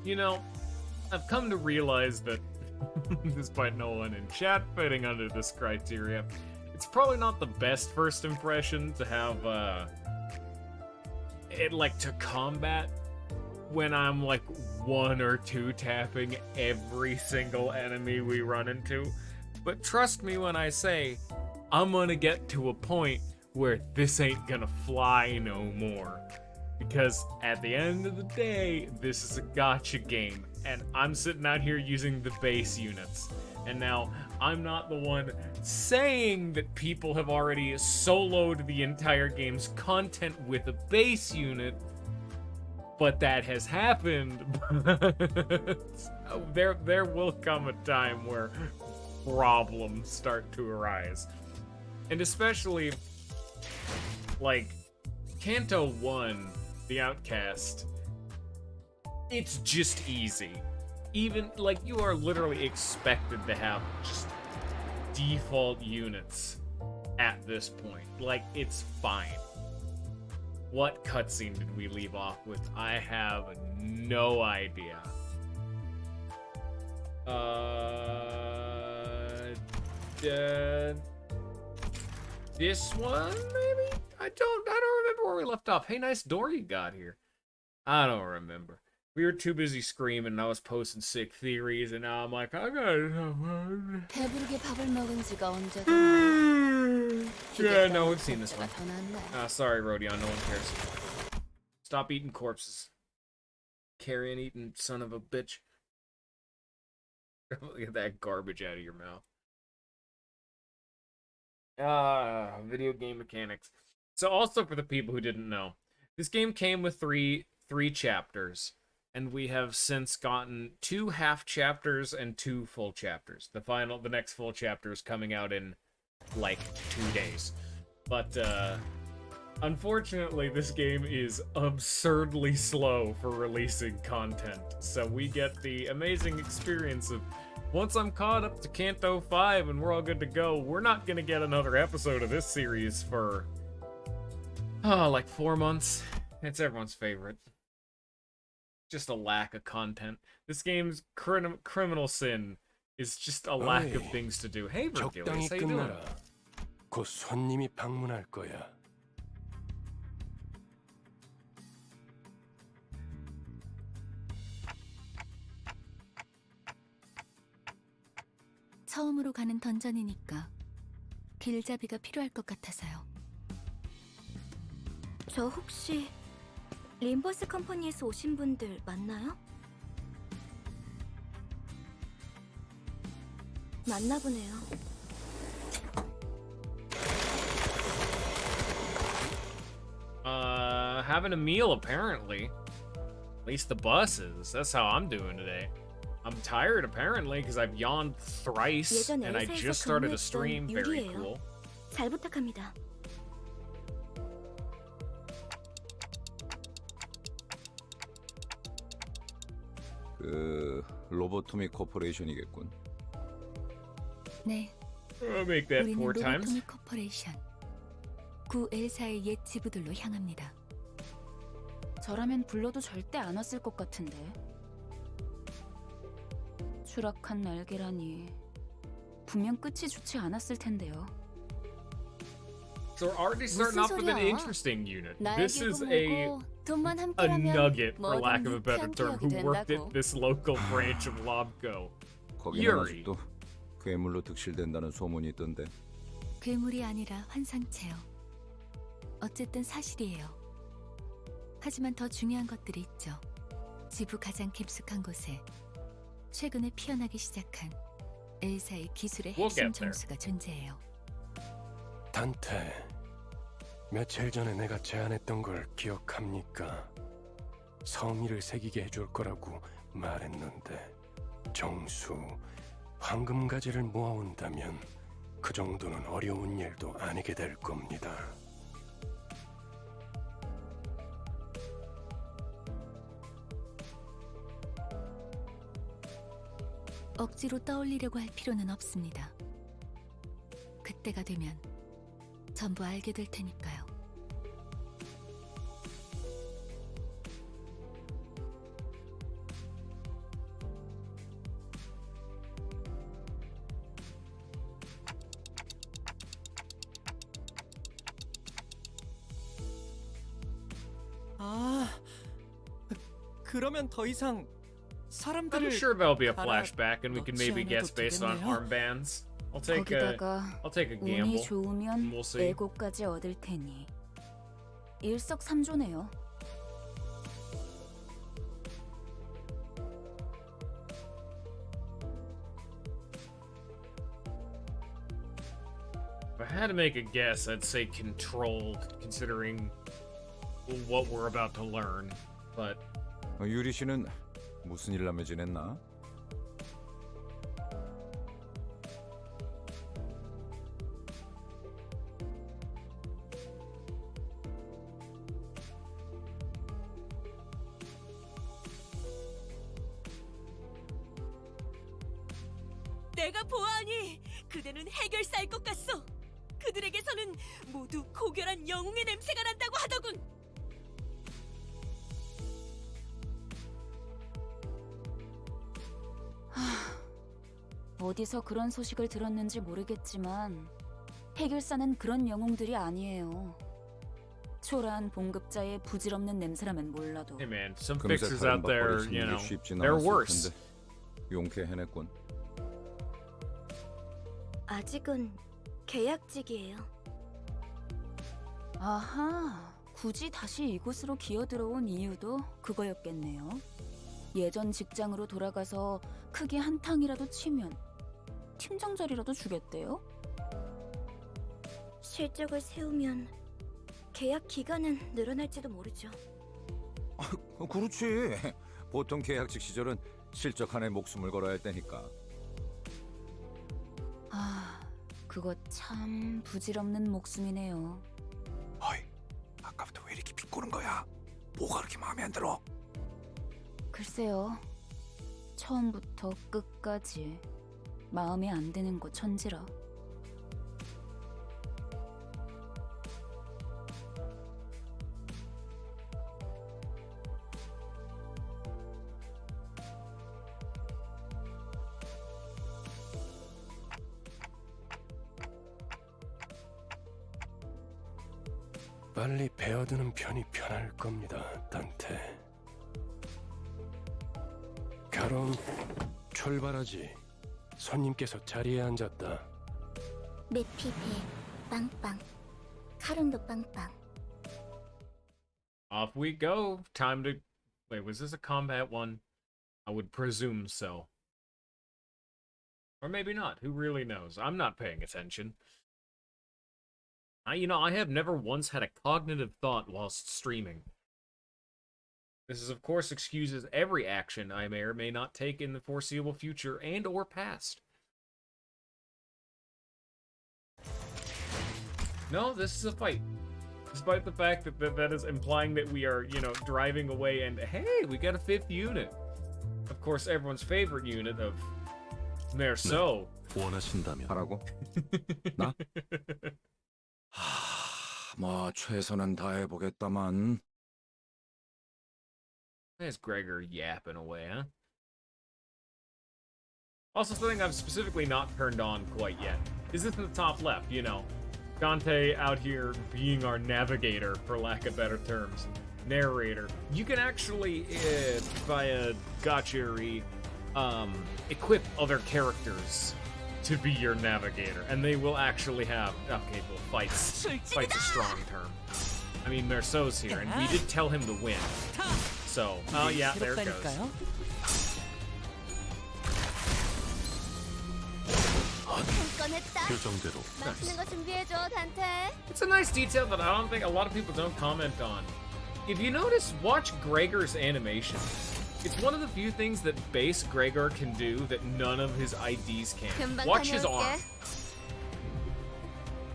You know, I've come to realize that, despite no one in chat fitting under this criteria, it's probably not the best first impression to have, to combat when I'm, like, one or two tapping every single enemy we run into. But trust me when I say, I'm gonna get to a point where this ain't gonna fly no more. Because at the end of the day, this is a gacha game, and I'm sitting out here using the base units. And now, I'm not the one saying that people have already soloed the entire game's content with a base unit, but that has happened. there will come a time where problems start to arise. And especially, like, Kanto 1, The Outcast, it's just easy. Even, like, you are literally expected to have just default units at this point. Like, it's fine. What cutscene did we leave off with? I have no idea. This one, maybe? I don't remember where we left off. Hey, nice door you got here. I don't remember. We were too busy screaming and I was posting sick theories, and now I'm like, I gotta... 배부르게 밥을 먹은 지가 언제고. Yeah, no, we've seen this one. Sorry, Rodion, no one cares. Stop eating corpses. Carrion eating son of a bitch. Get that garbage out of your mouth. Video game mechanics. So also for the people who didn't know, this game came with three chapters, and we have since gotten 2 half chapters and 2 full chapters. The next full chapter is coming out in like 2 days. But unfortunately, this game is absurdly slow for releasing content. So we get the amazing experience of, once I'm caught up to Kanto 5 and we're all good to go, we're not gonna get another episode of this series for, like 4 months. It's everyone's favorite. Just a lack of content. This game's criminal sin is just a lack of things to do. Hey, Virgilius, how you doing? 곧 손님이 방문할 거야. 처음으로 가는 던전이니까 길잡이가 필요할 것 같아서요. 저 혹시 림버스 컴퍼니에서 오신 분들 맞나요? 맞나 보네요. Having a meal, apparently. At least the buses. That's how I'm doing today. I'm tired, apparently, because I've yawned thrice, and I just started a stream. Very cool. 잘 부탁합니다. 로보토미 코퍼레이션이겠군. 네. I'll make that 4 times. 로보토미 코퍼레이션. 구 엘사의 옛 지부들로 향합니다. 저라면 불러도 절대 안 왔을 것 같은데. 추락한 날개라니. 분명 끝이 좋지 않았을 텐데요. So we're already starting off with an interesting unit. This is a nugget, for lack of a better term, who worked at this local branch of Lobco. 거기는 Yuri. 아직도 괴물로 득실된다는 소문이 있던데. 괴물이 아니라 환상체요. 어쨌든 사실이에요. 하지만 더 중요한 것들이 있죠. 지부 가장 깊숙한 곳에 최근에 피어나기 시작한 엘사의 기술의 핵심 정수가 존재해요. 단테, 며칠 전에 내가 제안했던 걸 기억합니까? 성의를 새기게 해줄 거라고 말했는데, 정수, 황금가지를 모아온다면 그 정도는 어려운 일도 아니게 될 겁니다. 억지로 떠올리려고 할 필요는 없습니다. 그때가 되면 전부 알게 될 테니까요. 아, 그러면 더 이상 I'm 사람들을 sure there'll be a 가라 flashback, and we can maybe 넣지 guess 않아도 based on 되겠네요. armbands. I'll take a 거기다가 gamble. 운이 좋으면 We'll see. 에고까지 얻을 테니 일석삼조네요. If I had to make a guess, I'd say controlled, considering what we're about to learn. But 유리 씨는 무슨 일 하며 지냈나? 내가 보아하니 그대는 해결사일 것 같소. 그들에게서는 모두 고결한 영웅의 냄새가 난다고 하더군. 어디서 그런 소식을 들었는지 모르겠지만 해결사는 그런 영웅들이 아니에요. 초라한 봉급자의 부질없는 냄새라면 몰라도 hey man, some 금세 fixers 다른 out there, 밥벌이 you 짓는 know, 게 쉽진 they're 않았을 worse. 텐데 용케 해냈군. 아직은 계약직이에요. 아하, 굳이 다시 이곳으로 기어들어온 이유도 그거였겠네요. 예전 직장으로 돌아가서 크게 한탕이라도 치면 팀장 자리라도 주겠대요? 실적을 세우면 계약 기간은 늘어날지도 모르죠. 그렇지. 보통 계약직 시절은 실적 한에 목숨을 걸어야 할 때니까. 아, 그거 참 부질없는 목숨이네요. 어이, 아까부터 왜 이렇게 비꼬는 거야? 뭐가 그렇게 마음에 안 들어? 글쎄요, 처음부터 끝까지 마음에 안 드는 거 천지라. 빨리 베어드는 편이 편할 겁니다, 단테. 가럼, 출발하지. 손님께서 자리에 앉았다. 메피페 빵빵 카룬도 빵빵. Off we go. Time to... Wait, was this a combat one? I would presume so. Or maybe not. Who really knows? I'm not paying attention. I have never once had a cognitive thought whilst streaming. This is, of course, excuses every action I may or may not take in the foreseeable future and or past. No, this is a fight. Despite the fact that that is implying that we are, driving away and, hey, we got a 5th unit. Of course, everyone's favorite unit of Merceau. 원하신다면. 하라고? 나? 뭐 최선은 다해보겠다만. There's Gregor yapping away, huh? Also, something I've specifically not turned on quite yet is this in the top left, Dante out here being our navigator, for lack of better terms. Narrator. You can actually, via gotchery, equip other characters to be your navigator, and they will actually have... Okay, well, fight's a strong term. I mean, Merceau's here, and we did tell him to win. So, oh yeah, there it goes. 표정대로. 맛있는 거 준비해줘, 단테. It's a nice detail that I don't think a lot of people don't comment on. If you notice, watch Gregor's animation. It's one of the few things that base Gregor can do that none of his IDs can. 금방 Watch his 다녀올게.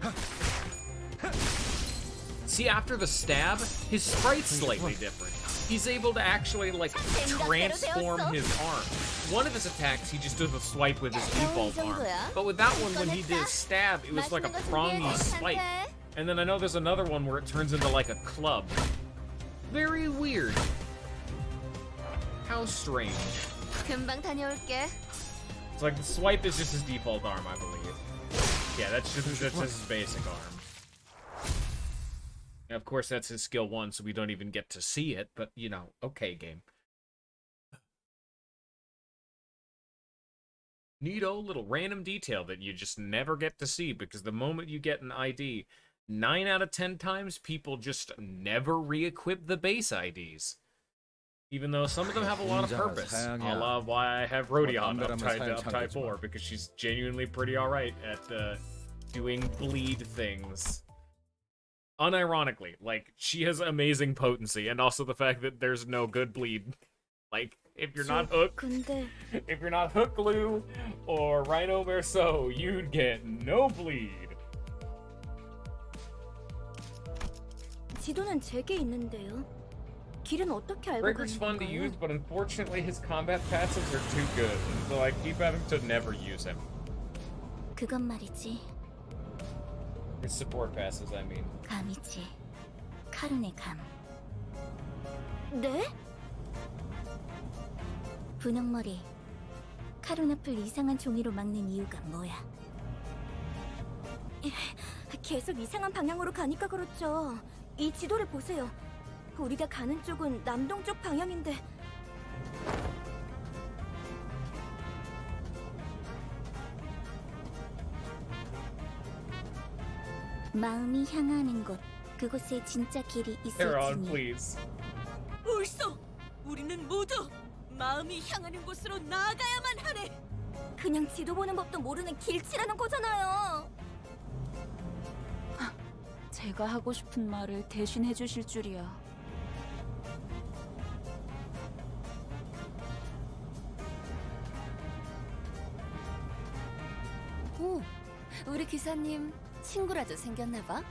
arm. See, after the stab, his sprite's slightly different. He's able to actually, transform his arm. One of his attacks, he just does a swipe with his default arm. But with that one, when he did a stab, it was like a prongy swipe. And then I know there's another one where it turns into like a club. Very weird. How strange. 금방 다녀올게. It's like the swipe is just his default arm, I believe. Yeah, that's just his basic arm. Of course, that's his skill 1, so we don't even get to see it, but, you know, okay, game. Neato little random detail that you just never get to see, because the moment you get an ID, 9 out of 10 times, people just never re-equip the base IDs. Even though some of them have a lot of purpose. A la why I have Rodion up type 4, because she's genuinely pretty alright at doing bleed things. Unironically, like, she has amazing potency, and also the fact that there's no good bleed. Like, if you're not hook, 근데 if you're not hook glue or Rhino Verso, you'd get no bleed. 지도는 제게 있는데요. 길은 어떻게 알고 Breaker's 가는 fun to 건가요? use, but unfortunately his combat passives are too good, so I keep having to never use him. 그건 말이지. His support passes, I mean. 감이지. 카룬의 감. 네? 분홍머리. 카룬 앞을 이상한 종이로 막는 이유가 뭐야? 계속 이상한 방향으로 가니까 그렇죠. 이 지도를 보세요. 우리가 가는 쪽은 남동쪽 방향인데. 마음이 향하는 곳, 그곳에 진짜 길이 Heron, 있을지니. please. 옳소. 우리는 모두 마음이 향하는 곳으로 나아가야만 하네. 그냥 지도 보는 법도 모르는 길치라는 거잖아요. 제가 하고 싶은 말을 대신 해주실 줄이야. 오, 우리 기사님 친구라도 생겼나 봐.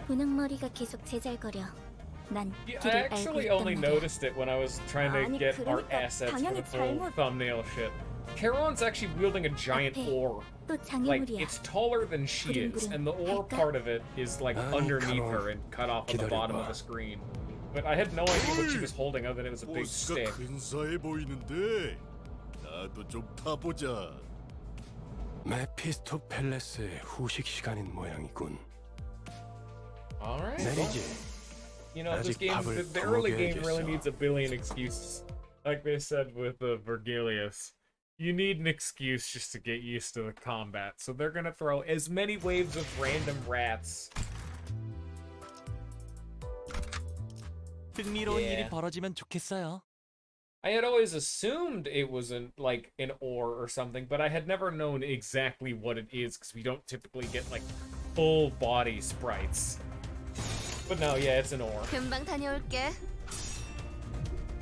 분홍머리가 계속 제잘거려. 난 Yeah, I 길을 알고 actually 있단 only 말이야. noticed it when I was trying to 아니, get our 그러니까 assets for 방향이 the full 잘못- thumbnail shit. Charon's actually wielding a giant 앞에 ore. 또 Like, 장애물이야. it's taller than she is, and the ore 갈까? part of it is, like, 아니, underneath Charon. her and cut off on the bottom of 기다려봐. the screen. But I had no idea what she was holding other than it was a big stick. 근사해 보이는데 나도 좀 타보자. 메피스토 팰레스의 후식 시간인 모양이군. Alright. 내리지. You know, this 아직 game, 밥을 the early game 먹여야겠어. really needs a billion excuses. Like they said with Vergilius. You need an excuse just to get used to the combat. So they're gonna throw as many waves of random rats. 흥미로운 Yeah. 일이 벌어지면 좋겠어요. I had always assumed it was an ore or something, but I had never known exactly what it is because we don't typically get like full body sprites. But no, yeah, it's an ore. 금방 다녀올게.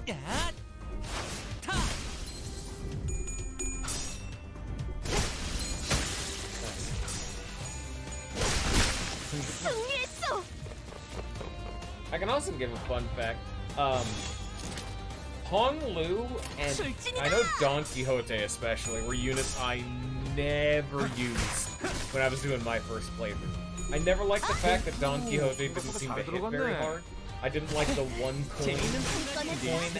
야! 타! 승리했어. I can also give a fun fact. Hong Lu and I know Don Quixote especially were units I never used when I was doing my first playthrough. I never liked the fact that Don Quixote didn't seem to hit very hard. I didn't like the one coin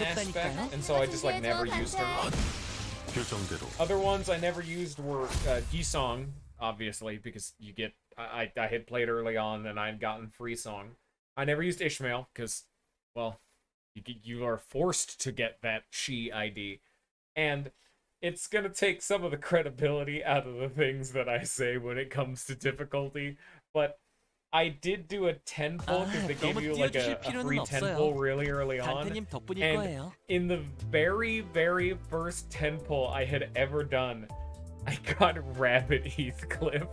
aspect, and so I just like never used her. 결정대로 Other ones I never used were Gisong, obviously, because you get I had played early on and I had gotten free song. I never used Ishmael because, well, you are forced to get that she ID, and it's gonna take some of the credibility out of the things that I say when it comes to difficulty. But I did do a 10 pull because they gave 너무 you like a 띄워주실 free 필요는 10 없어요. pull really early on. 단테님 덕분일 And 거예요. in the very, very first 10 pull I had ever done, I got Rabbit Heathcliff.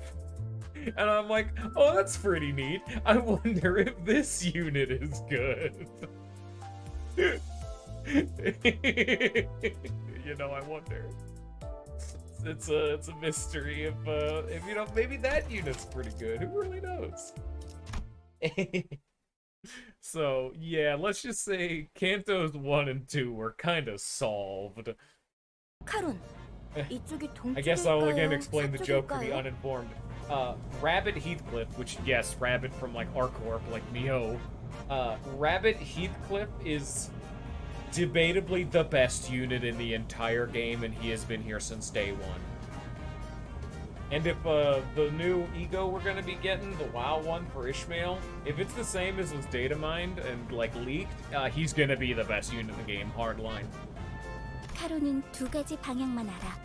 And I'm like, oh, that's pretty neat. I wonder if this unit is good. You know, I wonder. It's a mystery if you know, maybe that unit's pretty good. Who really knows? So yeah, let's just say Cantos 1 and 2 were kind of solved. 카룬, 이쪽이 I guess I'll again 동쪽일까요? explain the joke for the 서쪽일까요? uninformed. Rabbit Heathcliff, which yes, Rabbit from like Arcorp, like Neo. Rabbit Heathcliff is debatably the best unit in the entire game, and he has been here since day one. And if the new ego we're gonna be getting, the WoW one for Ishmael, if it's the same as was data mined and like leaked, he's gonna be the best unit in the game, hardline. 카론은 두 가지 방향만 알아.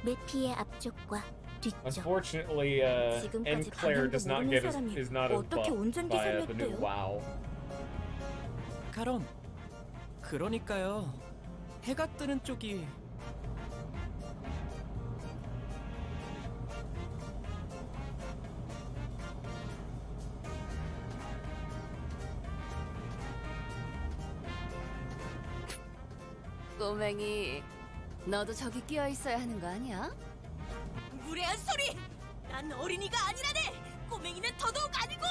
메피의 앞쪽과 뒤쪽. Unfortunately, 지금까지 Claire does not 방향도 get 모르는 is not as 어떻게 buffed 운전기사를 by the new 했대요? WoW. 카론, 그러니까요. 해가 뜨는 쪽이 꼬맹이, 너도 저기 끼어 있어야 하는 거 아니야? 무례한 소리! 난 어린이가 아니라네! 꼬맹이는 더더욱 아니고!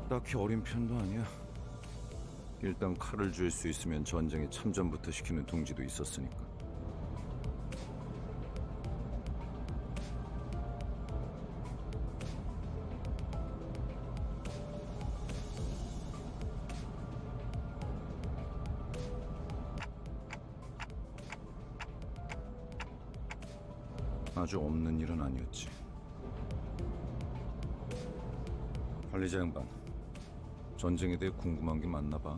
딱히 어린 편도 아니야. 일단 칼을 줄 수 있으면 전쟁에 참전부터 시키는 동지도 있었으니까. 아주 없는 일은 아니었지. 관리자 양반, 전쟁에 대해 궁금한 게 많나 봐.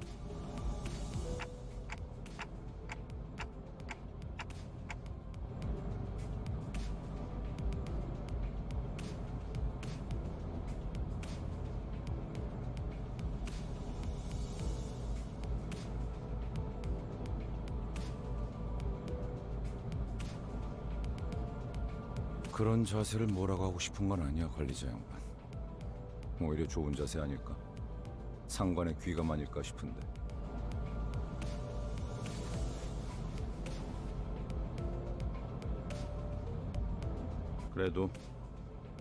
그런 자세를 뭐라고 하고 싶은 건 아니야, 관리자 양반. 오히려 좋은 자세 아닐까? 상관의 귀감아닐까 싶은데. 그래도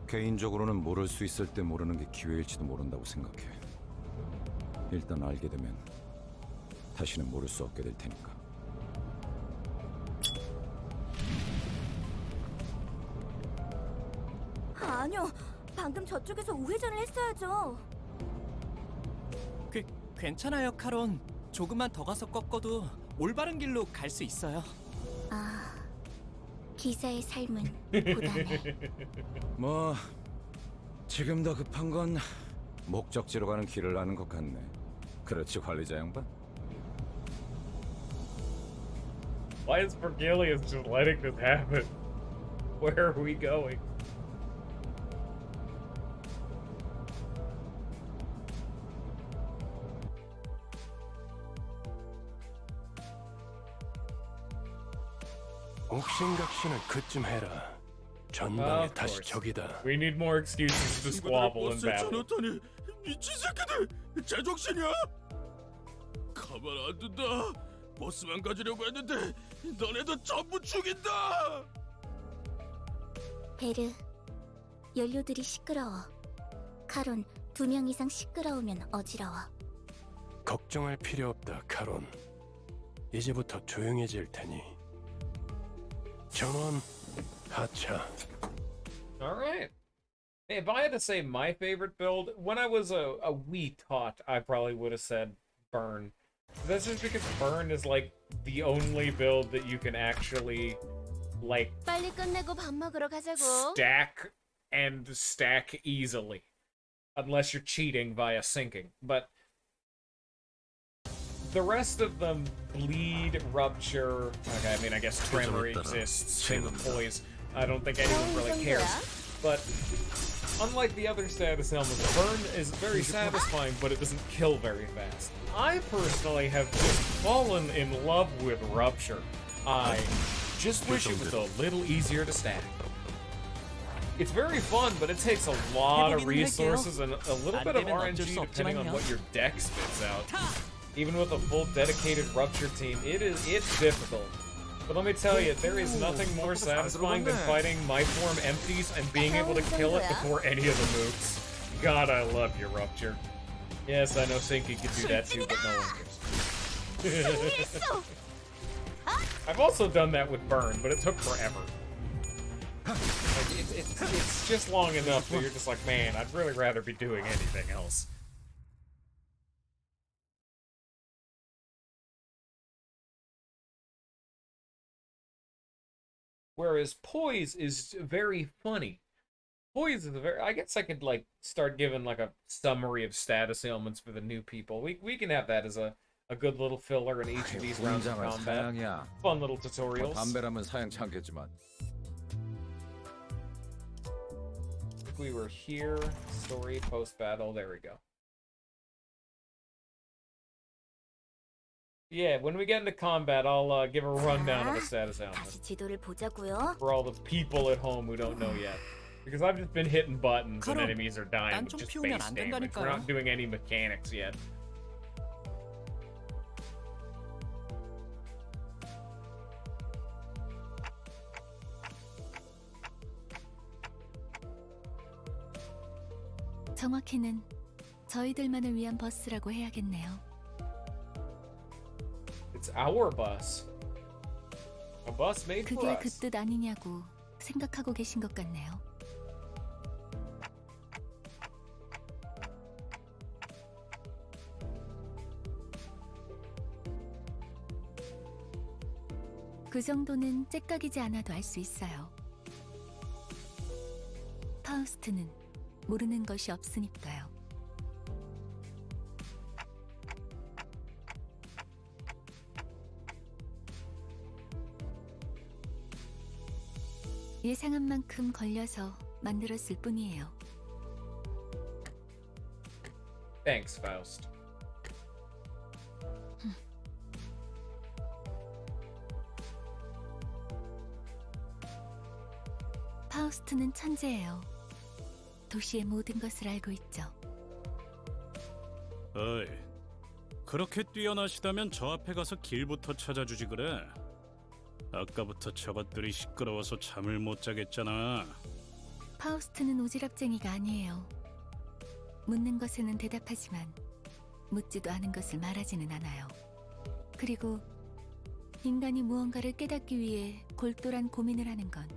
개인적으로는 모를 수 있을 때 모르는 게 기회일지도 모른다고 생각해. 일단 알게 되면 다시는 모를 수 없게 될 테니까. 아니요. 방금 저쪽에서 우회전을 했어야죠. 괜찮아요, 카론. 조금만 더 가서 꺾어도 올바른 길로 갈 수 있어요. 아, 기사의 삶은 고단해. 뭐 지금 더 급한 건 목적지로 가는 길을 아는 것 같네. 그렇지, 관리자 양반? Why is Vergilius just letting this happen? Where are we going? 옥신각신은 그쯤 해라. 전방에 다시 적이다. We need more excuses to squabble in battle. 쳐놓더니 미친 새끼들 제정신이야? 가만 안 둔다. 보스만 가지려고 했는데 너네도 전부 죽인다. 베르, 연료들이 시끄러워. 카론, 2명 이상 시끄러우면 어지러워. 걱정할 필요 없다, 카론. 이제부터 조용해질 테니. 전원 하차. Alright. If I had to say my favorite build, when I was a wee tot, I probably would have said Burn. That's just because Burn is like the only build that you can actually like 빨리 끝내고 밥 먹으러 가자고. stack easily. Unless you're cheating via syncing. But the rest of them bleed, rupture. Okay, I mean, I guess tremor exists. Same with poise. I don't think anyone really cares. But unlike the other status elements, burn is very satisfying, but it doesn't kill very fast. I personally have just fallen in love with rupture. I just wish it was a little easier to stack. It's very fun, but it takes a lot of resources and a little bit of RNG depending on what your deck spits out. Even with a full dedicated rupture team, it's difficult. But let me tell you, there is nothing more satisfying than fighting my form empties and being able to kill it before any of the moves. God, I love your rupture. Yes, I know Sinky could do that too, but no one cares. 승리했어. I've also done that with Burn, but it took forever. Like, it's just long enough that you're just like, man, I'd really rather be doing anything else. Whereas Poise is very funny. Poise is very... I guess I could, like, start giving, like, a summary of status ailments for the new people. We can have that as a good little filler in each of these rounds of combat. Fun little tutorials. 담배라면 사양치 않겠지만. If we were here, story, post-battle, there we go. Yeah, when we get into combat, I'll give a rundown of the status ailment. 다시 지도를 보자고요. For all the people at home who don't know yet. Because I've just been hitting buttons and 카론, enemies are dying 난 with 좀 just 피우면 base 안 damage. We're 된다니까요. not doing any mechanics yet. 정확히는 저희들만을 위한 버스라고 해야겠네요. It's our bus. A bus made for 그게 그 us. 뜻 아니냐고 생각하고 계신 것 같네요. 그 정도는 째깍이지 않아도 알 수 있어요. 파우스트는 모르는 것이 없으니까요. 예상한 만큼 걸려서 만들었을 뿐이에요. Thanks, Faust. 파우스트는 천재예요. 도시의 모든 것을 알고 있죠. 어이, 그렇게 뛰어나시다면 저 앞에 가서 길부터 찾아주지 그래. 아까부터 저것들이 시끄러워서 잠을 못 자겠잖아. 파우스트는 오지랖쟁이가 아니에요. 묻는 것에는 대답하지만 묻지도 않은 것을 말하지는 않아요. 그리고 인간이 무언가를 깨닫기 위해 골똘한 고민을 하는 건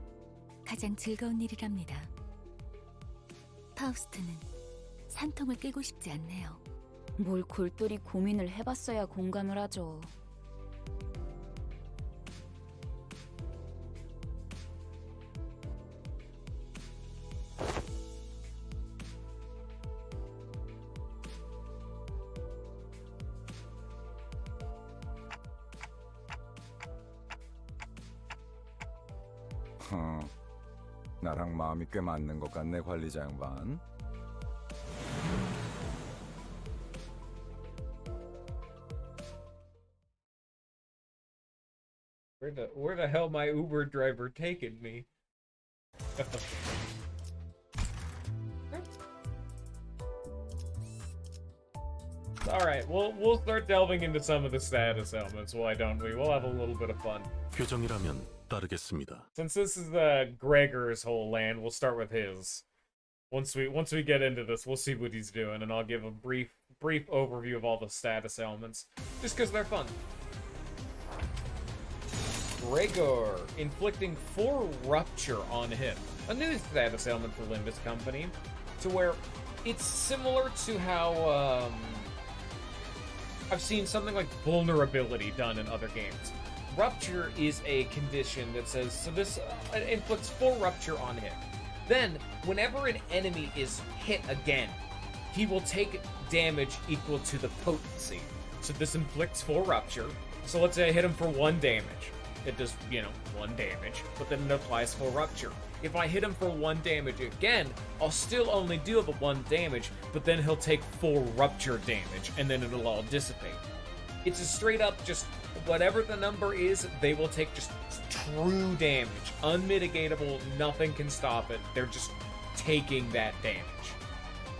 가장 즐거운 일이랍니다. 파우스트는 산통을 깨고 싶지 않네요. 뭘 골똘히 고민을 해봤어야 공감을 하죠. 나랑 마음이 꽤 맞는 것 같네, 관리자 양반. Where the hell my Uber driver taking me? Alright, we'll start delving into some of the status elements, why don't we? We'll have a little bit of fun. 표정이라면 따르겠습니다. Since this is Gregor's whole land, we'll start with his. Once we get into this, we'll see what he's doing, and I'll give a brief overview of all the status elements, just because they're fun. Gregor, inflicting 4 rupture on hit. A new status element for Limbus Company, to where it's similar to how I've seen something like vulnerability done in other games. Rupture is a condition that says, so this inflicts 4 rupture on hit. Then, whenever an enemy is hit again, he will take damage equal to the potency. So this inflicts 4 rupture. So let's say I hit him for 1 damage. It does, 1 damage, but then it applies 4 rupture. If I hit him for 1 damage again, I'll still only do the 1 damage, but then he'll take 4 rupture damage, and then it'll all dissipate. It's a straight up just whatever the number is, they will take just true damage. Unmitigatable, nothing can stop it. They're just taking that damage.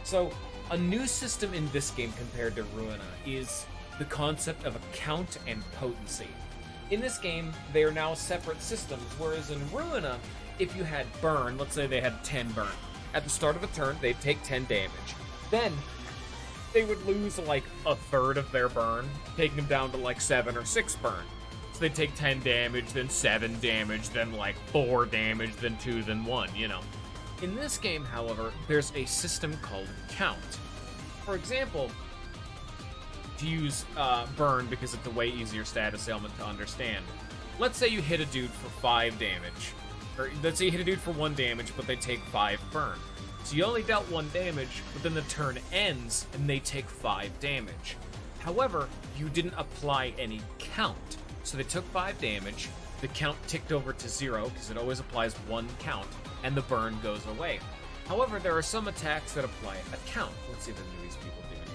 So, a new system in this game compared to Ruina is the concept of a count and potency. In this game, they are now separate systems, whereas in Ruina, if you had burn, let's say they had 10 burn. At the start of a turn, they'd take 10 damage. Then, they would lose like a third of their burn, taking them down to like 7 or 6 burn. So they'd take 10 damage, then 7 damage, then like 4 damage, then 2, then 1, you know. In this game, however, there's a system called count. For example, to use burn because it's a way easier status ailment to understand. Let's say you hit a dude for 5 damage. Or let's say you hit a dude for 1 damage, but they take 5 burn. So you only dealt 1 damage, but then the turn ends and they take 5 damage. However, you didn't apply any count. So they took 5 damage, the count ticked over to 0, because it always applies 1 count, and the burn goes away. However, there are some attacks that apply a count. Let's see if any of these people do any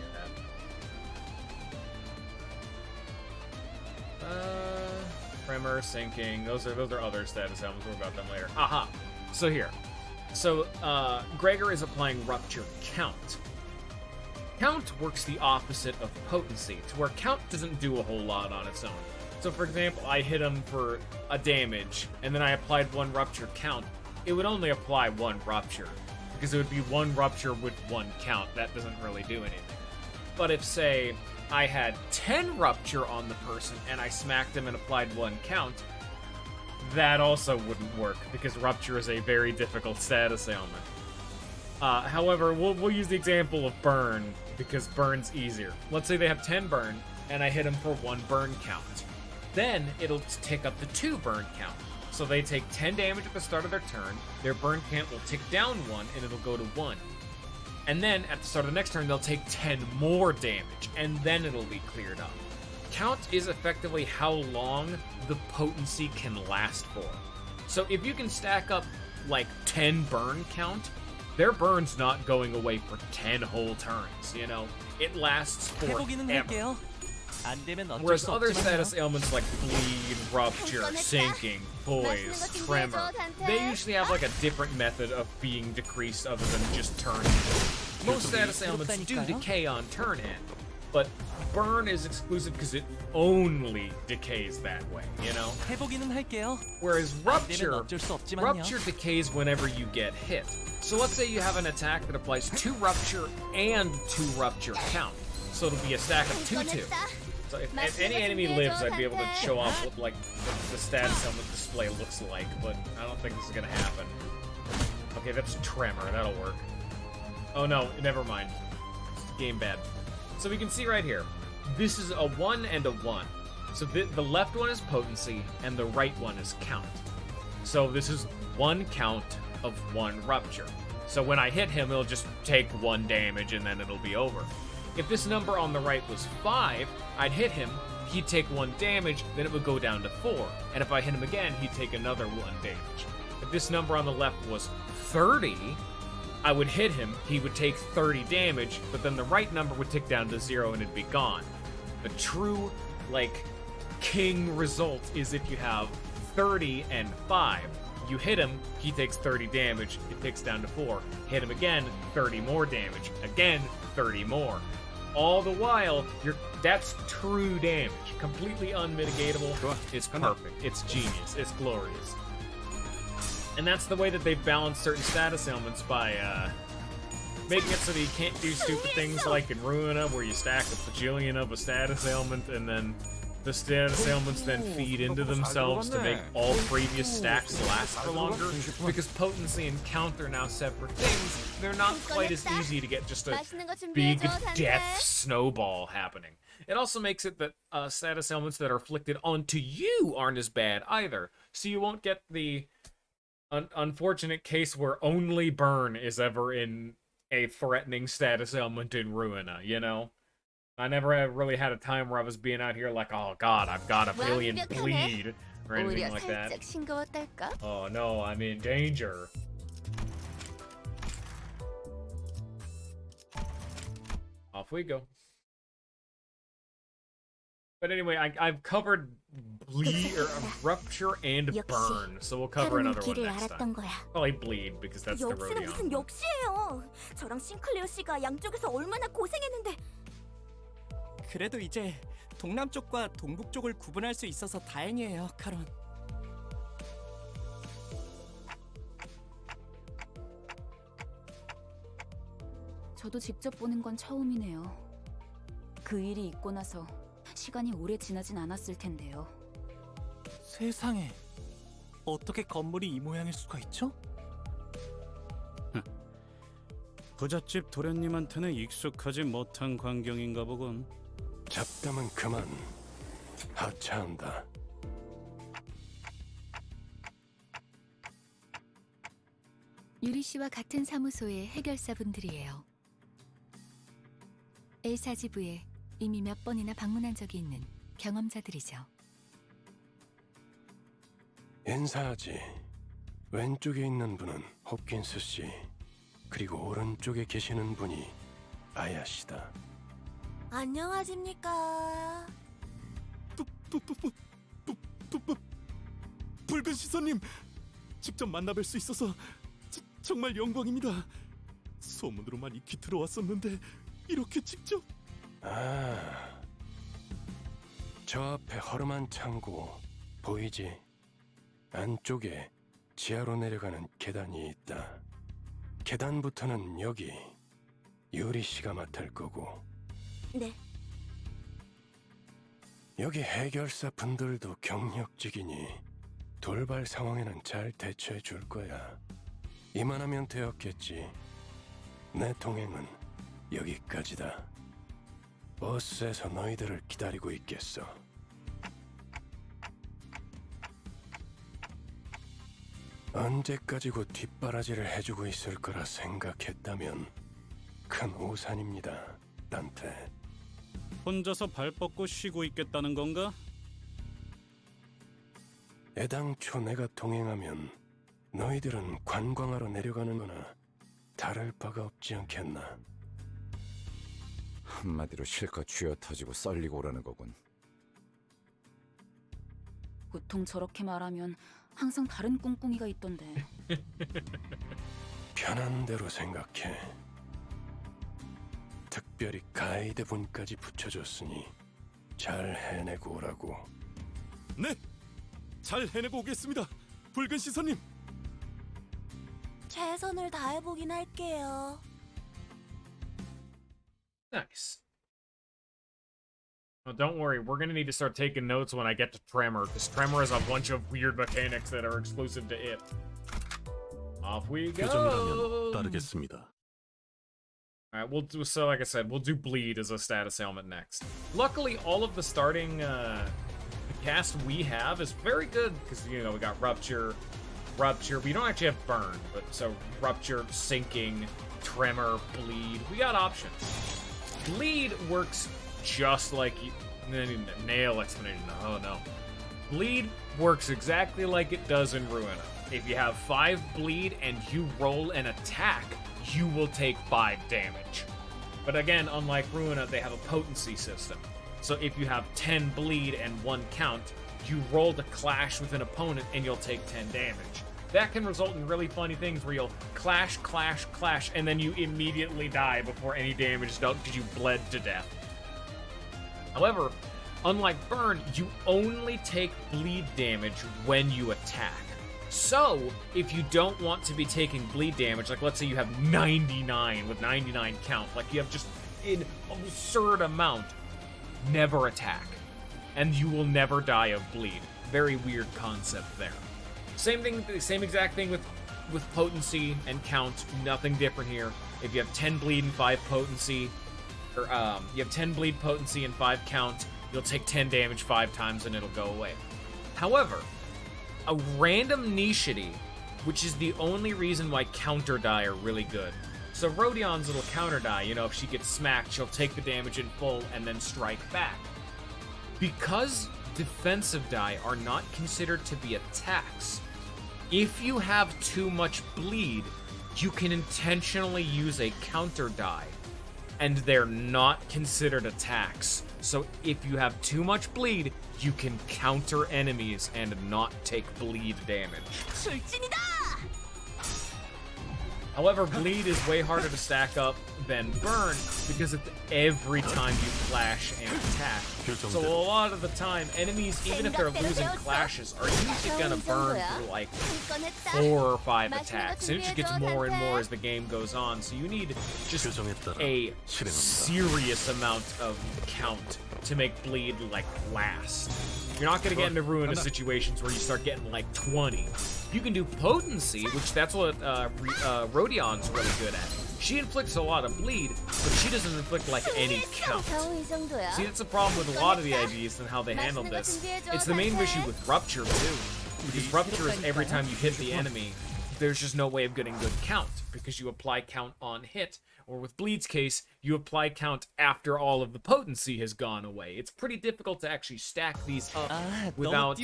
of that. Tremor, sinking, those are other status elements. We'll worry about them later. Aha! So here. So, Gregor is applying Rupture Count. Count works the opposite of Potency, to where Count doesn't do a whole lot on its own. So, for example, I hit him for a damage, and then I applied 1 Rupture Count. It would only apply 1 Rupture, because it would be 1 Rupture with 1 Count. That doesn't really do anything. But if, say, I had 10 Rupture on the person, and I smacked him and applied 1 Count, that also wouldn't work, because Rupture is a very difficult status ailment. However, we'll use the example of Burn, because Burn's easier. Let's say they have 10 Burn, and I hit them for 1 Burn count. Then it'll tick up to 2 Burn count. So they take 10 damage at the start of their turn, their Burn count will tick down 1, and it'll go to 1. And then, at the start of the next turn, they'll take 10 more damage, and then it'll be cleared up. Count is effectively how long the potency can last for. So if you can stack up, like, 10 burn count, their burn's not going away for 10 whole turns, you know? It lasts 해보기는 forever. 할게요. 안 되면 어쩔 Whereas 수 other 없지만요. status ailments like bleed, rupture, sinking, poise, tremor, they usually have like a different method of being decreased other than just turn end. Most status ailments do decay on turn end, but burn is exclusive because it only decays that way, you know? 해보기는 할게요. Whereas 안 되면 rupture, 어쩔 수 없지만요. rupture decays whenever you get hit. So let's say you have an attack that applies 2 rupture and 2 rupture count. So it'll be a stack of 2/2. So if any enemy lives, I'd be able to show off what like the status element display looks like, but I don't think this is gonna happen. Okay, that's tremor. That'll work. Oh no, never mind. Game bad. So we can see right here, this is a 1 and a 1. So the left one is potency, and the right one is count. So this is 1 count of 1 rupture. So when I hit him, it'll just take 1 damage, and then it'll be over. If this number on the right was 5, I'd hit him, he'd take 1 damage, then it would go down to 4. And if I hit him again, he'd take another 1 damage. If this number on the left was 30, I would hit him, he would take 30 damage, but then the right number would tick down to 0 and it'd be gone. The true, like, king result is if you have 30 and 5. You hit him, he takes 30 damage, it ticks down to 4. Hit him again, 30 more damage. Again, 30 more. All the while, that's true damage. Completely unmitigatable. It's perfect. It's genius. It's glorious. And that's the way that they've balanced certain status ailments by making it so that you can't do stupid things like in Ruina, where you stack a bajillion of a status ailment and then the status ailments then feed into themselves to make all previous stacks last for longer. Because potency and count are now separate things, they're not quite as easy to get just a big death snowball happening. It also makes it that status ailments that are afflicted onto you aren't as bad either. So you won't get the unfortunate case where only burn is ever in a threatening status ailment in Ruina, you know? I never really had a time where I was being out here like, oh god, I've got a billion bleed, or anything like that. Oh no, I'm in danger. Off we go. But anyway, I've covered bleed, or rupture and burn, so we'll cover another one next time. Probably bleed, because that's the 역시는 무슨 Rodion. 역시예요. 저랑 싱클레어 씨가 양쪽에서 얼마나 고생했는데. 그래도 이제 동남쪽과 동북쪽을 구분할 수 있어서 다행이에요, 카론. 저도 직접 보는 건 처음이네요. 그 일이 있고 나서 시간이 오래 지나진 않았을 텐데요. 세상에, 어떻게 건물이 이 모양일 수가 있죠? 부잣집 도련님한테는 익숙하지 못한 광경인가 보군. 잡담은 그만. 하차한다. 유리 씨와 같은 사무소의 해결사분들이에요. 엘사 지부에 이미 몇 번이나 방문한 적이 있는 경험자들이죠. 인사하지. 왼쪽에 있는 분은 홉킨스 씨, 그리고 오른쪽에 계시는 분이 아야 씨다. 안녕하십니까. 붉은 시선님, 직접 만나뵐 수 있어서 정말 영광입니다. 소문으로만 익히 들어왔었는데 이렇게 직접... 아, 저 앞에 허름한 창고 보이지? 안쪽에 지하로 내려가는 계단이 있다. 계단부터는 여기 유리 씨가 맡을 거고. 네. 여기 해결사 분들도 경력직이니 돌발 상황에는 잘 대처해 줄 거야. 이만하면 되었겠지. 내 동행은 여기까지다. 버스에서 너희들을 기다리고 있겠어. 언제까지고 뒷바라지를 해주고 있을 거라 생각했다면 큰 오산입니다, 단테. 혼자서 발 뻗고 쉬고 있겠다는 건가? 애당초 내가 동행하면 너희들은 관광하러 내려가는 거나 다를 바가 없지 않겠나? 한마디로 실컷 쥐어 터지고 썰리고 오라는 거군. 보통 저렇게 말하면 항상 다른 꿍꿍이가 있던데. 편한 대로 생각해. 특별히 가이드 분까지 붙여줬으니 잘 해내고 오라고. 네! 잘 해내고 오겠습니다, 붉은 시선님! 최선을 다해보긴 할게요. Nice. Well, don't worry, we're gonna need to start taking notes when I get to Tremor, because Tremor has a bunch of weird mechanics that are exclusive to it. Off we go! 따르겠습니다. Alright, we'll do, so like I said, we'll do Bleed as a status ailment next. Luckily, all of the starting cast we have is very good, because, you know, we got Rupture, we don't actually have Burn, but so Rupture, Sinking, Tremor, Bleed, we got options. Bleed works just like Nail Explanation. Oh no. Bleed works exactly like it does in Ruina. If you have 5 bleed and you roll an attack, you will take 5 damage. But again, unlike Ruina, they have a potency system. So if you have 10 bleed and 1 count, you roll to clash with an opponent and you'll take 10 damage. That can result in really funny things where you'll clash, clash, clash, and then you immediately die before any damage is dealt because you bled to death. However, unlike Burn, you only take bleed damage when you attack. So, if you don't want to be taking bleed damage, like let's say you have 99 with 99 count, like you have just an absurd amount, never attack. And you will never die of bleed. Very weird concept there. Same thing, same exact thing with potency and count. Nothing different here. If you have 10 bleed and 5 potency, or you have 10 bleed potency and 5 count, you'll take 10 damage 5 times and it'll go away. However, a random nichety, which is the only reason why counter die are really good. So Rhodion's little counter die, you know, if she gets smacked, she'll take the damage in full and then strike back. Because defensive die are not considered to be attacks, if you have too much bleed, you can intentionally use a counter die, and they're not considered attacks. So if you have too much bleed, you can counter enemies and not take bleed damage. 출진이다! However, bleed is way harder to stack up than burn because it's every time you flash and attack. So a lot of the time, enemies, even if they're losing clashes, are usually gonna burn through like 4 or 5 attacks. And it just gets more and more as the game goes on. So you need just a serious amount of count to make bleed like last. You're not gonna get into ruinous situations where you start getting like 20. You can do potency, which that's what Rhodion's really good at. She inflicts a lot of bleed, but she doesn't inflict like any count. See, that's the problem with a lot of the IDs and how they handle this. It's the main issue with Rupture too, because Rupture is every time you hit the enemy, there's just no way of getting good count, because you apply count on hit, or with Bleed's case, you apply count after all of the potency has gone away. It's pretty difficult to actually stack these up without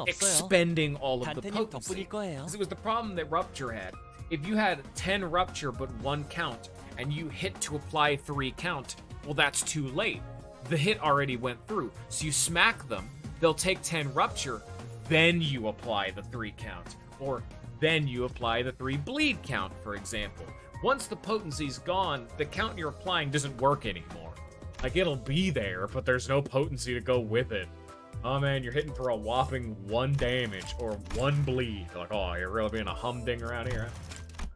expending all of the potency. Because it was the problem that Rupture had. If you had 10 Rupture but 1 count, and you hit to apply 3 count, well, that's too late. The hit already went through, so you smack them, they'll take 10 Rupture, then you apply the 3 count, or then you apply the 3 bleed count, for example. Once the potency's gone, the count you're applying doesn't work anymore. Like, it'll be there, but there's no potency to go with it. Oh man, you're hitting for a whopping 1 damage, or 1 bleed. Like, oh, you're really being a humdinger around here, huh?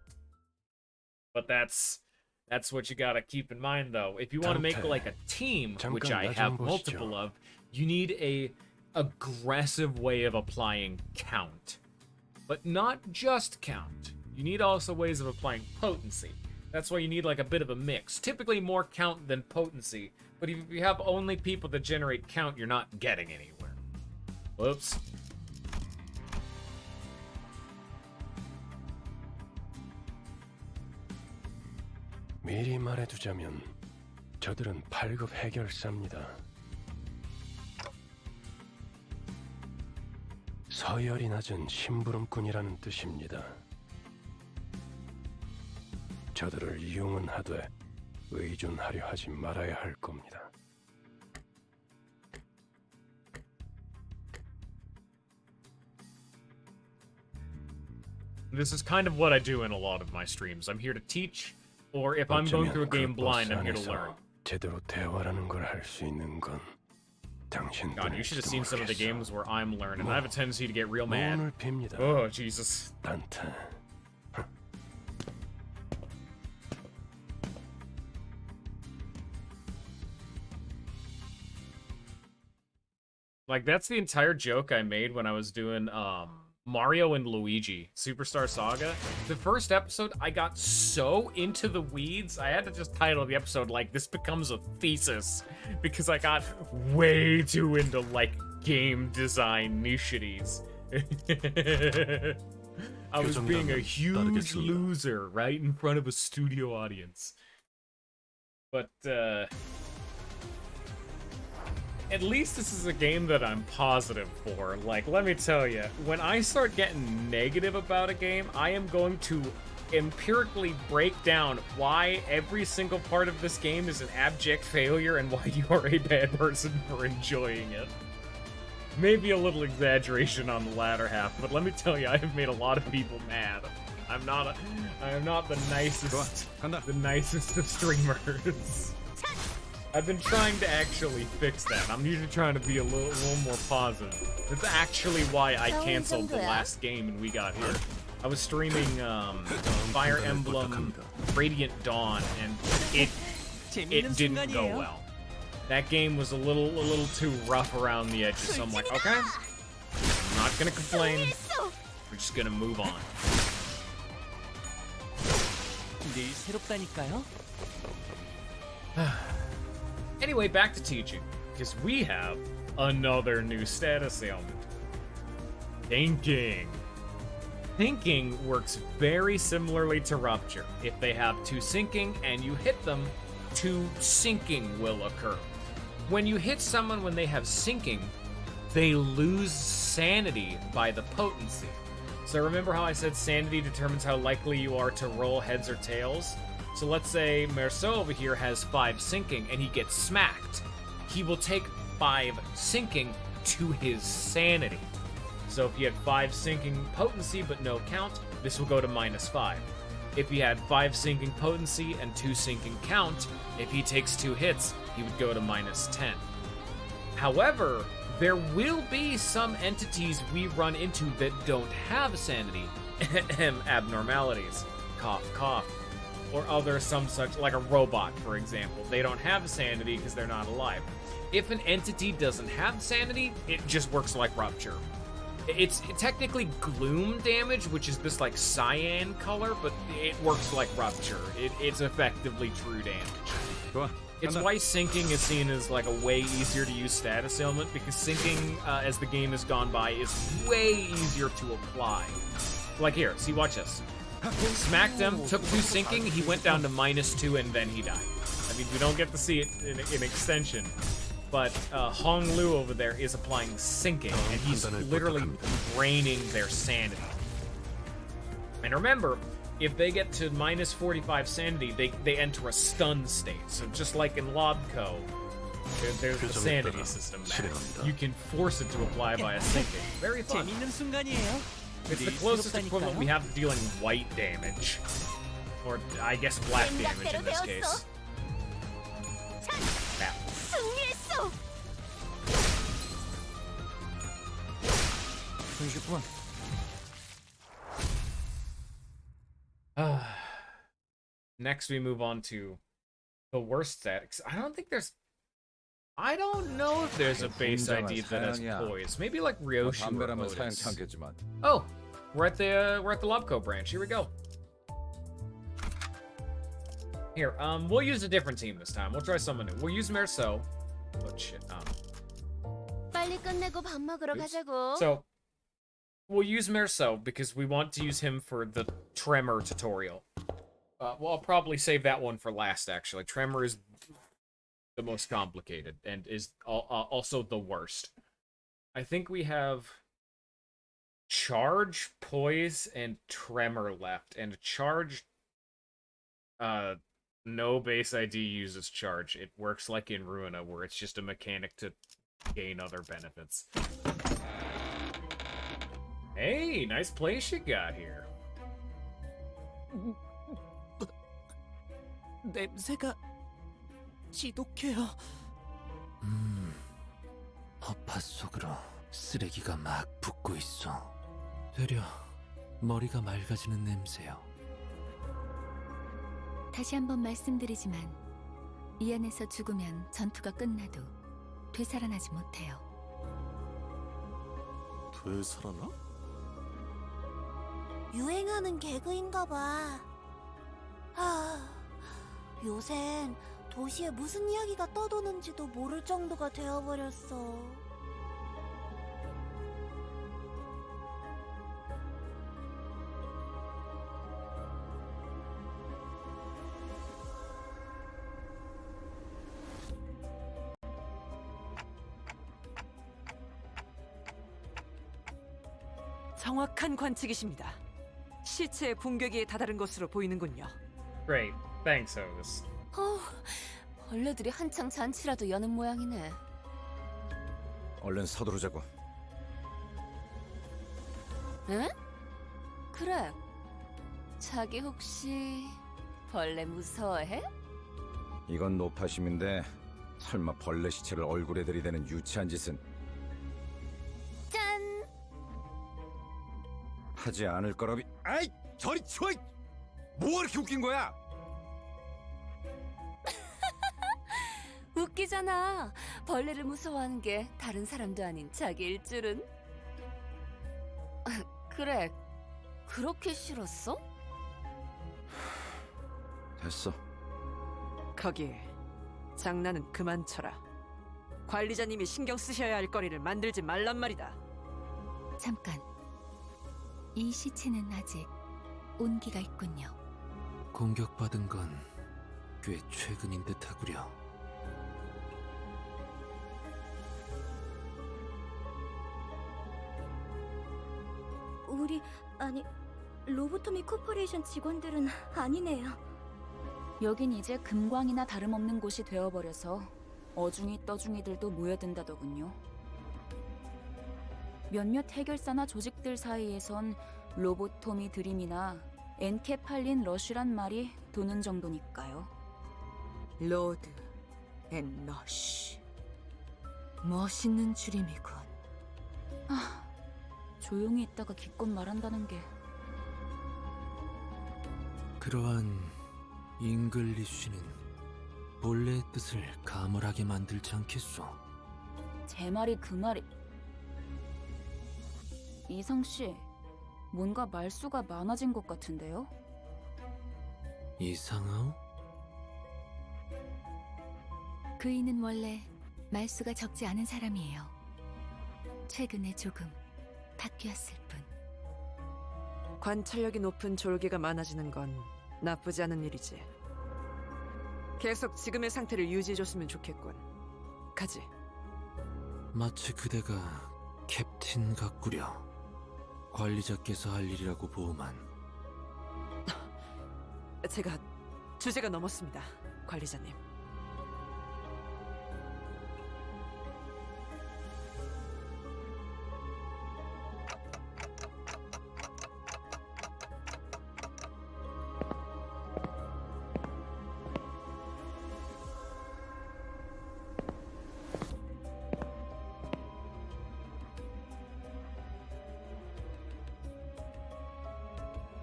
But that's what you gotta keep in mind, though. If you want to make, like, a team, which I have multiple of, you need a aggressive way of applying count. But not just count. You need also ways of applying potency. That's why you need like a bit of a mix. Typically more count than potency, but if you have only people that generate count, you're not getting anywhere. Whoops. 미리 말해두자면 저들은 8급 해결사입니다. 서열이 낮은 심부름꾼이라는 뜻입니다. 저들을 이용은 하되 의존하려 하지 말아야 할 겁니다. This is kind of what I do in a lot of my streams. I'm here to teach, or if I'm going through a game blind, I'm here to learn. 제대로 대화라는 걸 할 수 있는 건 당신. God, you should have seen some of the games where I'm learning. I have a tendency to get real mad. Oh, Jesus. Like, that's the entire joke I made when I was doing Mario and Luigi Superstar Saga. The first episode, I got so into the weeds, I had to just title the episode like "This Becomes a Thesis," because I got way too into like game design nicheties. I was being a huge loser right in front of a studio audience. But at least this is a game that I'm positive for. Like, let me tell you, when I start getting negative about a game, I am going to empirically break down why every single part of this game is an abject failure and why you are a bad person for enjoying it. Maybe a little exaggeration on the latter half, but let me tell you, I have made a lot of people mad. I am not the nicest of streamers. I've been trying to actually fix that. I'm usually trying to be a little more positive. That's actually why I canceled the last game and we got here. I was streaming Fire Emblem Radiant Dawn, and it didn't go well. That game was a little too rough around the edges, so I'm like, okay, I'm not gonna complain. We're just gonna move on. Anyway, back to teaching, because we have another new status ailment. Thinking. Thinking works very similarly to Rupture. If they have 2 sinking and you hit them, 2 sinking will occur. When you hit someone when they have sinking, they lose sanity by the potency. So remember how I said sanity determines how likely you are to roll heads or tails? So let's say Merceau over here has 5 sinking and he gets smacked. He will take 5 sinking to his sanity. So if you had 5 sinking potency but no count, this will go to -5. If he had 5 sinking potency and 2 sinking count, if he takes 2 hits, he would go to -10. However, there will be some entities we run into that don't have sanity abnormalities. Cough, cough. Or other some such, like a robot, for example. They don't have sanity because they're not alive. If an entity doesn't have sanity, it just works like Rupture. It's technically gloom damage, which is this like cyan color, but it works like Rupture. It's effectively true damage. It's why sinking is seen as like a way easier to use status ailment, because sinking as the game has gone by is way easier to apply. Like here, see, watch this. Smacked him, took 2 sinking, he went down to -2 and then he died. I mean, we don't get to see it in extension, but Hong Lu over there is applying sinking, and he's literally draining their sanity. And remember, if they get to -45 sanity, they enter a stun state. So just like in Lobco, there's a sanity system there. You can force it to apply by a sinking. Very fun. It's the closest equivalent we have to dealing white damage. Or, I guess, black damage in this case. That. Next, we move on to the worst statics. I don't know if there's a base ID that has poise. Maybe like Ryoshi or Otis. Oh, we're at the Lobco branch. Here we go. Here, we'll use a different team this time. We'll try someone new. We'll use Merceau. Oh shit. 빨리 끝내고 밥 먹으러 가자고. So we'll use Merceau because we want to use him for the Tremor tutorial. Well, I'll probably save that one for last, actually. Tremor is the most complicated and is also the worst. I think we have Charge, Poise, and Tremor left. And Charge, no base ID uses Charge. It works like in Ruina, where it's just a mechanic to gain other benefits. Hey, nice place you got here. 냄새가 지독해요. 허파 속으로 쓰레기가 막 붙고 있어. 되려 머리가 맑아지는 냄새요. 다시 한번 말씀드리지만 이 안에서 죽으면 전투가 끝나도 되살아나지 못해요. 되살아나? 유행하는 개그인가 봐. 요샌 도시에 무슨 이야기가 떠도는지도 모를 정도가 되어버렸어. 정확한 관측이십니다. 시체의 분격이 다다른 것으로 보이는군요. Great. Thanks, Otis. 벌레들이 한창 잔치라도 여는 모양이네. 얼른 서두르자고. 응? 그래. 자기 혹시 벌레 무서워해? 이건 노파심인데 설마 벌레 시체를 얼굴에 들이대는 유치한 짓은 짠! 하지 않을 거라비. 아이, 저리 치워! 뭐가 이렇게 웃긴 거야? 웃기잖아. 벌레를 무서워하는 게 다른 사람도 아닌 자기일 줄은. 그래. 그렇게 싫었어? 됐어. 거기 장난은 그만 쳐라. 관리자님이 신경 쓰셔야 할 거리를 만들지 말란 말이다. 잠깐. 이 시체는 아직 온기가 있군요. 공격받은 건 꽤 최근인 듯하구려. 아니, 로보토미 코퍼레이션 직원들은 아니네요. 여긴 이제 금광이나 다름없는 곳이 되어버려서 어중이 떠중이들도 모여든다더군요. 몇몇 해결사나 조직들 사이에선 로보토미 드림이나 엔케팔린 러쉬란 말이 도는 정도니까요. 로드 앤 러쉬. 멋있는 줄임이군. 조용히 있다가 기껏 말한다는 게. 그러한 잉글리쉬는 본래의 뜻을 가물하게 만들지 않겠소? 제 말이 그 말이. 이상 씨, 뭔가 말수가 많아진 것 같은데요? 이상하오? 그이는 원래 말수가 적지 않은 사람이에요. 최근에 조금 바뀌었을 뿐. 관찰력이 높은 졸개가 많아지는 건 나쁘지 않은 일이지. 계속 지금의 상태를 유지해줬으면 좋겠군. 가지. 마치 그대가 캡틴 같구려. 관리자께서 할 일이라고 보호만. 제가 주제가 넘었습니다, 관리자님.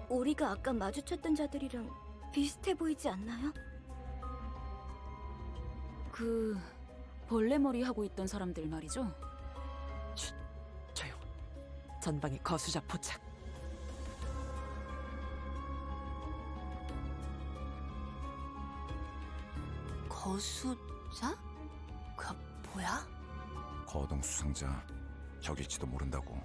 우리가 아까 마주쳤던 자들이랑 비슷해 보이지 않나요? 그 벌레머리 하고 있던 사람들 말이죠? 조용. 전방에 거수자 포착. 거수자? 그 뭐야? 거동 수상자 적일지도 모른다고.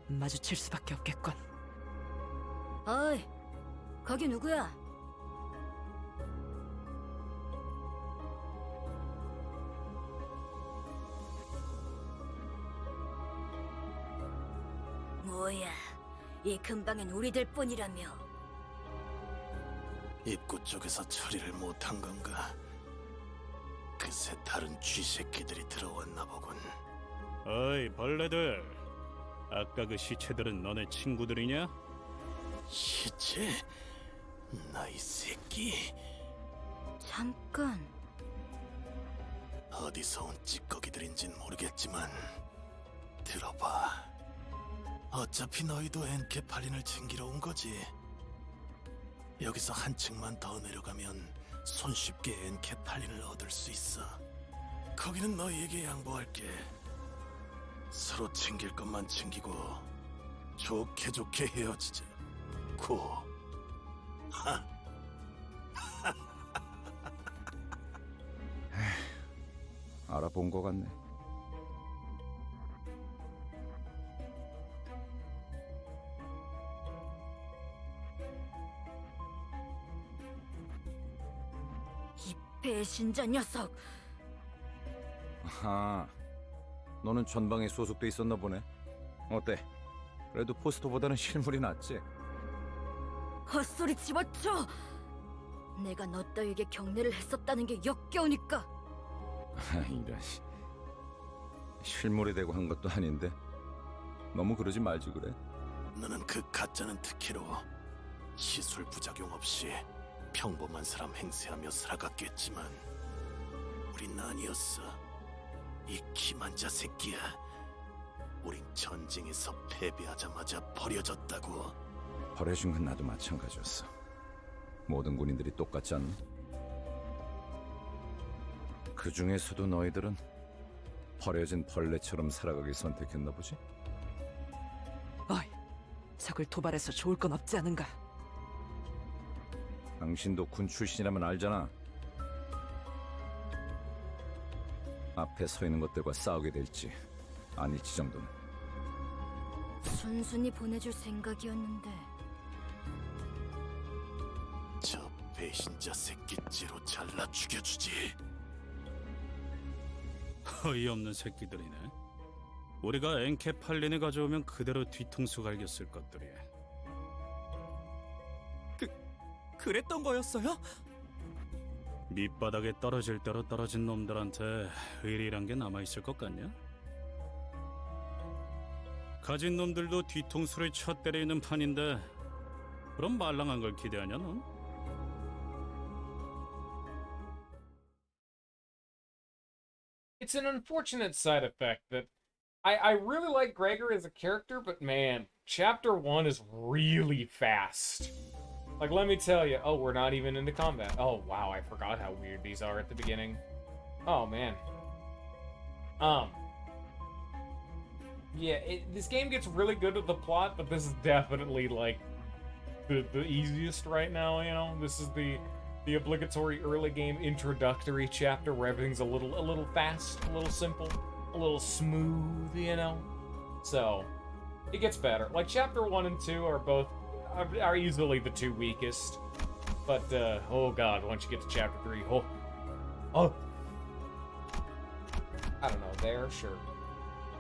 마주칠 수밖에 없겠군. 어이, 거기 누구야? 뭐야, 이 근방엔 우리들 뿐이라며. 입구 쪽에서 처리를 못한 건가? 그새 다른 쥐새끼들이 들어왔나 보군. 어이 벌레들, 아까 그 시체들은 너네 친구들이냐? 시체? 나이 새끼. 잠깐, 어디서 온 찌꺼기들인진 모르겠지만 들어봐. 어차피 너희도 엔케팔린을 챙기러 온 거지. 여기서 한 층만 더 내려가면 손쉽게 엔케팔린을 얻을 수 있어. 거기는 너희에게 양보할게. 서로 챙길 것만 챙기고 좋게 좋게 헤어지자. 고. 하. 알아본 것 같네. 이 배신자 녀석. 아하, 너는 전방에 소속돼 있었나 보네. 어때? 그래도 포스터보다는 실물이 낫지? 헛소리 집어쳐! 내가 너 따위에게 경례를 했었다는 게 역겨우니까. 이런, 실물이 되고 한 것도 아닌데 너무 그러지 말지 그래. 너는 그 가짜는 특혜로 시술 부작용 없이 평범한 사람 행세하며 살아갔겠지만 우린 아니었어. 이 기만자 새끼야. 우린 전쟁에서 패배하자마자 버려졌다고. 버려진 건 나도 마찬가지였어. 모든 군인들이 똑같지 않나? 그 중에서도 너희들은 버려진 벌레처럼 살아가길 선택했나 보지? 어이, 적을 도발해서 좋을 건 없지 않은가? 당신도 군 출신이라면 알잖아. 앞에 서 있는 것들과 싸우게 될지 아닐지 정도는. 순순히 보내줄 생각이었는데. 저 배신자 새끼째로 잘라 죽여주지. 어이없는 새끼들이네. 우리가 엔케팔린을 가져오면 그대로 뒤통수 갈겼을 것들이. 그랬던 거였어요? 밑바닥에 떨어질 대로 떨어진 놈들한테 의리란 게 남아있을 것 같냐? 가진 놈들도 뒤통수를 쳐 때리는 판인데 그럼 말랑한 걸 기대하냐 넌? It's an unfortunate side effect that I really like Gregor as a character, but man, chapter 1 is really fast. Like, let me tell you. Oh, we're not even into combat. Oh, wow, I forgot how weird these are at the beginning. Oh, man. Yeah, this game gets really good with the plot, but this is definitely, like, the easiest right now, you know? This is the obligatory early game introductory chapter where everything's a little fast, a little simple, a little smooth, you know? So, it gets better. Like, chapter 1 and 2 are easily the two weakest. But, oh god, once you get to chapter 3, oh. I don't know, there, sure.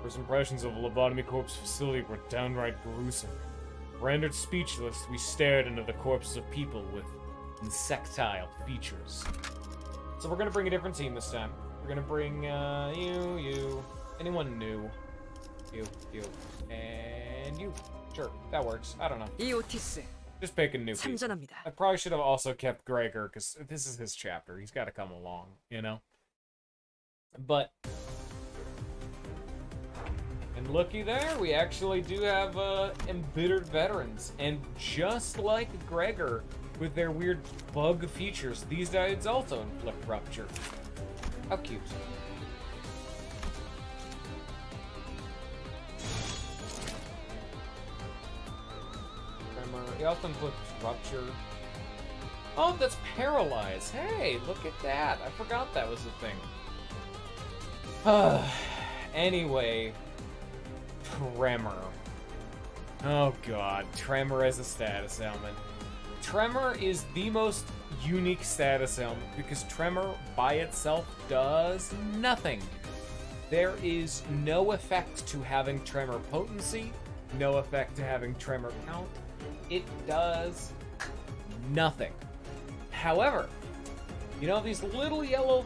First impressions of a lobotomy corpse facility were downright gruesome. Rendered speechless, we stared into the corpses of people with insectile features. So we're gonna bring a different team this time. We're gonna bring, you, anyone new. You, and you. Sure, that works. I don't know. Just picking new people. I probably should have also kept Gregor, because this is his chapter. He's got to come along, you know? But... and looky there, we actually do have embittered veterans. And just like Gregor, with their weird bug features, these guys also inflict rupture. How cute. He also inflicts rupture. Oh, that's paralyze. Hey, look at that. I forgot that was a thing. Anyway, Tremor. Oh god, Tremor as a status element. Tremor is the most unique status element because Tremor by itself does nothing. There is no effect to having Tremor potency, no effect to having Tremor count. It does nothing. However, you know these little yellow,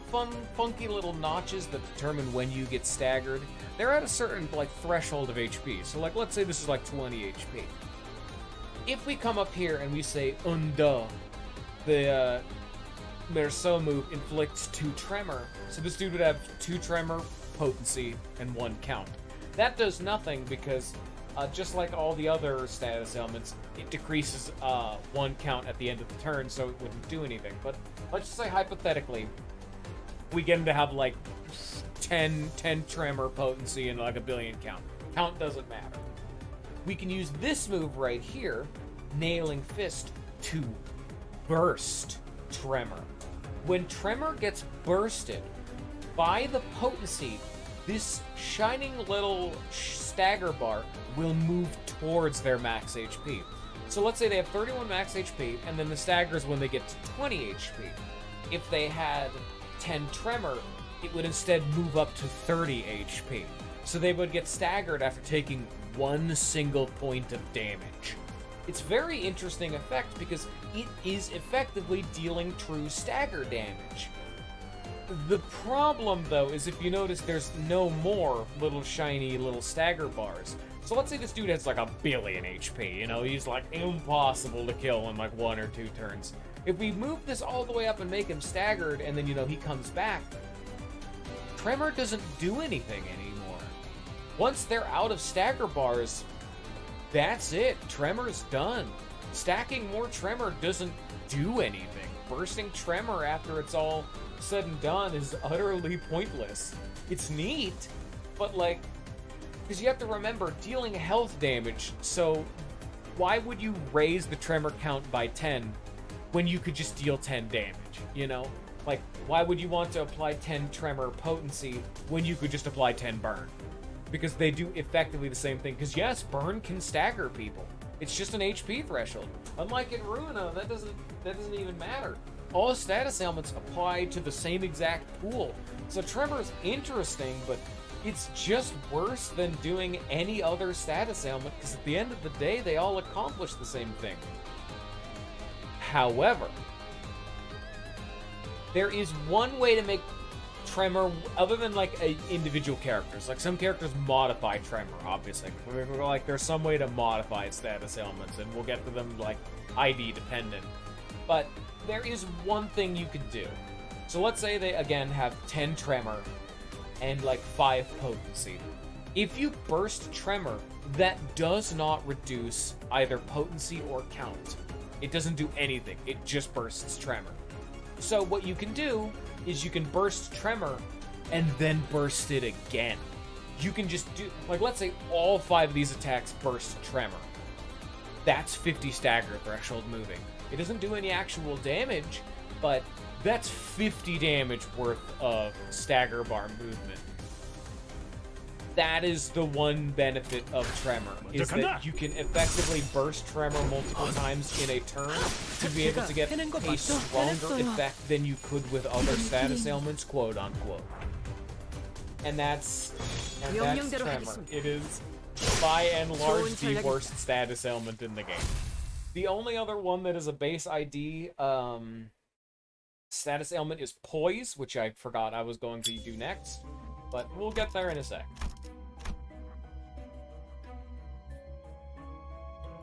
funky little notches that determine when you get staggered? They're at a certain, like, threshold of HP. So, like, let's say this is, like, 20 HP. If we come up here and we say, Unda, the Merceau move inflicts 2 Tremor, so this dude would have 2 Tremor, potency, and 1 count. That does nothing because... just like all the other status elements, it decreases 1 count at the end of the turn, so it wouldn't do anything. But let's just say, hypothetically, we get him to have, like, 10 Tremor potency and, like, a billion count. Count doesn't matter. We can use this move right here, Nailing Fist, to burst Tremor. When Tremor gets bursted by the potency, this shining little stagger bar will move towards their max HP. So let's say they have 31 max HP, and then the staggers when they get to 20 HP. If they had 10 Tremor, it would instead move up to 30 HP. So they would get staggered after taking 1 single point of damage. It's very interesting effect because it is effectively dealing true stagger damage. The problem, though, is if you notice there's no more little shiny little stagger bars. So let's say this dude has like 1 billion HP, you know, he's like impossible to kill in like 1 or 2 turns. If we move this all the way up and make him staggered and then, you know, he comes back, Tremor doesn't do anything anymore. Once they're out of stagger bars, that's it. Tremor's done. Stacking more Tremor doesn't do anything. Bursting Tremor after it's all said and done is utterly pointless. It's neat, but like, because you have to remember dealing health damage, so why would you raise the Tremor count by 10 when you could just deal 10 damage, you know? Like, why would you want to apply 10 Tremor potency when you could just apply 10 burn? Because they do effectively the same thing, because yes, burn can stagger people. It's just an HP threshold. Unlike in Ruina, that doesn't even matter. All status ailments apply to the same exact pool. So Tremor's interesting, but it's just worse than doing any other status ailment, because at the end of the day, they all accomplish the same thing. However, there is one way to make Tremor, other than like individual characters. Like some characters modify Tremor, obviously. Like there's some way to modify status ailments, and we'll get to them like ID dependent. But there is one thing you could do. So let's say they again have 10 Tremor and like 5 potency. If you burst Tremor, that does not reduce either potency or count. It doesn't do anything. It just bursts Tremor. So what you can do is you can burst Tremor and then burst it again. You can just do, like, let's say all 5 of these attacks burst Tremor. That's 50 stagger threshold moving. It doesn't do any actual damage, but that's 50 damage worth of stagger bar movement. That is the one benefit of Tremor, is that you can effectively burst Tremor multiple times in a turn to be able to get a stronger effect than you could with other status ailments, quote unquote. And that's Tremor. It is, by and large, the worst status ailment in the game. The only other one that is a base ID status ailment is Poise, which I forgot I was going to do next, but we'll get there in a sec.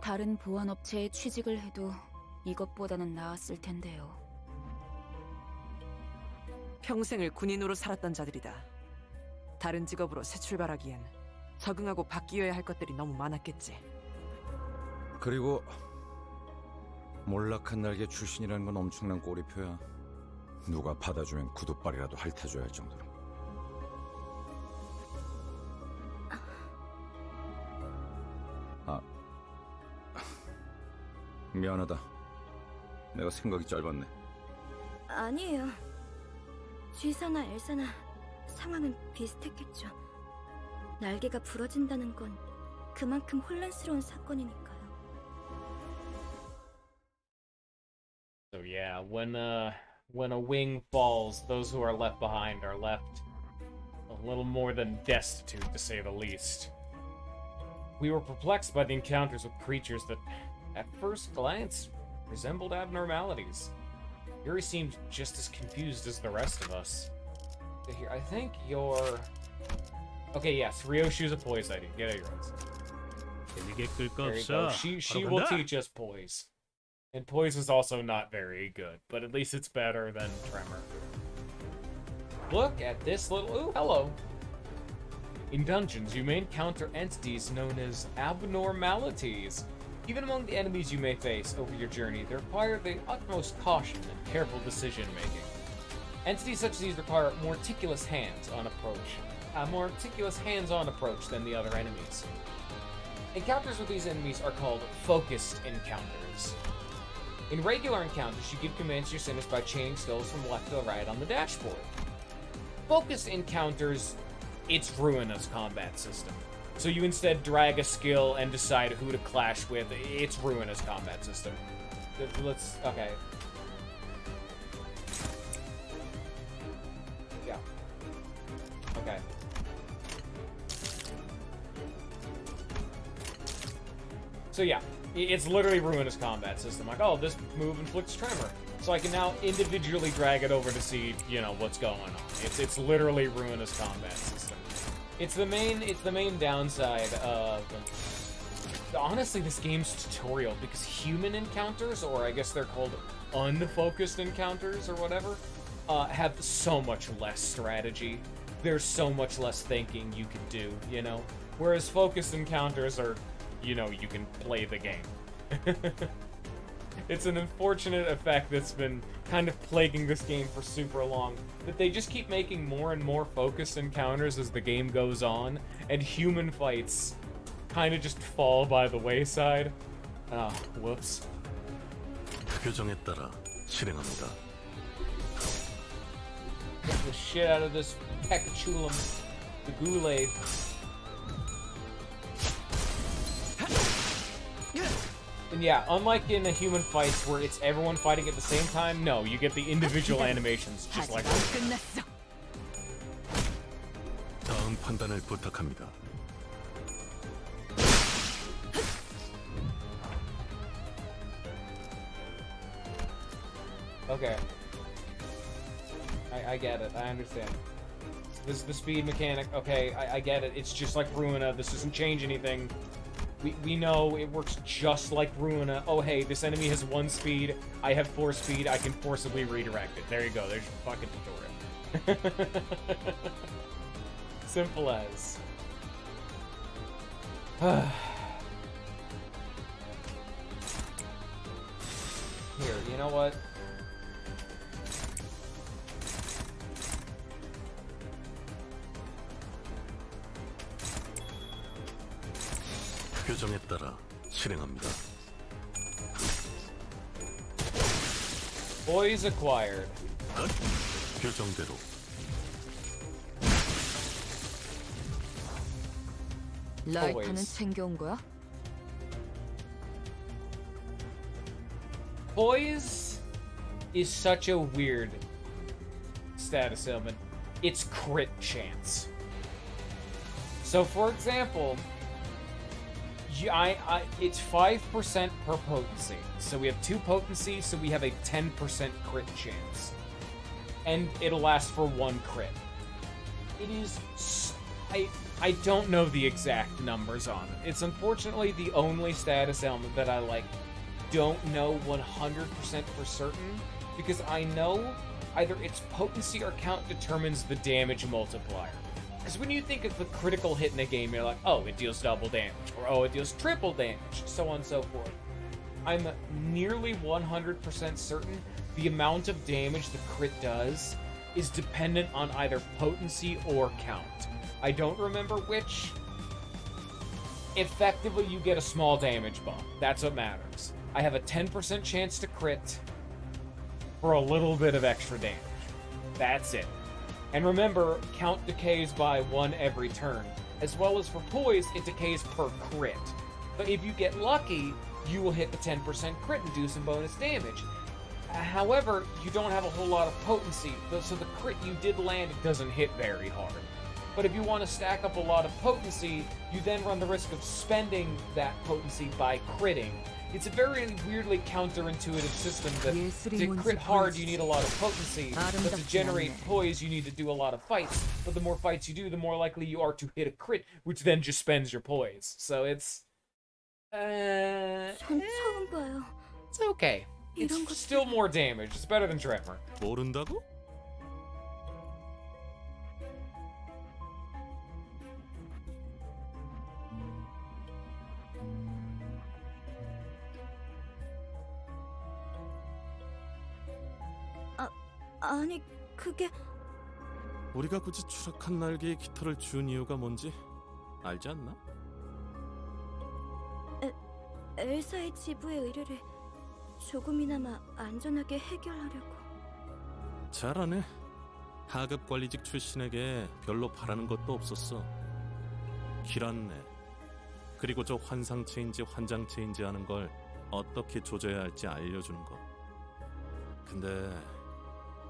다른 보안업체에 취직을 해도 이것보다는 나았을 텐데요. 평생을 군인으로 살았던 자들이다. 다른 직업으로 새 출발하기엔 적응하고 바뀌어야 할 것들이 너무 많았겠지. 그리고 몰락한 날개 출신이라는 건 엄청난 꼬리표야. 누가 받아주면 구두발이라도 핥아줘야 할 정도로. 미안하다. 내가 생각이 짧았네. 아니에요. 쥐사나 엘사나 상황은 비슷했겠죠. 날개가 부러진다는 건 그만큼 혼란스러운 사건이니까요. So yeah, when a wing falls, those who are left behind are left a little more than destitute, to say the least. We were perplexed by the encounters with creatures that, at first glance, resembled abnormalities. Yuri seemed just as confused as the rest of us. Here, I think you're... Okay, yes, Ryoshu's a Poise ID. Get out of your eyes. There you go. She will teach us Poise. And Poise is also not very good, but at least it's better than Tremor. Look at this little... Ooh, hello. In dungeons, you may encounter entities known as abnormalities. Even among the enemies you may face over your journey, they require the utmost caution and careful decision-making. Entities such as these require a more meticulous hands-on approach than the other enemies. Encounters with these enemies are called focused encounters. In regular encounters, you give commands to your sinners by chaining skills from left to right on the dashboard. Focused encounters, it's Ruina's combat system. So you instead drag a skill and decide who to clash with. It's Ruina's combat system. Okay. Yeah. Okay. So yeah, it's literally Ruina's combat system. Like, oh, this move inflicts tremor. So I can now individually drag it over to see, you know, what's going on. It's literally Ruina's combat system. It's the main downside of, honestly, this game's tutorial, because human encounters, or I guess they're called unfocused encounters or whatever, have so much less strategy. There's so much less thinking you can do, you know? Whereas focused encounters are, you know, you can play the game. It's an unfortunate effect that's been kind of plaguing this game for super long, that they just keep making more and more focused encounters as the game goes on, and human fights kind of just fall by the wayside. Oh, whoops. 표정에 따라 실행합니다. Get the shit out of this Pekachulum, the Goulet. And yeah, unlike in the human fights where it's everyone fighting at the same time, no, you get the individual animations just like that. 다음 다음 판단을 부탁합니다. Okay. I get it. I understand. This is the speed mechanic. Okay, I get it. It's just like Ruina. This doesn't change anything. We know it works just like Ruina. Oh, hey, this enemy has 1 speed. I have 4 speed. I can forcibly redirect it. There you go. There's your fucking tutorial. Simple as. Here, you know what? 표정에 따라 실행합니다. Boys acquired. 표정대로. 라이터는 챙겨온 거야? Poise is such a weird status ailment. It's crit chance. So, for example, it's 5% per potency. So we have 2 potency, so we have a 10% crit chance. And it'll last for 1 crit. It is... I don't know the exact numbers on it. It's unfortunately the only status ailment that I, don't know 100% for certain, because I know either its potency or count determines the damage multiplier. Because when you think of the critical hit in a game, you're like, oh, it deals double damage, or oh, it deals triple damage, so on and so forth. I'm nearly 100% certain the amount of damage the crit does is dependent on either potency or count. I don't remember which. Effectively, you get a small damage bump. That's what matters. I have a 10% chance to crit for a little bit of extra damage. That's it. And remember, count decays by 1 every turn. As well as for poise, it decays per crit. But if you get lucky, you will hit the 10% crit and do some bonus damage. However, you don't have a whole lot of potency, so the crit you did land doesn't hit very hard. But if you want to stack up a lot of potency, you then run the risk of spending that potency by critting. It's a very weirdly counterintuitive system that to crit hard, you need a lot of potency, but to generate poise, you need to do a lot of fights. But the more fights you do, the more likely you are to hit a crit, which then just spends your poise. So it's... 전 처음 봐요. It's okay. It's still more damage. It's better than Tremor. 모른다고? 아니, 그게... 우리가 굳이 추락한 날개에 깃털을 준 이유가 뭔지 알지 않나? 엘사의 지부의 의뢰를 조금이나마 안전하게 해결하려고. 잘하네. 하급 관리직 출신에게 별로 바라는 것도 없었어. 길 안내, 그리고 저 환상체인지 환장체인지 하는 걸 어떻게 조져야 할지 알려주는 것. 근데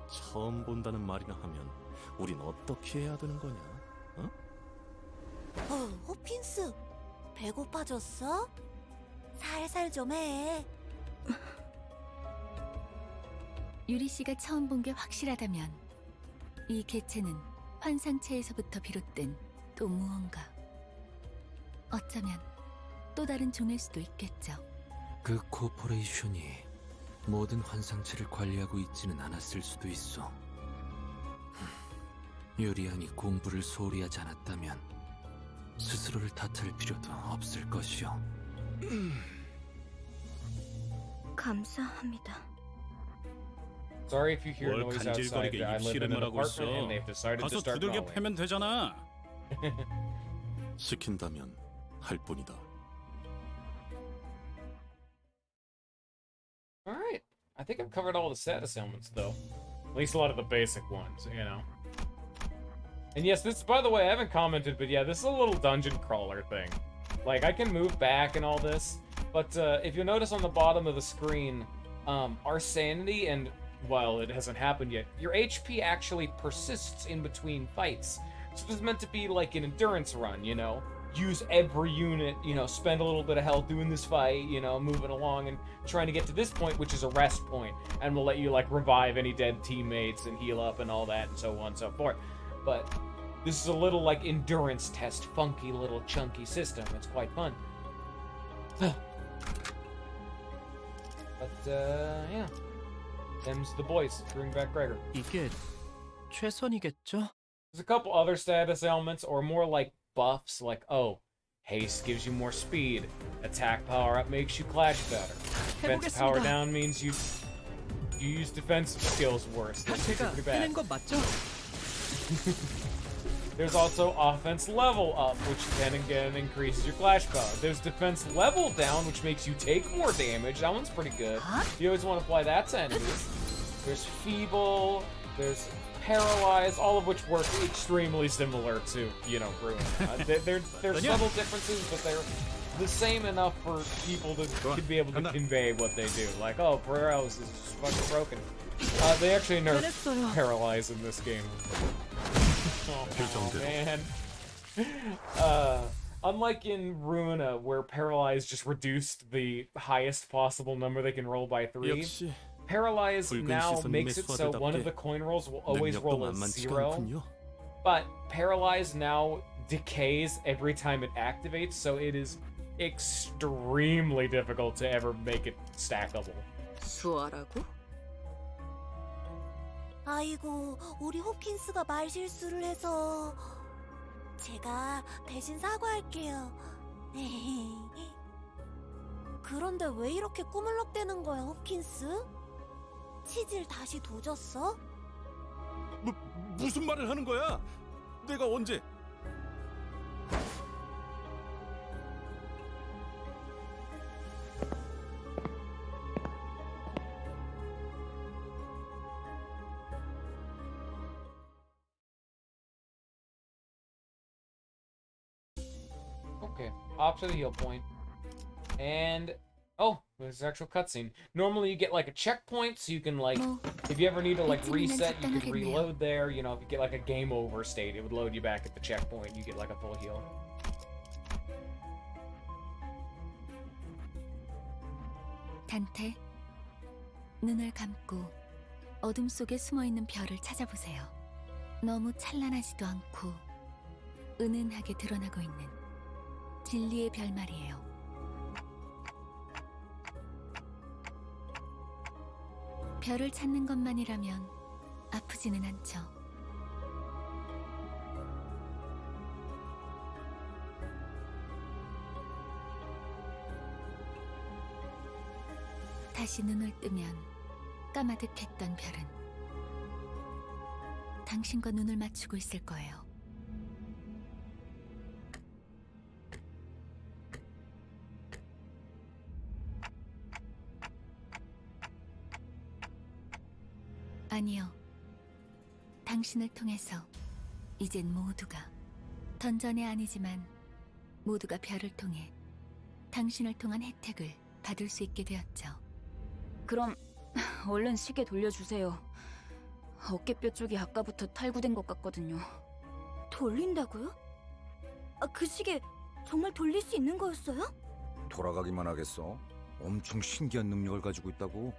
처음 본다는 말이나 하면 우린 어떻게 해야 되는 거냐? 어? 호핀스, 배고파졌어? 살살 좀 해. 유리 씨가 처음 본 게 확실하다면 이 개체는 환상체에서부터 비롯된 또 무언가. 어쩌면 또 다른 종일 수도 있겠죠. 그 코퍼레이션이 모든 환상체를 관리하고 있지는 않았을 수도 있어. 유리안이 공부를 소홀히 하지 않았다면 스스로를 탓할 필요도 없을 것이오. 감사합니다. Sorry if you hear 뭘 noise outside. 간질거리게 I live in 입씨름을 an 하고 있어. apartment and they've decided to 가서 start 두들겨 growling. 패면 되잖아. 시킨다면 할 뿐이다. Alright. I think I've covered all the status ailments, though. At least a lot of the basic ones, you know. And yes, this, by the way, I haven't commented, but yeah, this is a little dungeon crawler thing. Like, I can move back and all this, but if you'll notice on the bottom of the screen, our sanity, and while it hasn't happened yet, your HP actually persists in between fights. So this is meant to be like an endurance run, you know? Use every unit, you know, spend a little bit of health doing this fight, you know, moving along and trying to get to this point, which is a rest point, and we'll let you, like, revive any dead teammates and heal up and all that and so on and so forth. But this is a little, like, endurance test, funky little chunky system. It's quite fun. But, yeah. Them's the boys. Bring back Gregor. 이게 최선이겠죠? There's a couple other status ailments, or more like buffs, like, oh, haste gives you more speed, attack power up makes you clash better, defense power down means you use defensive skills worse. That's pretty bad. 거 맞죠? There's also offense level up, which then again increases your clash power. There's defense level down, which makes you take more damage. That one's pretty good. You always want to apply that to enemies. There's feeble, there's paralyzed, all of which work extremely similar to, you know, ruin. They're subtle differences, but they're the same enough for people to be able to convey what they do. Like, oh, paralysis is just fucking broken. They actually nerf paralyze in this game. Oh man. Unlike in Ruina, where paralyze just reduced the highest possible number they can roll by 3. Paralyze now makes it so one of the coin rolls will always roll a 0, but Paralyze now decays every time it activates, so it is extremely difficult to ever make it stackable. 수아라고? 아이고, 우리 홉킨스가 말실수를 해서 제가 대신 사과할게요. 그런데 왜 이렇게 꾸물럭대는 거야, 홉킨스? 치질 다시 도졌어? 무슨 말을 하는 거야? 내가 언제? Okay, off to the heal point. And oh, there's an actual cutscene. Normally you get like a checkpoint, so you can like, if you ever need to like reset, you can reload there. You know, if you get like a game over state, it would load you back at the checkpoint. You get like a full heal. 단테, 눈을 감고 어둠 속에 숨어있는 별을 찾아보세요. 너무 찬란하지도 않고 은은하게 드러나고 있는 진리의 별 말이에요. 별을 찾는 것만이라면 아프지는 않죠. 다시 눈을 뜨면 까마득했던 별은 당신과 눈을 맞추고 있을 거예요. 아니요. 당신을 통해서 이젠 모두가, 던전이 아니지만 모두가 별을 통해 당신을 통한 혜택을 받을 수 있게 되었죠. 그럼 얼른 시계 돌려주세요. 어깨뼈 쪽이 아까부터 탈구된 것 같거든요. 돌린다고요? 그 시계 정말 돌릴 수 있는 거였어요? 돌아가기만 하겠어? 엄청 신기한 능력을 가지고 있다고.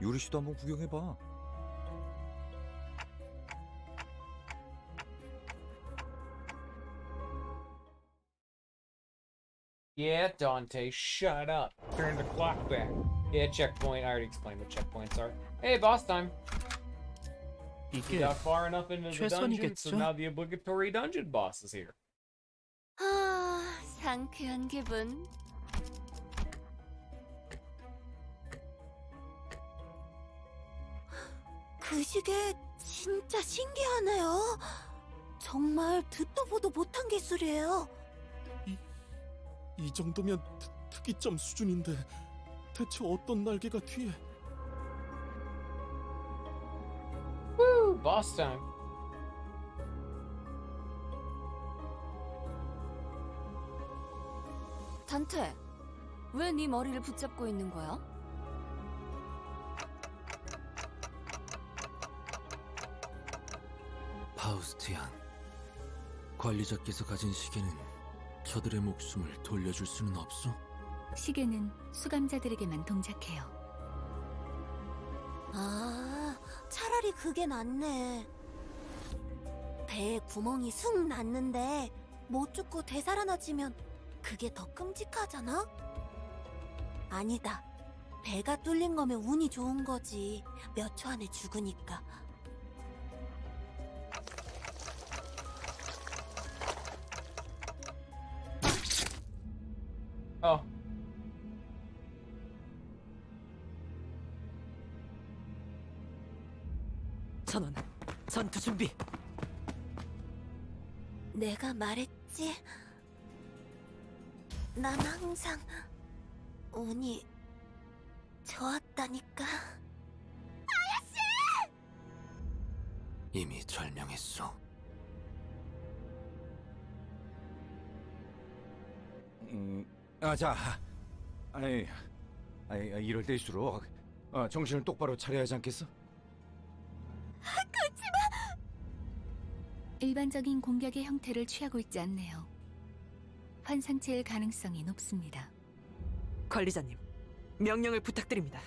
유리 씨도 한번 구경해봐. Yeah, Dante, shut up. Turn the clock back. Yeah, checkpoint. I already explained what checkpoints are. Hey, boss time. We got far enough into the dungeon, so now the obligatory dungeon boss is here. 상쾌한 기분. 그 시계 진짜 신기하네요. 정말 듣도 보도 못한 기술이에요. 이 정도면 특이점 수준인데 대체 어떤 날개가 뒤에? Woo, boss time. 단테, 왜 네 머리를 붙잡고 있는 거야? 파우스티안, 관리자께서 가진 시계는 저들의 목숨을 돌려줄 수는 없어? 시계는 수감자들에게만 동작해요. 아, 차라리 그게 낫네. 배에 구멍이 숭 났는데 못 죽고 되살아나지면 그게 더 끔찍하잖아? 아니다. 배가 뚫린 거면 운이 좋은 거지. 몇 초 안에 죽으니까. 전원, 전투 준비. 내가 말했지. 난 항상 운이 좋았다니까. 이미 절명했어. 자, 아니, 이럴 때일수록 정신을 똑바로 차려야 하지 않겠어? 일반적인 공격의 형태를 취하고 있지 않네요. 환상체일 가능성이 높습니다. 관리자님, 명령을 부탁드립니다.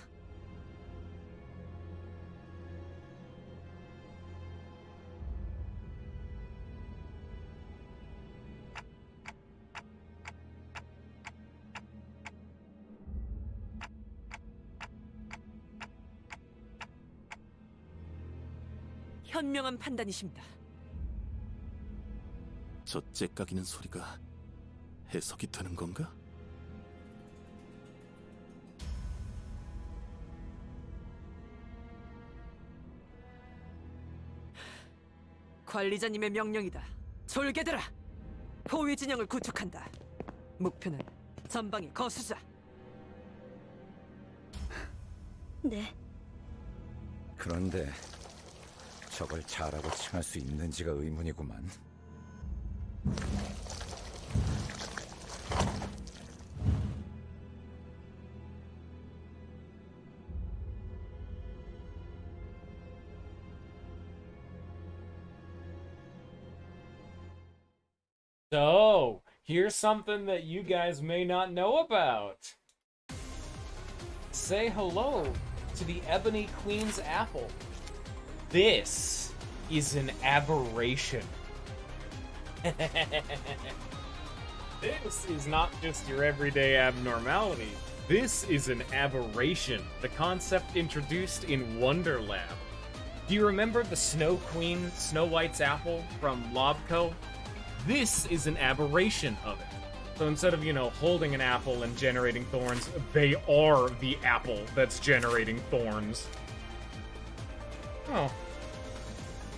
현명한 판단이십니다. 저 째까기는 소리가 해석이 되는 건가? 관리자님의 명령이다. 졸개들아! 포위 진영을 구축한다. 목표는 전방의 거수자. 네. 그런데 저걸 잘하고 칭할 수 있는지가 의문이구만. So, here's something that you guys may not know about. Say hello to the Ebony Queen's apple. This is an aberration. This is not just your everyday abnormality. This is an aberration, the concept introduced in Wonderlab. Do you remember the Snow Queen, Snow White's apple from Lobco? This is an aberration of it. So instead of, holding an apple and generating thorns, they are the apple that's generating thorns. Oh.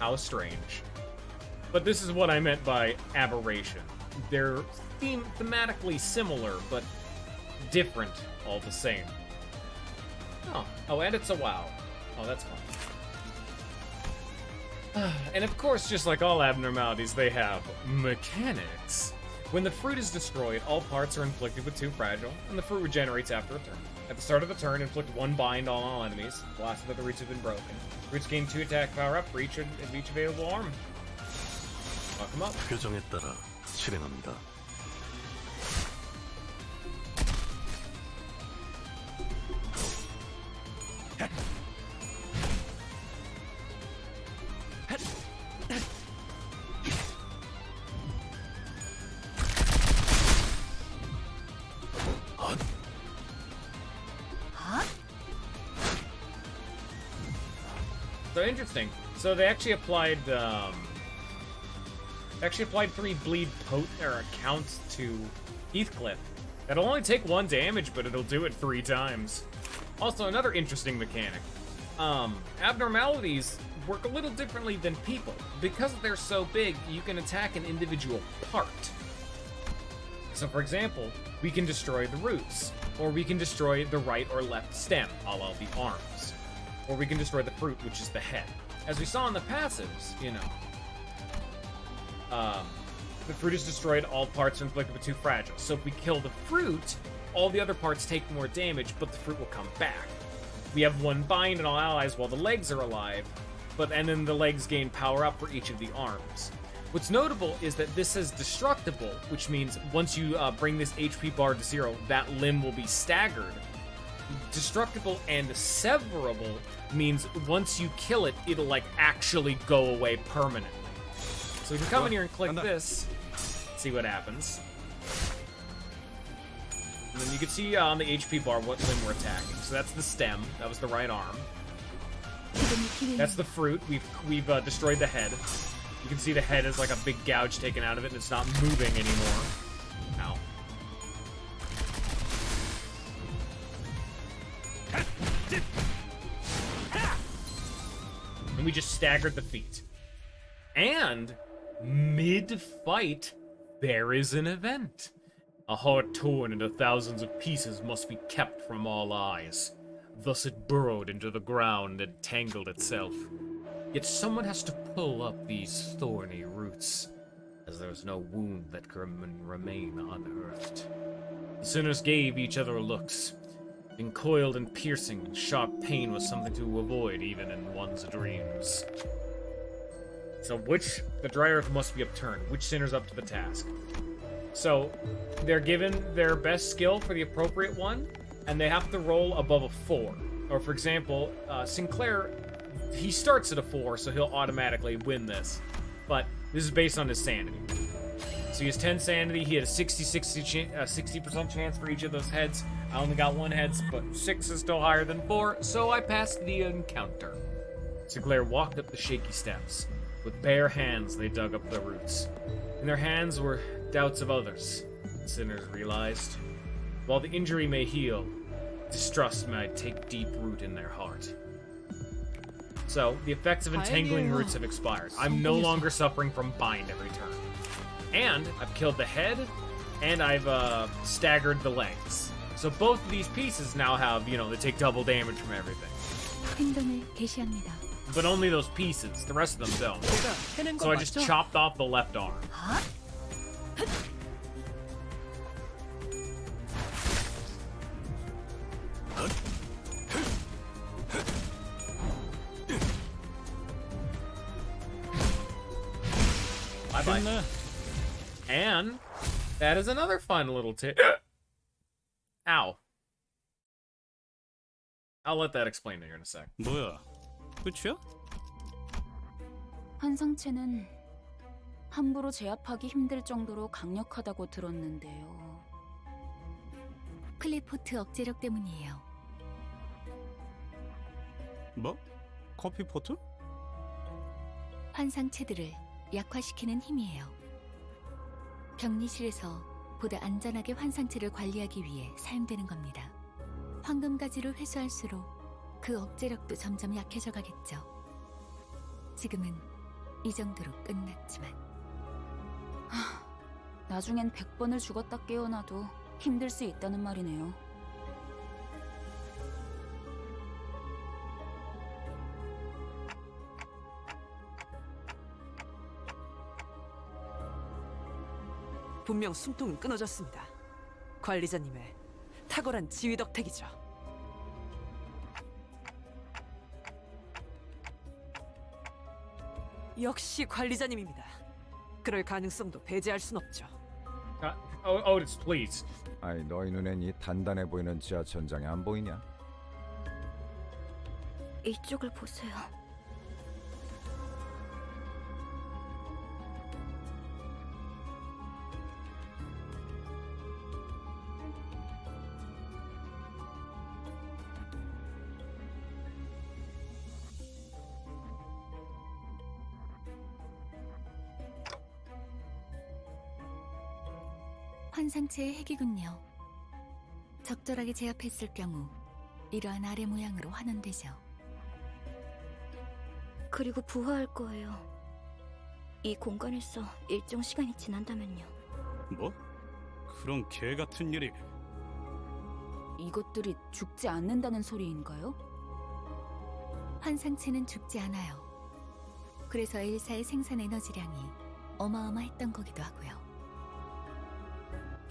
How strange. But this is what I meant by aberration. They're thematically similar, but different all the same. Oh, and it's a WoW. Oh, that's fun. And of course, just like all abnormalities, they have mechanics. When the fruit is destroyed, all parts are inflicted with 2 fragile, and the fruit regenerates after a turn. At the start of the turn, inflict 1 bind on all enemies. The last of the roots have been broken. Roots gain 2 attack power up for each available arm. Fuck them up. 표정에 따라 실행합니다. So interesting. So they actually applied 3 bleed counts to Heathcliff. That'll only take 1 damage, but it'll do it 3 times. Also, another interesting mechanic. Abnormalities work a little differently than people. Because they're so big, you can attack an individual part. So for example, we can destroy the roots, or we can destroy the right or left stem, a la the arms. Or we can destroy the fruit, which is the head. As we saw in the passives, the fruit is destroyed, all parts are inflicted with 2 fragile. So if we kill the fruit, all the other parts take more damage, but the fruit will come back. We have 1 bind on all allies while the legs are alive, and then the legs gain power up for each of the arms. What's notable is that this says destructible, which means once you bring this HP bar to 0, that limb will be staggered. Destructible and severable means once you kill it, it'll like actually go away permanently. So we can come in here and click this, see what happens. And then you can see on the HP bar what limb we're attacking. So that's the stem, that was the right arm. That's the fruit, we've destroyed the head. You can see the head is like a big gouge taken out of it and it's not moving anymore. Ow. And we just staggered the feet. And mid-fight, there is an event. A heart torn into thousands of pieces must be kept from all eyes. Thus it burrowed into the ground and tangled itself. Yet someone has to pull up these thorny roots, as there is no wound that can remain unearthed. The sinners gave each other looks. Being coiled and piercing, sharp pain was something to avoid even in one's dreams. So the dry earth must be upturned. Which sinner's up to the task? So they're given their best skill for the appropriate one, and they have to roll above a 4. Or for example, Sinclair, he starts at a 4, so he'll automatically win this. But this is based on his sanity. So he has 10 sanity, he had a 60% chance for each of those heads. I only got 1 head, but 6 is still higher than 4, so I passed the encounter. Sinclair walked up the shaky steps. With bare hands, they dug up the roots. In their hands were doubts of others, the sinners realized. While the injury may heal, distrust might take deep root in their heart. So, the effects of entangling roots have expired. I'm no longer suffering from bind every turn. And I've killed the head, and I've staggered the legs. So both of these pieces now have, they take double damage from everything. 행동을 개시합니다. But only those pieces. The rest of them don't. So I just chopped off the left arm. Bye-bye. And that is another fun little tip. Ow. I'll let that explain here in a sec. 뭐야? 끝이야? 환상체는 함부로 제압하기 힘들 정도로 강력하다고 들었는데요. 클리포트 억제력 때문이에요. 뭐? 커피포트? 환상체들을 약화시키는 힘이에요. 격리실에서 보다 안전하게 환상체를 관리하기 위해 사용되는 겁니다. 황금가지를 회수할수록 그 억제력도 점점 약해져 가겠죠. 지금은 이 정도로 끝났지만 나중엔 100번을 죽었다 깨어나도 힘들 수 있다는 말이네요. 분명 숨통은 끊어졌습니다. 관리자님의 탁월한 지휘 덕택이죠. 역시 관리자님입니다. 그럴 가능성도 배제할 순 없죠. Otis, please. 아이, 너희 눈엔 이 단단해 보이는 지하천장이 안 보이냐? 이쪽을 보세요. 환상체의 핵이군요. 적절하게 제압했을 경우 이러한 아래 모양으로 환원되죠. 그리고 부화할 거예요. 이 공간에서 일정 시간이 지난다면요. 뭐? 그런 개 같은 일이. 이것들이 죽지 않는다는 소리인가요? 환상체는 죽지 않아요. 그래서 엘사의 생산 에너지량이 어마어마했던 거기도 하고요.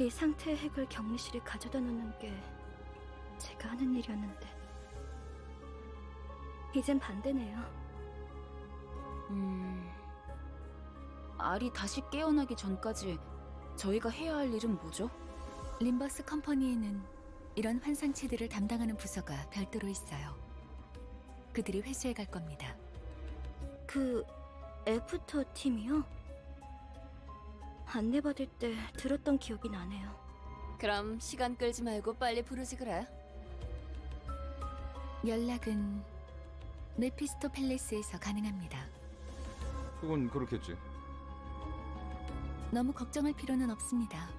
이 상태의 핵을 격리실에 가져다 놓는 게 제가 하는 일이었는데 이젠 반대네요. 알이 다시 깨어나기 전까지 저희가 해야 할 일은 뭐죠? 림버스 컴퍼니에는 이런 환상체들을 담당하는 부서가 별도로 있어요. 그들이 회수해 갈 겁니다. 그 애프터 팀이요? 안내받을 때 들었던 기억이 나네요. 그럼 시간 끌지 말고 빨리 부르지 그래. 연락은 메피스토 팰리스에서 가능합니다. 그건 그렇겠지. 너무 걱정할 필요는 없습니다.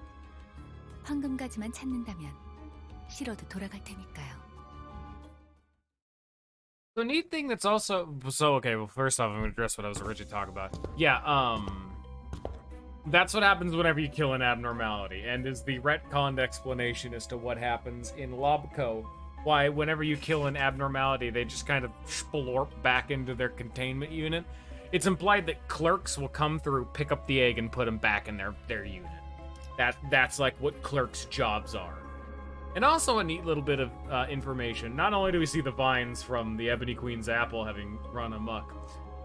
황금가지만 찾는다면 싫어도 돌아갈 테니까요. The neat thing that's also okay. Well, first off, I'm gonna address what I was originally talking about. Yeah, that's what happens whenever you kill an abnormality, and is the retconned explanation as to what happens in Lobco. Why, whenever you kill an abnormality, they just kind of splorp back into their containment unit. It's implied that clerks will come through, pick up the egg, and put them back in their unit. That's like what clerks' jobs are. And also a neat little bit of information. Not only do we see the vines from the Ebony Queen's apple having run amok,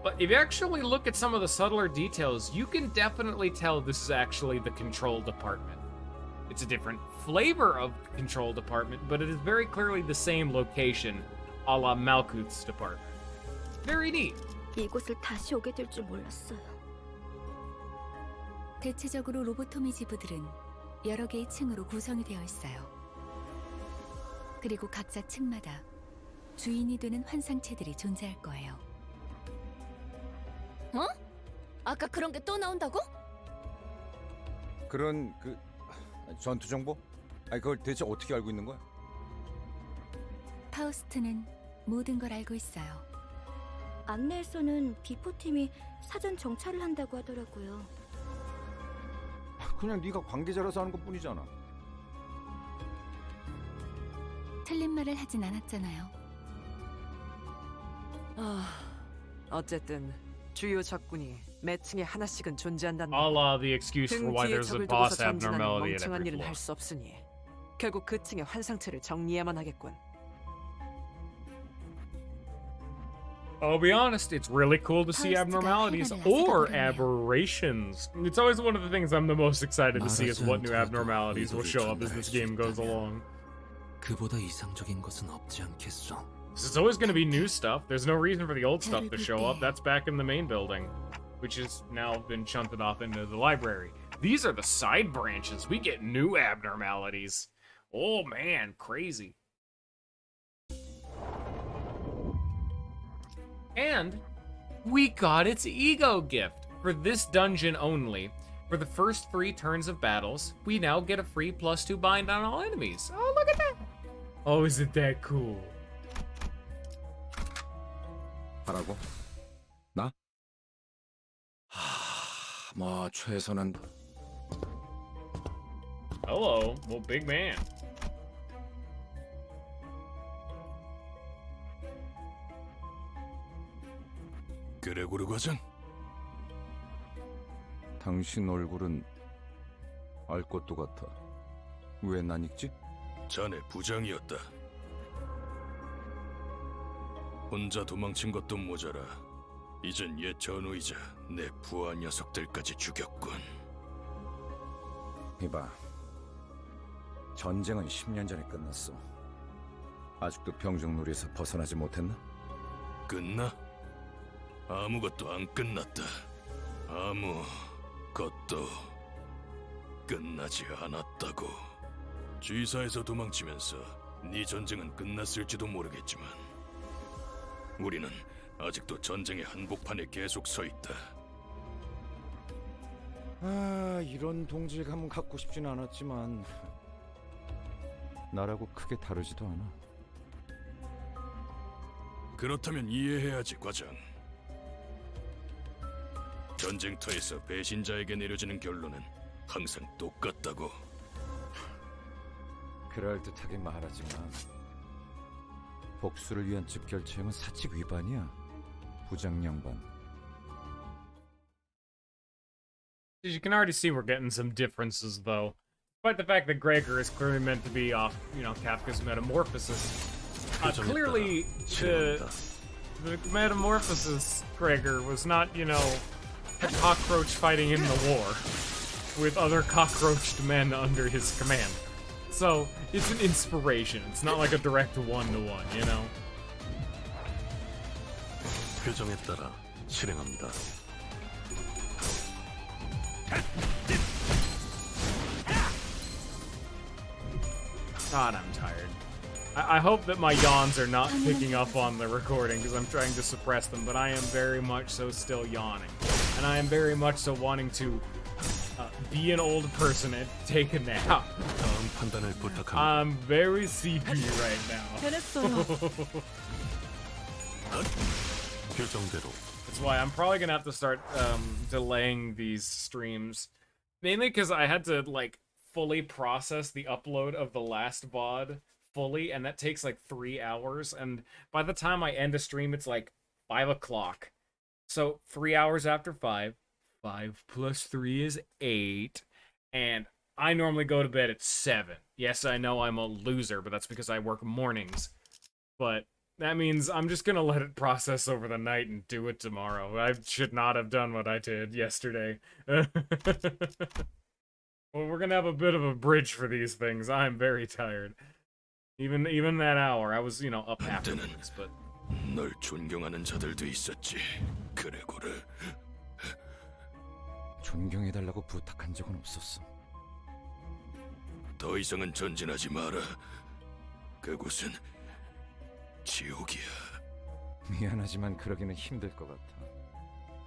but if you actually look at some of the subtler details, you can definitely tell this is actually the control department. It's a different flavor of control department, but it is very clearly the same location, a la Malkuth's department. Very neat. 이곳을 다시 오게 될 줄 몰랐어요. 대체적으로 로보토미 지부들은 여러 개의 층으로 구성이 되어 있어요. 그리고 각자 층마다 주인이 되는 환상체들이 존재할 거예요. 어? 아까 그런 게 또 나온다고? 그런 전투 정보? 아니 그걸 대체 어떻게 알고 있는 거야? 파우스트는 모든 걸 알고 있어요. 안내에서는 비포팀이 사전 정찰을 한다고 하더라고요. 그냥 네가 관계자라서 하는 것뿐이잖아. 틀린 말을 하진 않았잖아요. 어쨌든 주요 적군이 매 층에 하나씩은 존재한다는 A la the excuse for 등 why 뒤에 there's a 적을 boss 두고서 전진하는 abnormality at 멍청한 every 일은 floor. 할 수 없으니 결국 그 층의 환상체를 정리해야만 하겠군. I'll be honest, it's really cool to see abnormalities or aberrations. It's always one of the things I'm the most excited to see is what new abnormalities will show up as this game goes along. 그보다 이상적인 것은 없지 않겠어. It's always going to be new stuff. There's no reason for the old stuff to show up. That's back in the main building, which has now been shunted off into the library. These are the side branches. We get new abnormalities. Oh man, crazy. And we got its ego gift. For this dungeon only, for the first 3 turns of battles, we now get a free +2 bind on all enemies. Oh, look at that. Oh, isn't that cool? 하라고? 나? 뭐 최선은. Hello, well, big man. 그레고르 과장? 당신 얼굴은 알 것도 같아. 왜 난 읽지? 자네 부장이었다. 혼자 도망친 것도 모자라 이젠 옛 전우이자 내 부하 녀석들까지 죽였군. 이봐, 전쟁은 10년 전에 끝났어. 아직도 병정놀이에서 벗어나지 못했나? 끝나? 아무것도 안 끝났다. 아무것도 끝나지 않았다고. G사에서 도망치면서 네 전쟁은 끝났을지도 모르겠지만 우리는 아직도 전쟁의 한복판에 계속 서 있다. 이런 동질감은 갖고 싶진 않았지만 나라고 크게 다르지도 않아. 그렇다면 이해해야지, 과장. 전쟁터에서 배신자에게 내려지는 결론은 항상 똑같다고. 그럴듯하게 말하지만 복수를 위한 즉결체행은 사칙 위반이야. 부장 양반. You can already see we're getting some differences, though. Despite the fact that Gregor is clearly meant to be off, Kafka's Metamorphosis. Clearly, the Metamorphosis Gregor was not, a cockroach fighting in the war with other cockroached men under his command. So, it's an inspiration. It's not like a direct one-to-one, you know? 표정에 따라 실행합니다. God, I'm tired. I hope that my yawns are not picking up on the recording because I'm trying to suppress them, but I am very much so still yawning. And I am very much so wanting to be an old person and take a nap. 다음 판단을 부탁합니다. I'm very sleepy right now. 표정대로. That's why I'm probably gonna have to start delaying these streams. Mainly because I had to, like, fully process the upload of the last VOD fully, and that takes like 3 hours, and by the time I end a stream, it's like 5 o'clock. So 3 hours after 5 plus 3 is 8, and I normally go to bed at 7. Yes, I know I'm a loser, but that's because I work mornings. But that means I'm just gonna let it process over the night and do it tomorrow. I should not have done what I did yesterday. Well, we're gonna have a bit of a bridge for these things. I'm very tired. Even that hour, I was, you know, up afterwards, but... 널 존경하는 자들도 있었지. 그래 고래. 존경해달라고 부탁한 적은 없었어. 더 이상은 전진하지 마라. 그곳은 지옥이야. 미안하지만 그러기는 힘들 것 같아.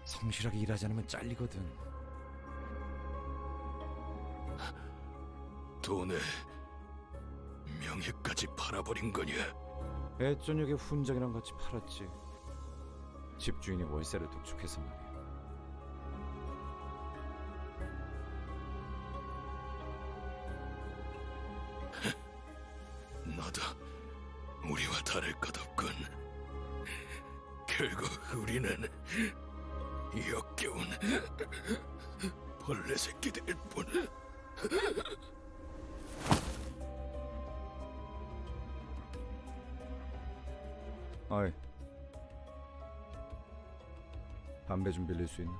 성실하게 일하지 않으면 잘리거든. 돈에 명예까지 팔아버린 거냐? 애저녁에 훈장이랑 같이 팔았지. 집주인이 월세를 독촉해서 말이야. 너도 우리와 다를 것 없군. 결국 우리는 역겨운 벌레 새끼들일 뿐. 어이, 담배 좀 빌릴 수 있나?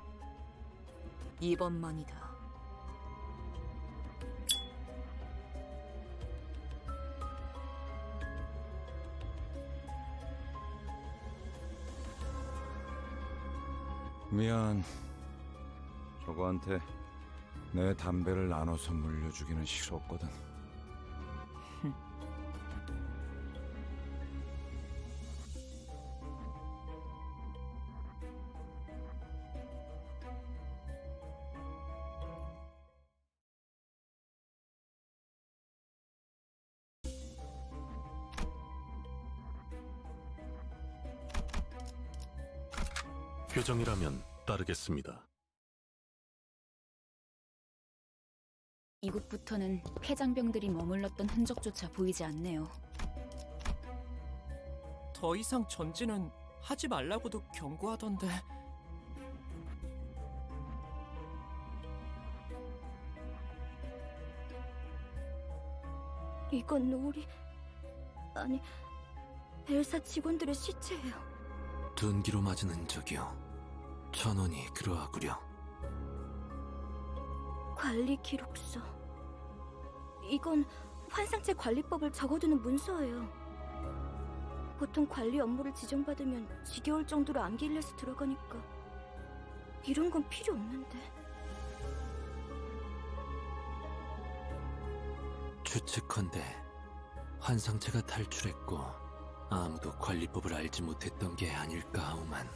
이번만이다. 미안. 저거한테 내 담배를 나눠서 물려주기는 싫었거든. 표정이라면 따르겠습니다. 이곳부터는 폐장병들이 머물렀던 흔적조차 보이지 않네요. 더 이상 전진은 하지 말라고도 경고하던데. 이건 우리... 아니... 벨사 직원들의 시체예요. 둔기로 맞은 흔적이요. 전원이 그러하구려. 관리 기록서. 이건 환상체 관리법을 적어두는 문서예요. 보통 관리 업무를 지정받으면 지겨울 정도로 암기 일려서 들어가니까 이런 건 필요 없는데. 추측컨대 환상체가 탈출했고 아무도 관리법을 알지 못했던 게 아닐까 하오만.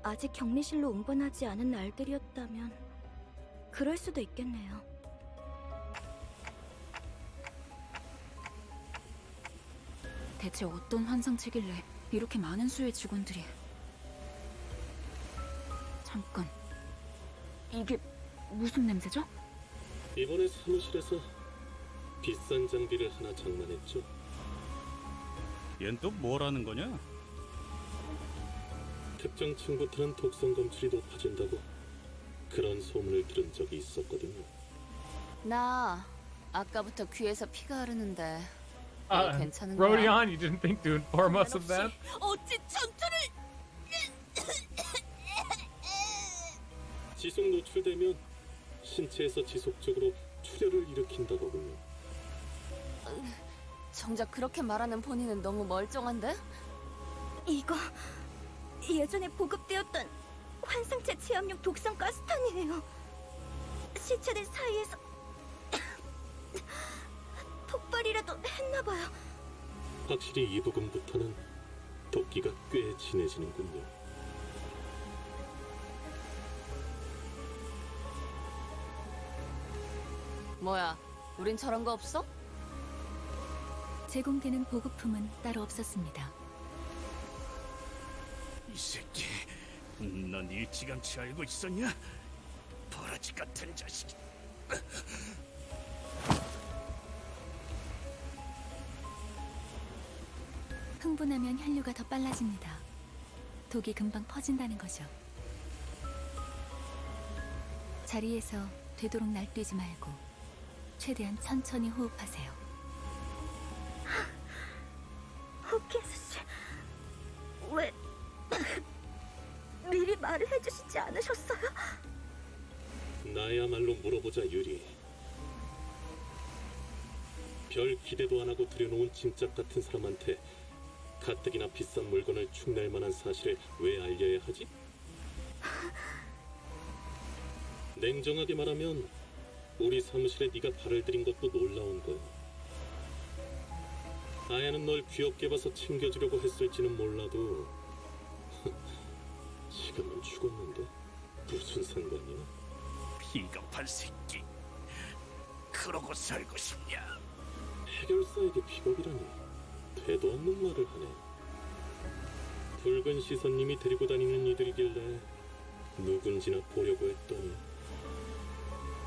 아직 격리실로 운반하지 않은 날들이었다면 그럴 수도 있겠네요. 대체 어떤 환상체길래 이렇게 많은 수의 직원들이... 잠깐... 이게 무슨 냄새죠? 이번에 사무실에서 비싼 장비를 하나 장만했죠. 얜 또 뭐라는 거냐? 특정 층부터는 독성 검출이 높아진다고 그런 소문을 들은 적이 있었거든요. 나 아까부터 귀에서 피가 흐르는데 괜찮은 Rodion, you didn't think to inform us of that? 어찌 전투를 지속 노출되면 신체에서 지속적으로 출혈을 일으킨다더군요. 정작 그렇게 말하는 본인은 너무 멀쩡한데? 이거 예전에 보급되었던 환상체 체험용 독성 가스탄이에요. 시체들 사이에서 폭발이라도 했나봐요. 확실히 이 부근부터는 도끼가 꽤 진해지는군요. 뭐야, 우린 저런 거 없어? 제공되는 보급품은 따로 없었습니다. 이 새끼, 넌 일찌감치 알고 있었냐? 버러지 같은 자식. 흥분하면 혈류가 더 빨라집니다. 독이 금방 퍼진다는 거죠. 자리에서 되도록 날뛰지 말고 최대한 천천히 호흡하세요. 호키스 씨, 왜 미리 말을 해주시지 않으셨어요? 나야말로 물어보자, 유리. 별 기대도 안 하고 들여놓은 짐짝 같은 사람한테 가뜩이나 비싼 물건을 축낼 만한 사실을 왜 알려야 하지? 냉정하게 말하면 우리 사무실에 네가 발을 들인 것도 놀라운 거야. 아야는 널 귀엽게 봐서 챙겨주려고 했을지는 몰라도 지금은 죽었는데 무슨 상관이야? 비겁한 새끼. 그러고 살고 싶냐? 해결사에게 비겁이라니 되도 않는 말을 하네. 붉은 시선님이 데리고 다니는 이들이길래 누군지나 보려고 했더니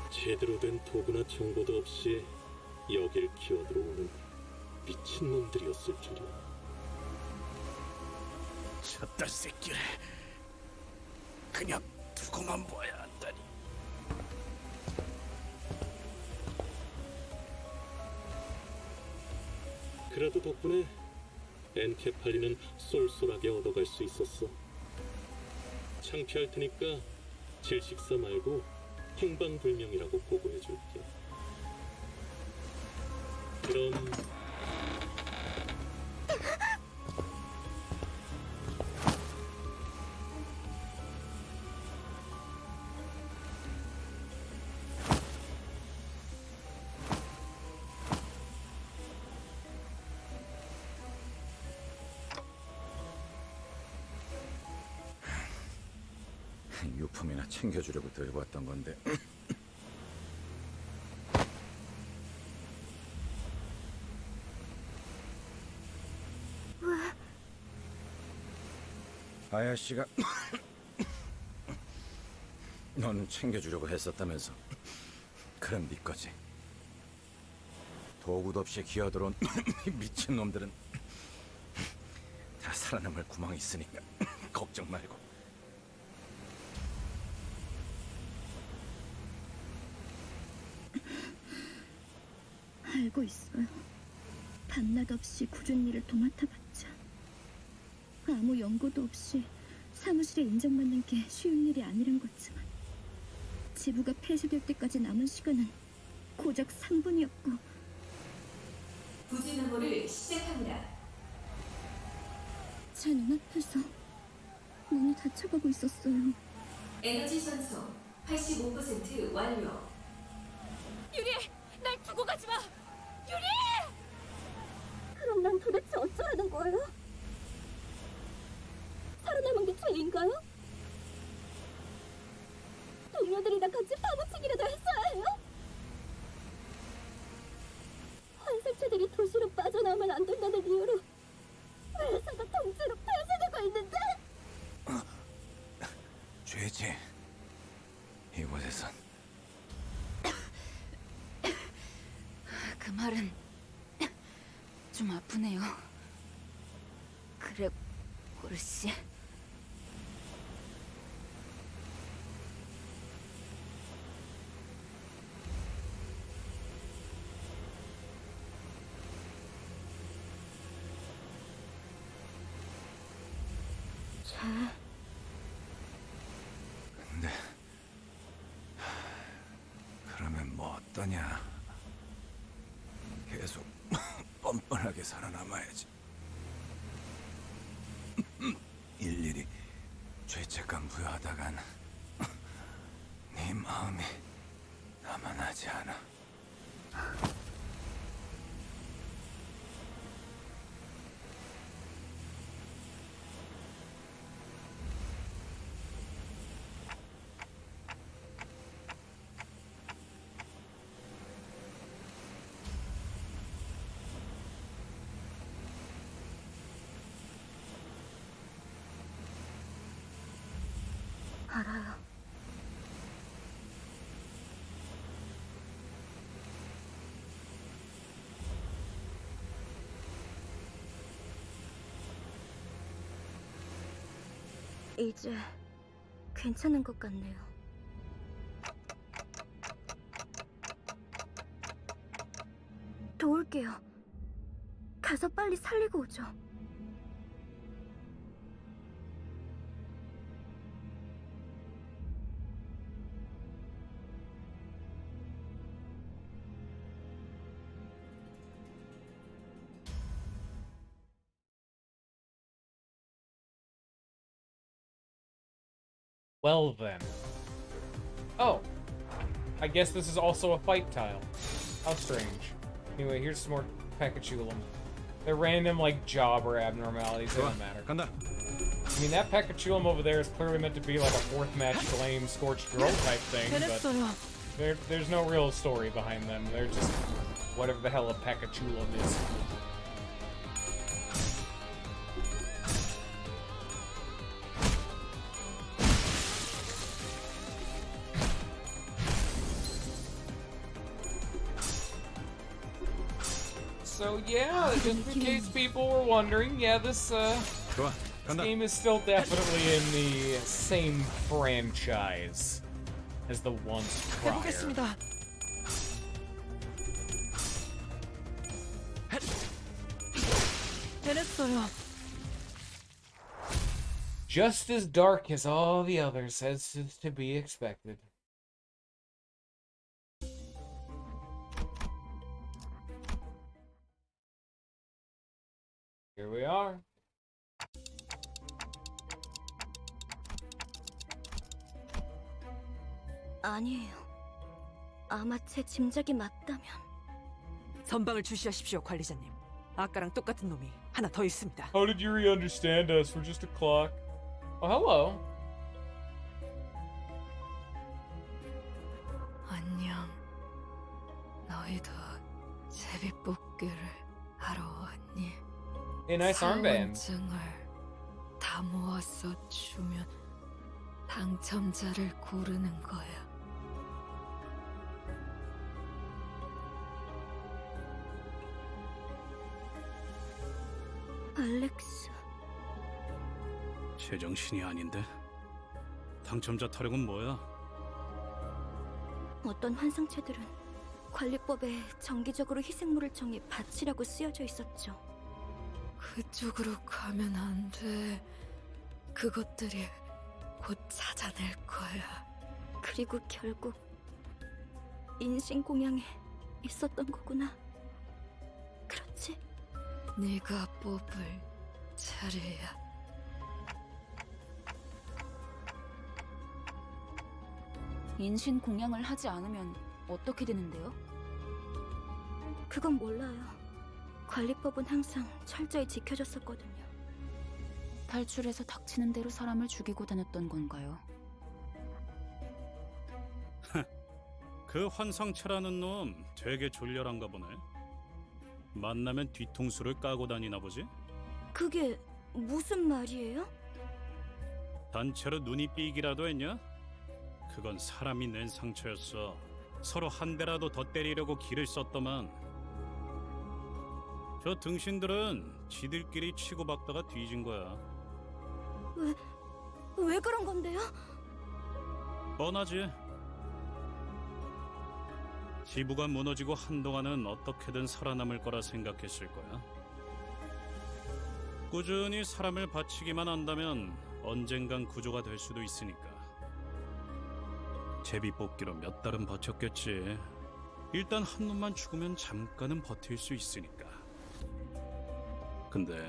제대로 된 도구나 정보도 없이 여길 기어들어오는 미친놈들이었을 줄이야. 저딴 새끼를 그냥 두고만 봐야 한다니. 그래도 덕분에 엔케팔리는 쏠쏠하게 얻어갈 수 있었어. 창피할 테니까 질식사 말고 행방불명이라고 보고해줄게. 그럼 유품이나 챙겨주려고 들고 왔던 건데. 아야씨가 너는 챙겨주려고 했었다면서. 그럼 네 거지. 도구도 없이 기어들어온 이 미친놈들은 다 살아남을 구멍이 있으니까 걱정 말고. 알고 있어요. 밤낮 없이 굳은 일을 도맡아봤자 아무 연고도 없이 사무실에 인정받는 게 쉬운 일이 아니란 거지만 지부가 폐쇄될 때까지 남은 시간은 고작 3분이었고 부지 메모를 시작합니다. 제 눈앞에서 문이 닫혀가고 있었어요. 에너지 전송 85% 완료. 유리, 날 두고 가지 마! 유리! 그럼 난 도대체 어쩌라는 거예요? 살아남은 게 죄인가요? 동료들이랑 같이 파묻히기라도 했어야 해요? 환생체들이 도시로 빠져나오면 안 된다는 이유로 회사가 통째로 폐쇄되고 있는데? 죄지. 이곳에선. 그 말은 좀 아프네요. 그래, 고르씨. 근데 뭐 어떠냐? 계속 뻔뻔하게 살아남아야지. 일일이 죄책감 부여하다간 네 마음이 남아나지 않아. 알아요. 이제 괜찮은 것 같네요. 도울게요. 가서 빨리 살리고 오죠. Well then. Oh. I guess this is also a fight tile. How strange. Anyway, here's some more Pekachulum. They're random, like, jobber abnormalities. They don't matter. I mean, that Pekachulum over there is clearly meant to be like a fourth match flame scorched girl type thing, but there's no real story behind them. They're just whatever the hell a Pekachulum is. So yeah, just in case people were wondering, yeah, this game is still definitely in the same franchise as the once prior. 해보겠습니다. 해냈어요. Just as dark as all the others, as is to be expected. Here we are. 아니에요. 아마 제 짐작이 맞다면. 전방을 주시하십시오, 관리자님. 아까랑 똑같은 놈이 하나 더 있습니다. How did Yuri understand us? We're just a clock. Oh, hello. 안녕. 너희도 제비뽑기를 하러 왔니? Hey, nice armband. 사원증을 다 모아서 주면 당첨자를 고르는 거야. 알렉스. 제정신이 아닌데? 당첨자 타령은 뭐야? 어떤 환상체들은 관리법에 정기적으로 희생물을 정해 바치라고 쓰여져 있었죠. 그쪽으로 가면 안 돼. 그것들이 곧 찾아낼 거야. 그리고 결국 인신공양에 있었던 거구나. 그렇지? 네가 뽑을 차례야. 인신공양을 하지 않으면 어떻게 되는데요? 그건 몰라요. 관리법은 항상 철저히 지켜졌었거든요. 탈출해서 닥치는 대로 사람을 죽이고 다녔던 건가요? 그 환상체라는 놈 되게 졸렬한가 보네. 만나면 뒤통수를 까고 다니나 보지? 그게 무슨 말이에요? 단체로 눈이 삐기라도 했냐? 그건 사람이 낸 상처였어. 서로 한 대라도 더 때리려고 기를 썼더만. 저 등신들은 지들끼리 치고받다가 뒤진 거야. 왜 그런 건데요? 뻔하지. 지부가 무너지고 한동안은 어떻게든 살아남을 거라 생각했을 거야. 꾸준히 사람을 바치기만 한다면 언젠간 구조가 될 수도 있으니까. 제비 뽑기로 몇 달은 버텼겠지. 일단 한 놈만 죽으면 잠깐은 버틸 수 있으니까. 근데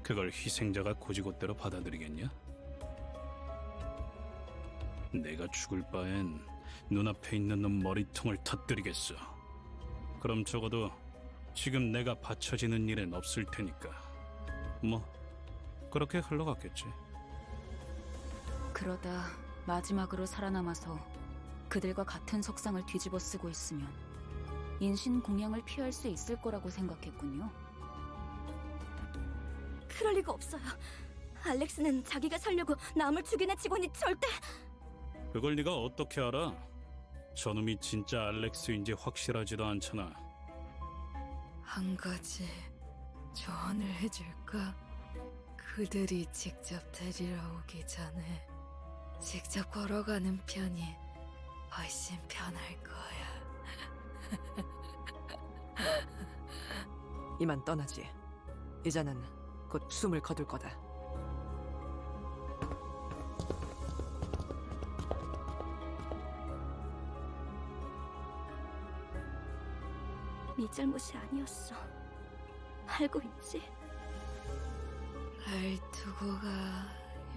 그걸 희생자가 고지고대로 받아들이겠냐? 내가 죽을 바엔 눈앞에 있는 놈 머리통을 터뜨리겠어. 그럼 적어도 지금 내가 받쳐지는 일은 없을 테니까. 뭐 그렇게 흘러갔겠지. 그러다 마지막으로 살아남아서 그들과 같은 석상을 뒤집어 쓰고 있으면 인신공양을 피할 수 있을 거라고 생각했군요. 그럴 리가 없어요. 알렉스는 자기가 살려고 남을 죽이는 직원이 절대... 그걸 네가 어떻게 알아? 저놈이 진짜 알렉스인지 확실하지도 않잖아. 한 가지 조언을 해줄까? 그들이 직접 데리러 오기 전에 직접 걸어가는 편이 훨씬 편할 거야. 이만 떠나지. 이자는 곧 숨을 거둘 거다. 네 잘못이 아니었어. 알고 있지? 날 두고 가,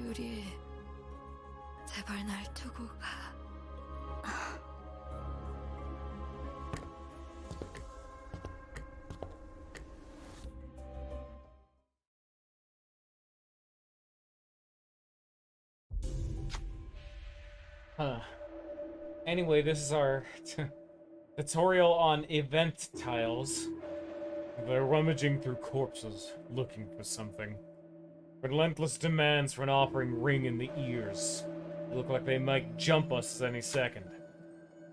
유리. 제발 날 두고 가. Anyway, this is our tutorial on event tiles. They're rummaging through corpses, looking for something. Relentless demands for an offering ring in the ears. They look like they might jump us any second.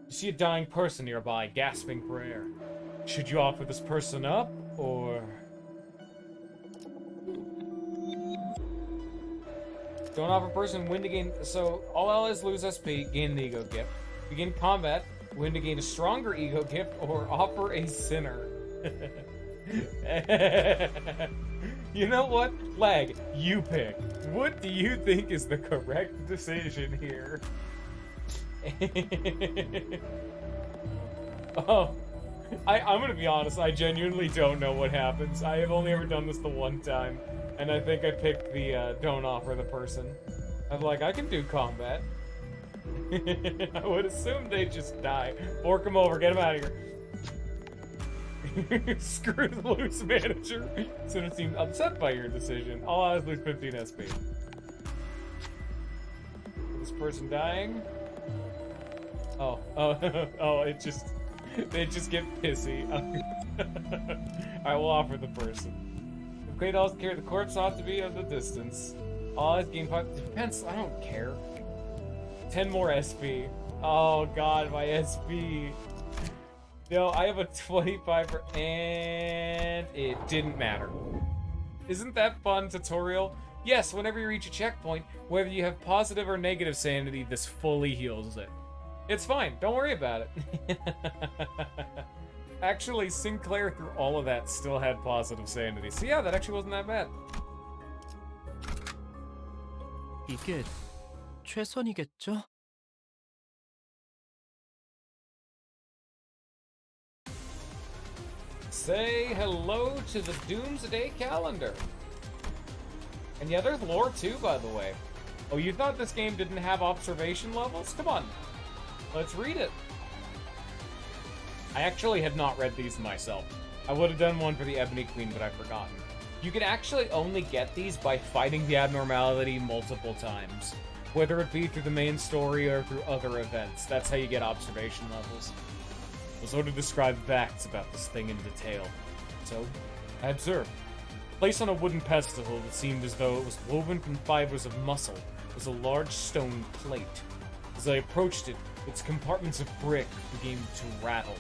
You see a dying person nearby, gasping for air. Should you offer this person up, or... Don't offer person, win to gain... So, all allies lose SP, gain an ego gift. Begin combat, win to gain a stronger ego gift, or offer a sinner. You know what? Lag, you pick. What do you think is the correct decision here? Oh, I'm gonna be honest, I genuinely don't know what happens. I have only ever done this the one time, and I think I picked the don't offer the person. I'm like, I can do combat. I would assume they just die. Fork them over, get them out of here. Screw the loose manager. Soon seemed upset by your decision. All eyes lose 15 SP. This person dying? Oh, it just... They just get pissy. Alright, we'll offer the person. If Clay dolls carry the corpse ought to be of the distance. All eyes gain 5... Depends, I don't care. 10 more SP. Oh god, my SP. No, I have a 25 and it didn't matter. Isn't that fun tutorial? Yes, whenever you reach a checkpoint, whether you have positive or negative sanity, this fully heals it. It's fine, don't worry about it. Actually, Sinclair through all of that still had positive sanity. So yeah, that actually wasn't that bad. 이게 최선이겠죠? Say hello to the Doomsday calendar. And yeah, there's lore too, by the way. Oh, you thought this game didn't have observation levels? Come on. Let's read it. I actually had not read these myself. I would have done one for the Ebony Queen, but I've forgotten. You can actually only get these by fighting the abnormality multiple times. Whether it be through the main story or through other events. That's how you get observation levels. I was ordered to describe facts about this thing in detail. So, I observed. Placed on a wooden pedestal that seemed as though it was woven from fibers of muscle was a large stone plate. As I approached it, its compartments of brick began to rattle.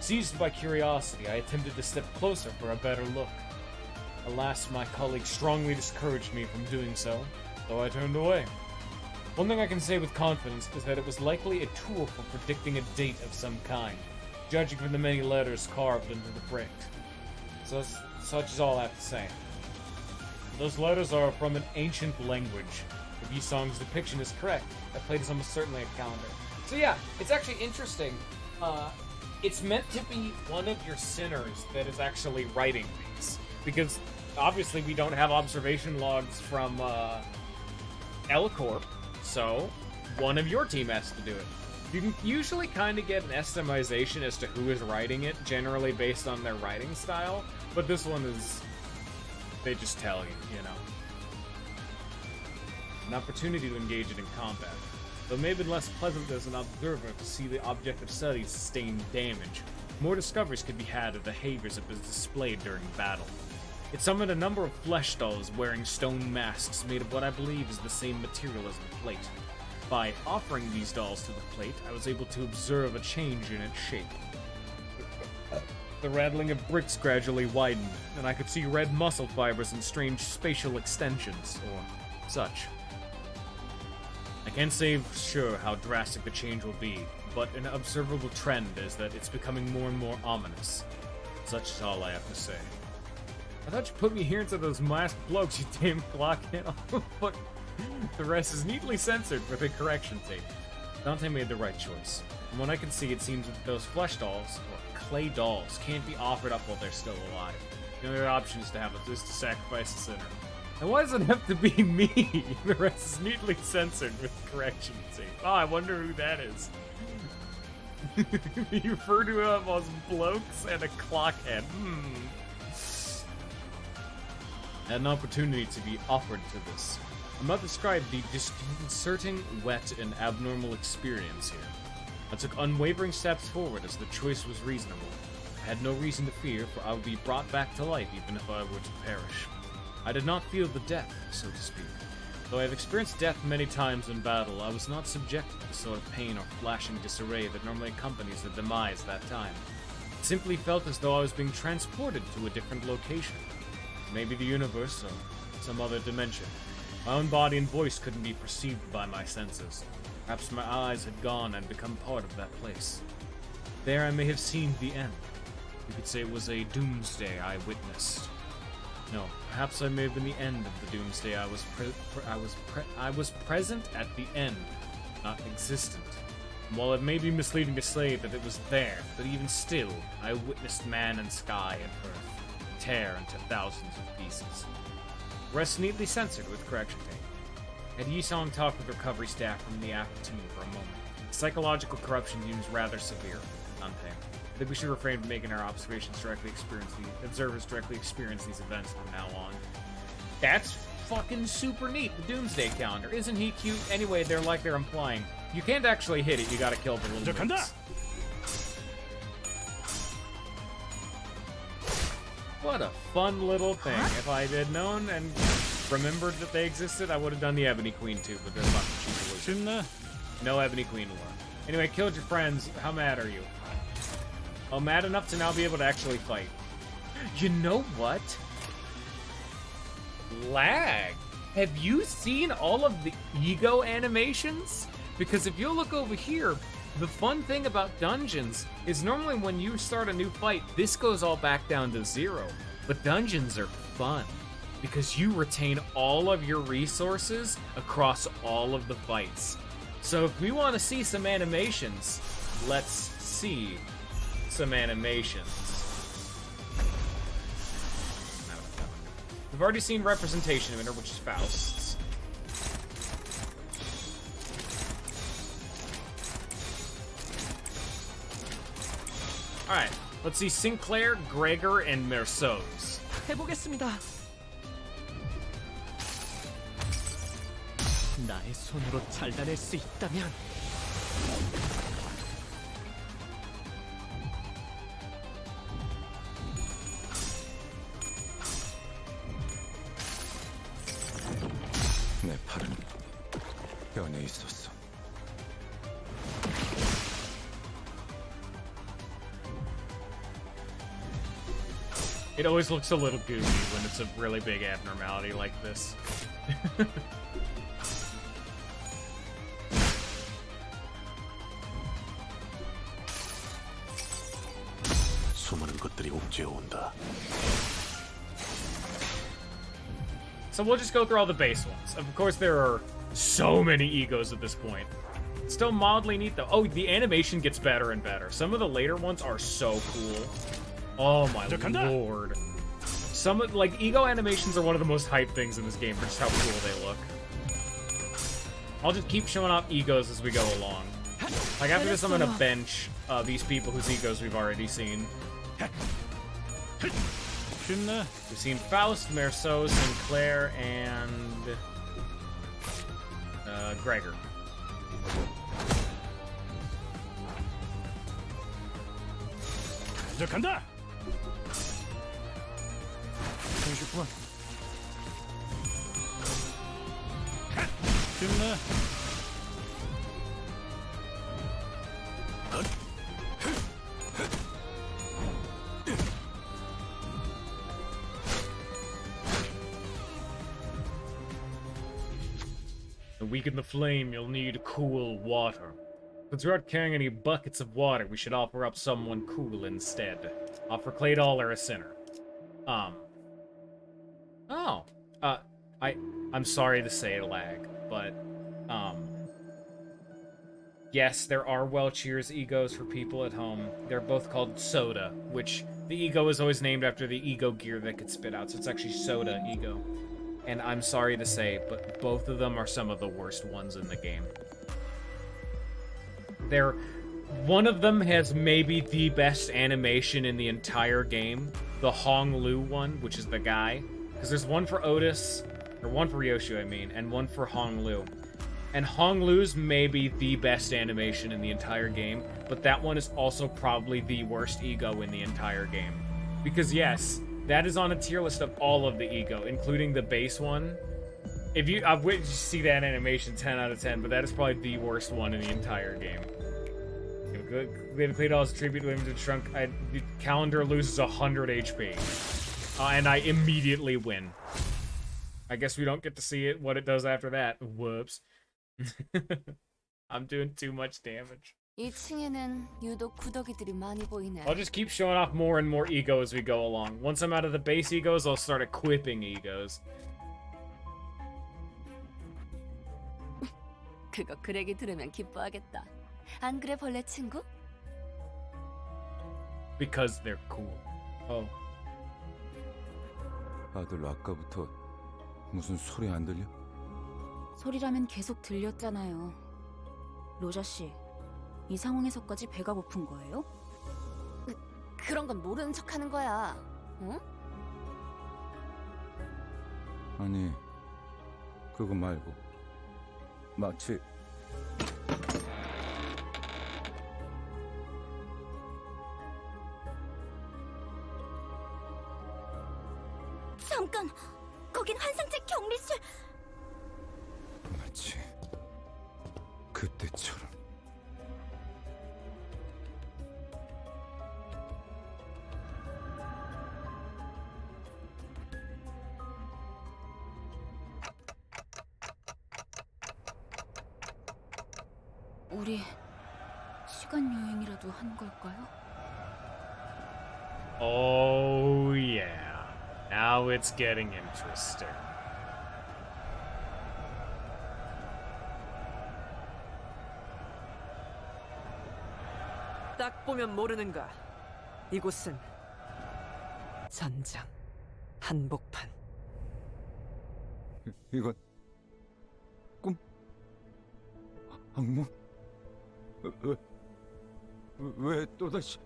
Seized by curiosity, I attempted to step closer for a better look. Alas, my colleague strongly discouraged me from doing so, so I turned away. One thing I can say with confidence is that it was likely a tool for predicting a date of some kind, judging from the many letters carved into the brick. So such is all I have to say. Those letters are from an ancient language. If Yisong's depiction is correct, that plate is almost certainly a calendar. So yeah, it's actually interesting. it's meant to be one of your sinners that is actually writing these. Because obviously we don't have observation logs from L-Corp, so one of your team has to do it. You can usually kind of get an estimation as to who is writing it, generally based on their writing style, but this one is, they just tell you, you know. An opportunity to engage it in combat. Though it may have been less pleasant as an observer to see the object of study sustain damage, more discoveries could be had of the behaviors it was displayed during battle. It summoned a number of flesh dolls wearing stone masks made of what I believe is the same material as the plate. By offering these dolls to the plate, I was able to observe a change in its shape. The rattling of bricks gradually widened, and I could see red muscle fibers and strange spatial extensions, or such. I can't say for sure how drastic the change will be, but an observable trend is that it's becoming more and more ominous. Such is all I have to say. I thought you put me here into those masked blokes, you damn blockhead, but the rest is neatly censored with a correction tape. Dante made the right choice. From what I can see, it seems that those flesh dolls, or clay dolls, can't be offered up while they're still alive. The only option is to sacrifice a sinner. And why does it have to be me? The rest is neatly censored with correction tape. Oh, I wonder who that is. You refer to them as blokes and a clockhead. I had an opportunity to be offered to this. I'm not described the disconcerting, wet, and abnormal experience here. I took unwavering steps forward as the choice was reasonable. I had no reason to fear, for I would be brought back to life even if I were to perish. I did not feel the death, so to speak. Though I have experienced death many times in battle, I was not subjected to the sort of pain or flashing disarray that normally accompanies the demise that time. It simply felt as though I was being transported to a different location. Maybe the universe, or some other dimension. My own body and voice couldn't be perceived by my senses. Perhaps my eyes had gone and become part of that place. There I may have seen the end. You could say it was a doomsday I witnessed. No, perhaps I may have been the end of the doomsday. I was present at the end, not existent. And while it may be misleading to say that it was there, but even still, I witnessed man and sky and earth tear into thousands of pieces. Rest neatly censored with correction tape. Had Yisong talked with recovery staff from the AFP team for a moment. Psychological corruption seems rather severe, Dante. I think we should refrain from making our observers directly experience these events from now on. That's fucking super neat, the Doomsday Calendar. Isn't he cute? Anyway, they're implying. You can't actually hit it, you gotta kill the little moves. What a fun little thing. If I had known and remembered that they existed, I would have done the Ebony Queen too, but they're fucking cheaper. No Ebony Queen lore. Anyway, killed your friends. How mad are you? Oh, mad enough to now be able to actually fight. You know what? Lag. Have you seen all of the ego animations? Because if you look over here, the fun thing about dungeons is normally when you start a new fight, this goes all back down to 0. But dungeons are fun because you retain all of your resources across all of the fights. So if we want to see some animations, let's see some animations. We've already seen representation of it, which is Faust's. Alright, let's see Sinclair, Gregor, and Merceau's. 해보겠습니다. 나의 손으로 잘라낼 수 있다면 내 팔은 변해 있었어. It always looks a little goofy when it's a really big abnormality like this. 수많은 것들이 옥죄어 온다. So we'll just go through all the base ones. Of course, there are so many egos at this point. Still mildly neat though. Oh, the animation gets better and better. Some of the later ones are so cool. Oh my lord. Some of, like, ego animations are one of the most hyped things in this game for just how cool they look. I'll just keep showing off egos as we go along. Like, after this, I'm gonna bench these people whose egos we've already seen. We've seen Faust, Merceau, Sinclair, and Gregor. 간다. 정식구만. 끝나. To weaken the flame, you'll need cool water. Since we aren't carrying any buckets of water, we should offer up someone cool instead. Offer Claydol or a sinner. I'm sorry to say, Lag, but, yes, there are Welchier's egos for people at home. They're both called Soda, which the ego is always named after the ego gear that could spit out, so it's actually Soda ego. And I'm sorry to say, but both of them are some of the worst ones in the game. One of them has maybe the best animation in the entire game. The Hong Lu one, which is the guy. Because there's one for Otis, or one for Ryoshu, I mean, and one for Hong Lu. And Hong Lu's maybe the best animation in the entire game, but that one is also probably the worst ego in the entire game. Because yes, that is on a tier list of all of the ego, including the base one. I've witnessed to see that animation 10 out of 10, but that is probably the worst one in the entire game. Claydol as a tribute to Limited Shrunk. The calendar loses 100 HP. And I immediately win. I guess we don't get to see what it does after that. Whoops. I'm doing too much damage. 2층에는 유독 구더기들이 많이 보이네. I'll just keep showing off more and more ego as we go along. Once I'm out of the base egos, I'll start equipping egos. 그거 그 얘기 들으면 기뻐하겠다. 안 그래, 벌레 친구? Because they're cool. Oh. 아들 아까부터 무슨 소리 안 들려? 소리라면 계속 들렸잖아요. 로자 씨, 이 상황에서까지 배가 고픈 거예요? 그런 건 모르는 척하는 거야. 응? 아니, 그거 말고 마치 잠깐! 거긴 환상체 격리실! 마치 그때처럼. 우리 시간 여행이라도 한 걸까요? Oh yeah. Now it's getting interesting. 딱 보면 모르는가? 이곳은 전장 한복판. 이건 꿈? 악몽? 왜 또다시?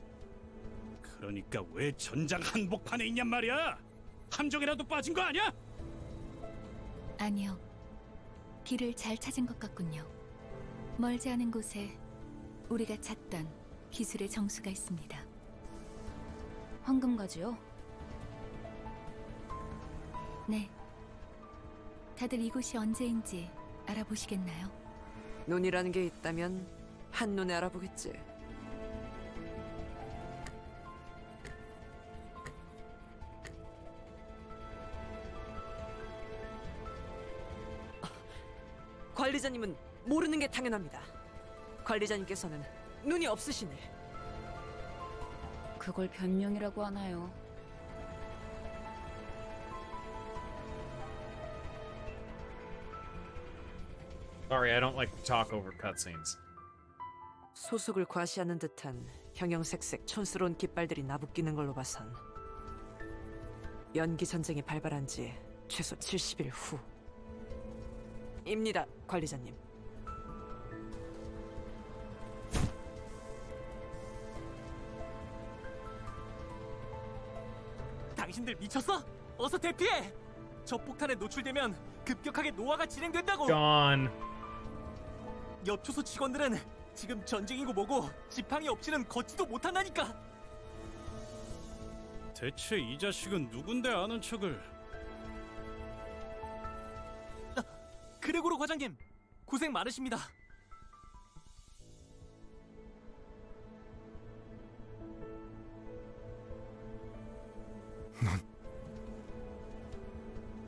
그러니까 왜 전장 한복판에 있냔 말이야? 함정이라도 빠진 거 아니야? 아니요. 길을 잘 찾은 것 같군요. 멀지 않은 곳에 우리가 찾던 기술의 정수가 있습니다. 황금가지요? 네. 다들 이곳이 언제인지 알아보시겠나요? 눈이라는 게 있다면 한눈에 알아보겠지. 관리자님은 모르는 게 당연합니다. 관리자님께서는 눈이 없으시네. 그걸 변명이라고 하나요? Sorry, I don't like to talk over cutscenes. 소속을 과시하는 듯한 형형색색 촌스러운 깃발들이 나부끼는 걸로 봐선 연기 전쟁이 발발한 지 최소 70일 후입니다, 관리자님. 당신들 미쳤어? 어서 대피해! 저 폭탄에 노출되면 급격하게 노화가 진행된다고! Gone. 엽초소 직원들은 지금 전쟁이고 뭐고 지팡이 없이는 걷지도 못한다니까! 대체 이 자식은 누군데 아는 척을? 그레고로 과장님, 고생 많으십니다.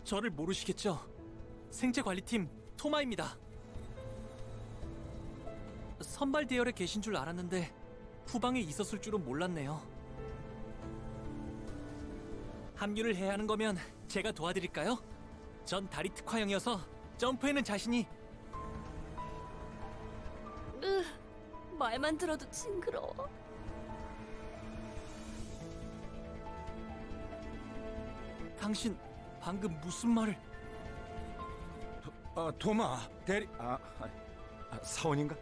저를 모르시겠죠? 생체관리팀 토마입니다. 선발 대열에 계신 줄 알았는데 후방에 있었을 줄은 몰랐네요. 합류를 해야 하는 거면 제가 도와드릴까요? 전 다리 특화형이어서 점프에는 자신이... 말만 들어도 징그러워. 당신 방금 무슨 말을... 도마 대리 사원인가?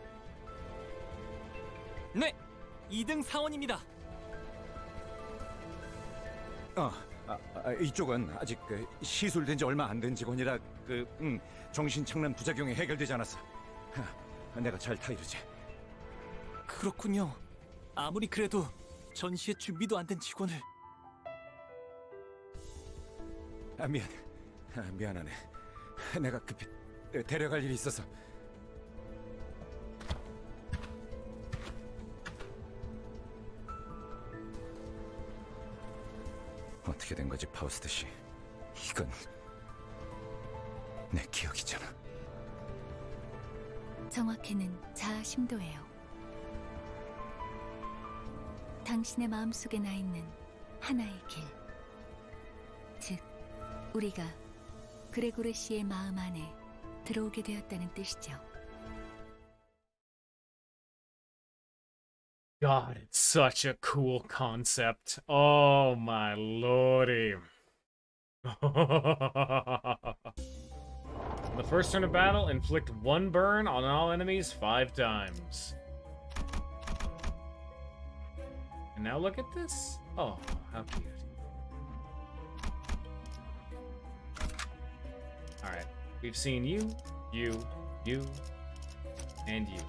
네! 2등 사원입니다. 이쪽은 아직 시술된 지 얼마 안 된 직원이라 정신착란 부작용이 해결되지 않았어. 내가 잘 타이르지. 그렇군요. 아무리 그래도 전시에 준비도 안 된 직원을... 미안하네. 내가 급히 데려갈 일이 있어서. 어떻게 된 거지, 파우스트 씨? 이건 내 기억이잖아. 정확히는 자아 심도예요. 당신의 마음속에 나 있는 하나의 길. 즉, 우리가 그레고르 씨의 마음 안에 들어오게 되었다는 뜻이죠. God, it's such a cool concept. Oh my lordy. The first turn of battle, inflict 1 burn on all enemies 5 times. And now look at this. Oh, how cute. Alright, we've seen you, and you.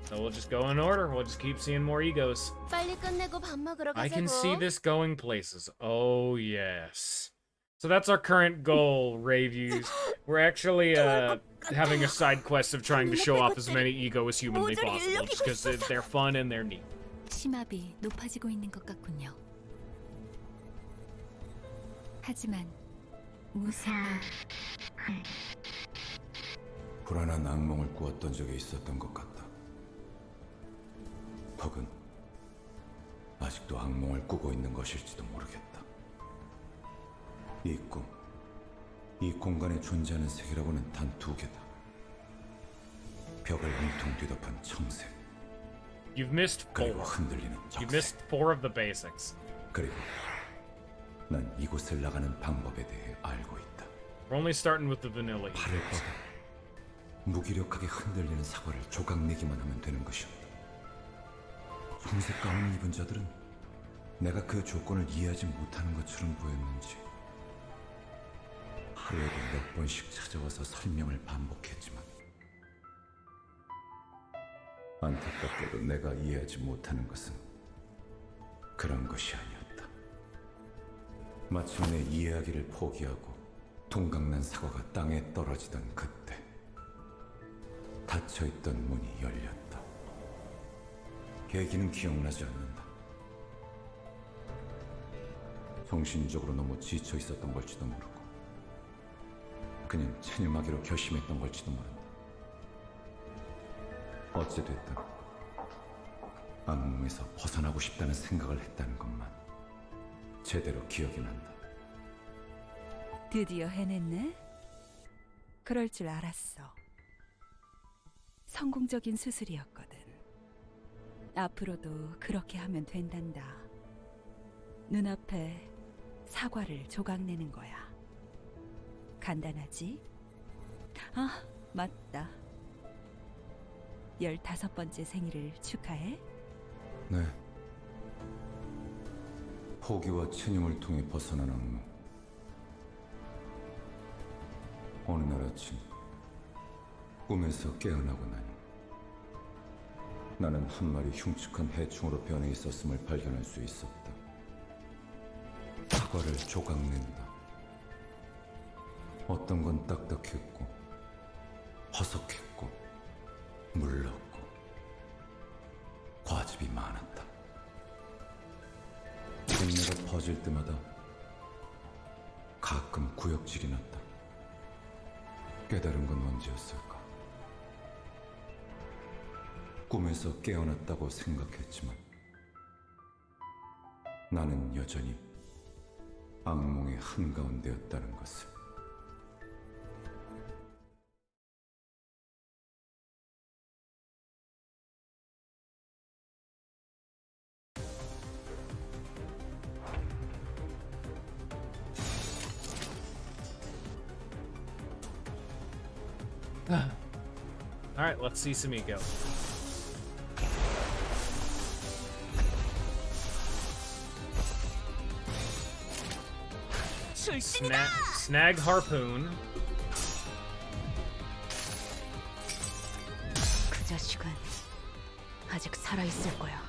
So we'll just go in order. We'll just keep seeing more egos. 빨리 끝내고 밥 먹으러 가자고. I can see this going places. Oh, yes. So that's our current goal, Reviews. We're actually having a side quest of trying to show off as many ego as humanly possible, just because they're fun and they're neat. 심압이 높아지고 있는 것 같군요. 하지만 무사가 불안한 악몽을 꾸었던 적이 있었던 것 같다. 혹은 아직도 악몽을 꾸고 있는 것일지도 모르겠다. 이 꿈, 이 공간에 존재하는 세계라고는 단 2개다. 벽을 온통 뒤덮은 청색. You've missed 4. 그리고 흔들리는 적색. You've missed 4 of the basics. 그리고 난 이곳을 나가는 방법에 대해 알고 있다. We're only starting with the vanilla. 팔을 뻗어 무기력하게 흔들리는 사과를 조각내기만 하면 되는 것이었다. 청색 가운을 입은 자들은 내가 그 조건을 이해하지 못하는 것처럼 보였는지 하루에도 몇 번씩 찾아와서 설명을 반복했지만 안타깝게도 내가 이해하지 못하는 것은 그런 것이 아니었다. 마침내 이해하기를 포기하고 동강난 사과가 땅에 떨어지던 그때 닫혀있던 문이 열렸다. 계기는 기억나지 않는다. 정신적으로 너무 지쳐 있었던 걸지도 모르고 그냥 체념하기로 결심했던 걸지도 모른다. 어찌됐든 악몽에서 벗어나고 싶다는 생각을 했다는 것만 제대로 기억이 난다. 드디어 해냈네? 그럴 줄 알았어. 성공적인 수술이었거든. 앞으로도 그렇게 하면 된단다. 눈앞에 사과를 조각내는 거야. 간단하지? 아, 맞다. 15번째 생일을 축하해. 네. 포기와 체념을 통해 벗어난 악몽. 어느 날 아침 꿈에서 깨어나고 나니 나는 한 마리 흉측한 해충으로 변해 있었음을 발견할 수 있었다. 사과를 조각낸다. 어떤 건 딱딱했고 화석했고 물렀고 과즙이 많았다. 동네가 퍼질 때마다 가끔 구역질이 났다. 깨달은 건 언제였을까? 꿈에서 깨어났다고 생각했지만 나는 여전히 악몽의 한가운데였다는 것을. Alright, let's see Sumiko. Snag harpoon. 그 자식은 아직 살아 있을 거야.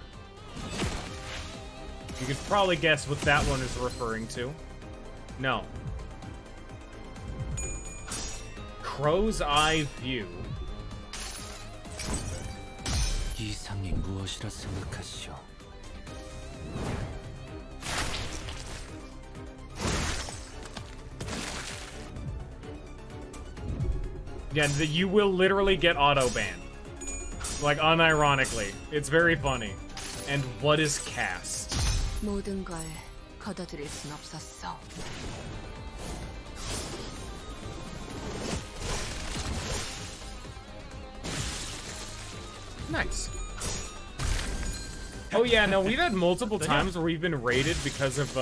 You could probably guess what that one is referring to. No. Crow's Eye View. 이상이 무엇이라 생각하시오? Yeah, you will literally get auto banned. Like, unironically. It's very funny. And what is cast? 모든 걸 걷어들일 순 없었어. Nice. Oh yeah, no, we've had multiple times where we've been raided because of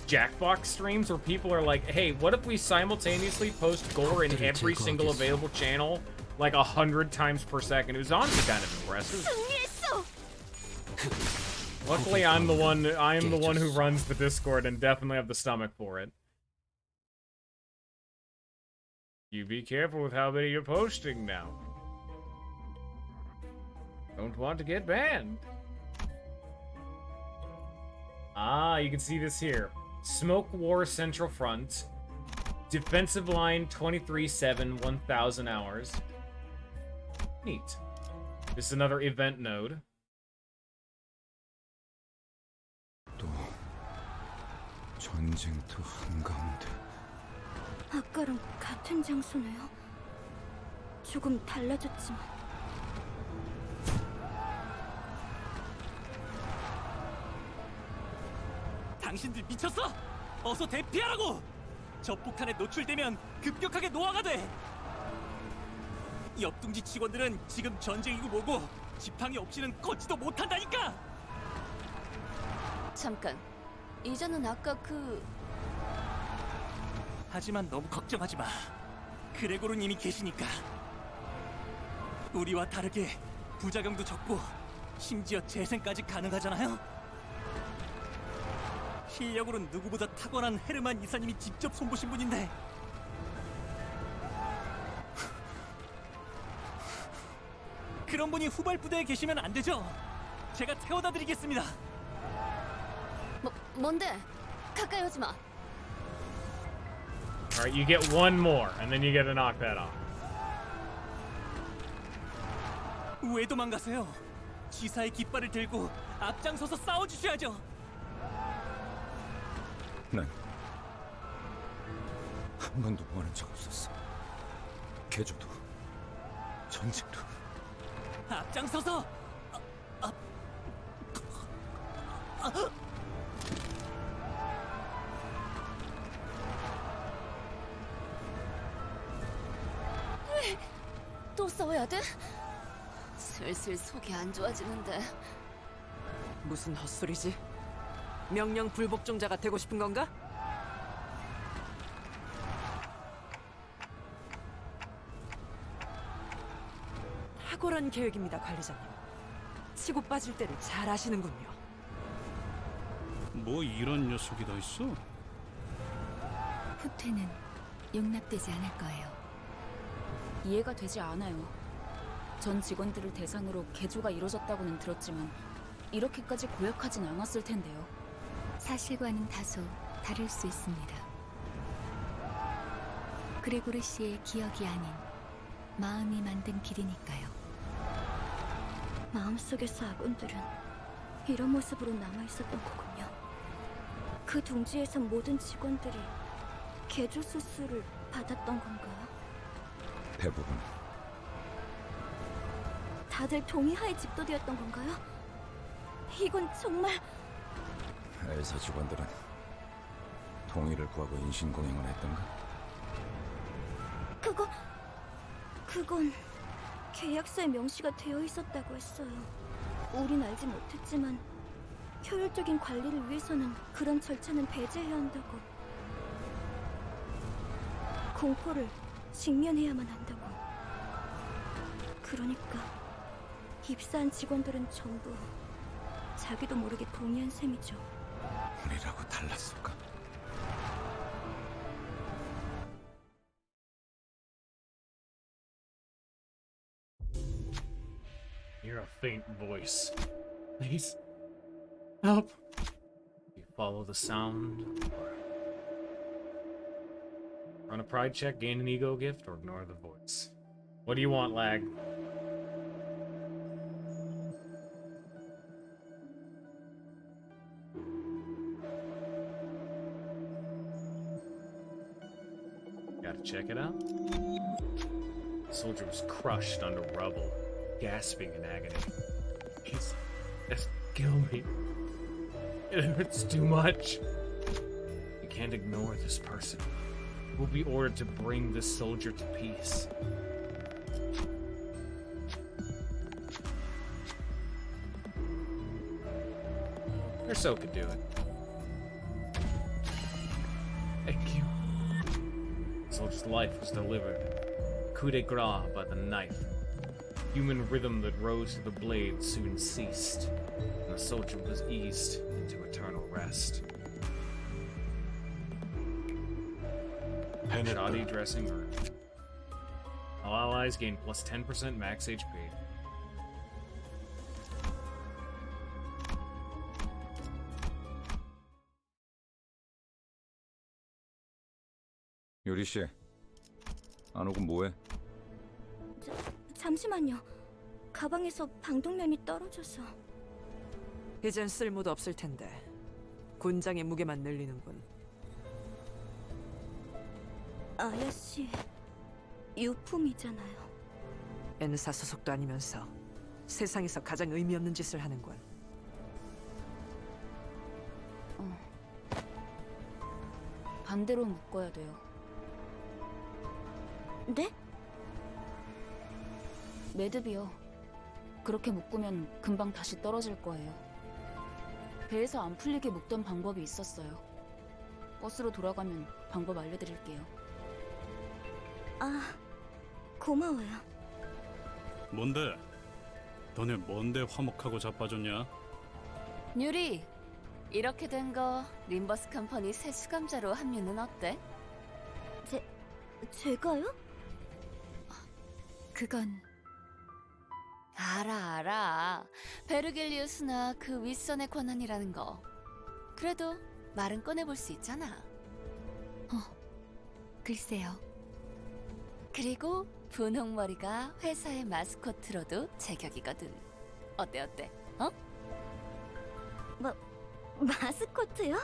Jackbox streams where people are like, hey, what if we simultaneously post gore in every single available channel like 100 times per second? It was honestly kind of impressive. Luckily, I am the one who runs the Discord and definitely have the stomach for it. You be careful with how many you're posting now. Don't want to get banned. Ah, you can see this here. Smoke War Central Front. Defensive line 23-7, 1,000 hours. Neat. This is another event node. 또 전쟁터 한가운데. 아까랑 같은 장소네요. 조금 달라졌지만. 당신들 미쳤어? 어서 대피하라고! 저 폭탄에 노출되면 급격하게 노화가 돼! 옆둥지 직원들은 지금 전쟁이고 뭐고 지팡이 없이는 걷지도 못한다니까! 잠깐, 이자는 아까 그... 하지만 너무 걱정하지 마. 그레고르님이 계시니까. 우리와 다르게 부작용도 적고 심지어 재생까지 가능하잖아요? 실력으로는 누구보다 타고난 헤르만 이사님이 직접 손보신 분인데 그런 분이 후발 부대에 계시면 안 되죠? 제가 태워다 드리겠습니다. 뭔데? 가까이 오지 마. Alright, you get one more, and then you get to knock that off. 왜 도망가세요? 지사의 깃발을 들고 앞장서서 싸워주셔야죠. 난 한 번도 원한 적 없었어. 개조도 전쟁도. 앞장서서! 왜? 또 싸워야 돼? 슬슬 속이 안 좋아지는데. 무슨 헛소리지? 명령 불복종자가 되고 싶은 건가? 탁월한 계획입니다, 관리자님. 치고 빠질 때를 잘 아시는군요. 뭐 이런 녀석이 다 있어? 후퇴는 용납되지 않을 거예요. 이해가 되지 않아요. 전 직원들을 대상으로 개조가 이루어졌다고는 들었지만 이렇게까지 고약하진 않았을 텐데요. 사실과는 다소 다를 수 있습니다. 그레고르 씨의 기억이 아닌 마음이 만든 길이니까요. 마음속에서 아군들은 이런 모습으로 남아있었던 거군요. 그 둥지에서 모든 직원들이 개조 수술을 받았던 건가요? 대부분. 다들 동의하에 집도되었던 건가요? 이건 정말... 엘사 직원들은 동의를 구하고 인신공행을 했던가? 그건 계약서에 명시가 되어 있었다고 했어요. 우린 알지 못했지만 효율적인 관리를 위해서는 그런 절차는 배제해야 한다고. 공포를 직면해야만 한다고. 그러니까 입사한 직원들은 전부 자기도 모르게 동의한 셈이죠. 우리라고 달랐을까? Hear a faint voice. Please, help. You follow the sound. Run a pride check, gain an ego gift, or ignore the voice. What do you want, lag? Gotta check it out. The soldier was crushed under rubble, gasping in agony. Just kill me. It hurts too much. You can't ignore this person. We'll be ordered to bring this soldier to peace. Or so could do it. Thank you. The soldier's life was delivered. Coup de grace by the knife. Human rhythm that rose to the blade soon ceased, and the soldier was eased into eternal rest. Shoddy dressing earned. All allies gain plus 10% max HP. 요리 씨, 안 오고 뭐해? 잠시만요. 가방에서 방독면이 떨어져서. 이젠 쓸모도 없을 텐데 군장의 무게만 늘리는군. 아야씨 유품이잖아요. N사 소속도 아니면서 세상에서 가장 의미 없는 짓을 하는군. 반대로 묶어야 돼요. 네? 매듭이요. 그렇게 묶으면 금방 다시 떨어질 거예요. 배에서 안 풀리게 묶던 방법이 있었어요. 버스로 돌아가면 방법 알려드릴게요. 아, 고마워요. 뭔데? 너네 뭔데 화목하고 자빠졌냐? 뉴리, 이렇게 된 거 림버스 컴퍼니 새 수감자로 합류는 어때? 제가요? 그건 알아. 베르겔리우스나 그 윗선의 권한이라는 거. 그래도 말은 꺼내볼 수 있잖아. 글쎄요. 그리고 분홍머리가 회사의 마스코트로도 제격이거든. 어때? 어? 마스코트요?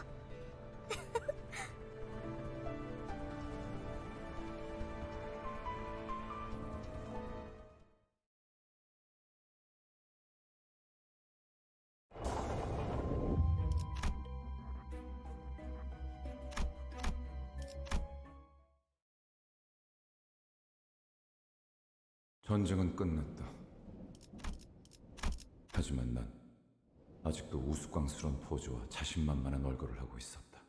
전쟁은 끝났다. 하지만 난 아직도 우스꽝스러운 포즈와 자신만만한 얼굴을 하고 있었다.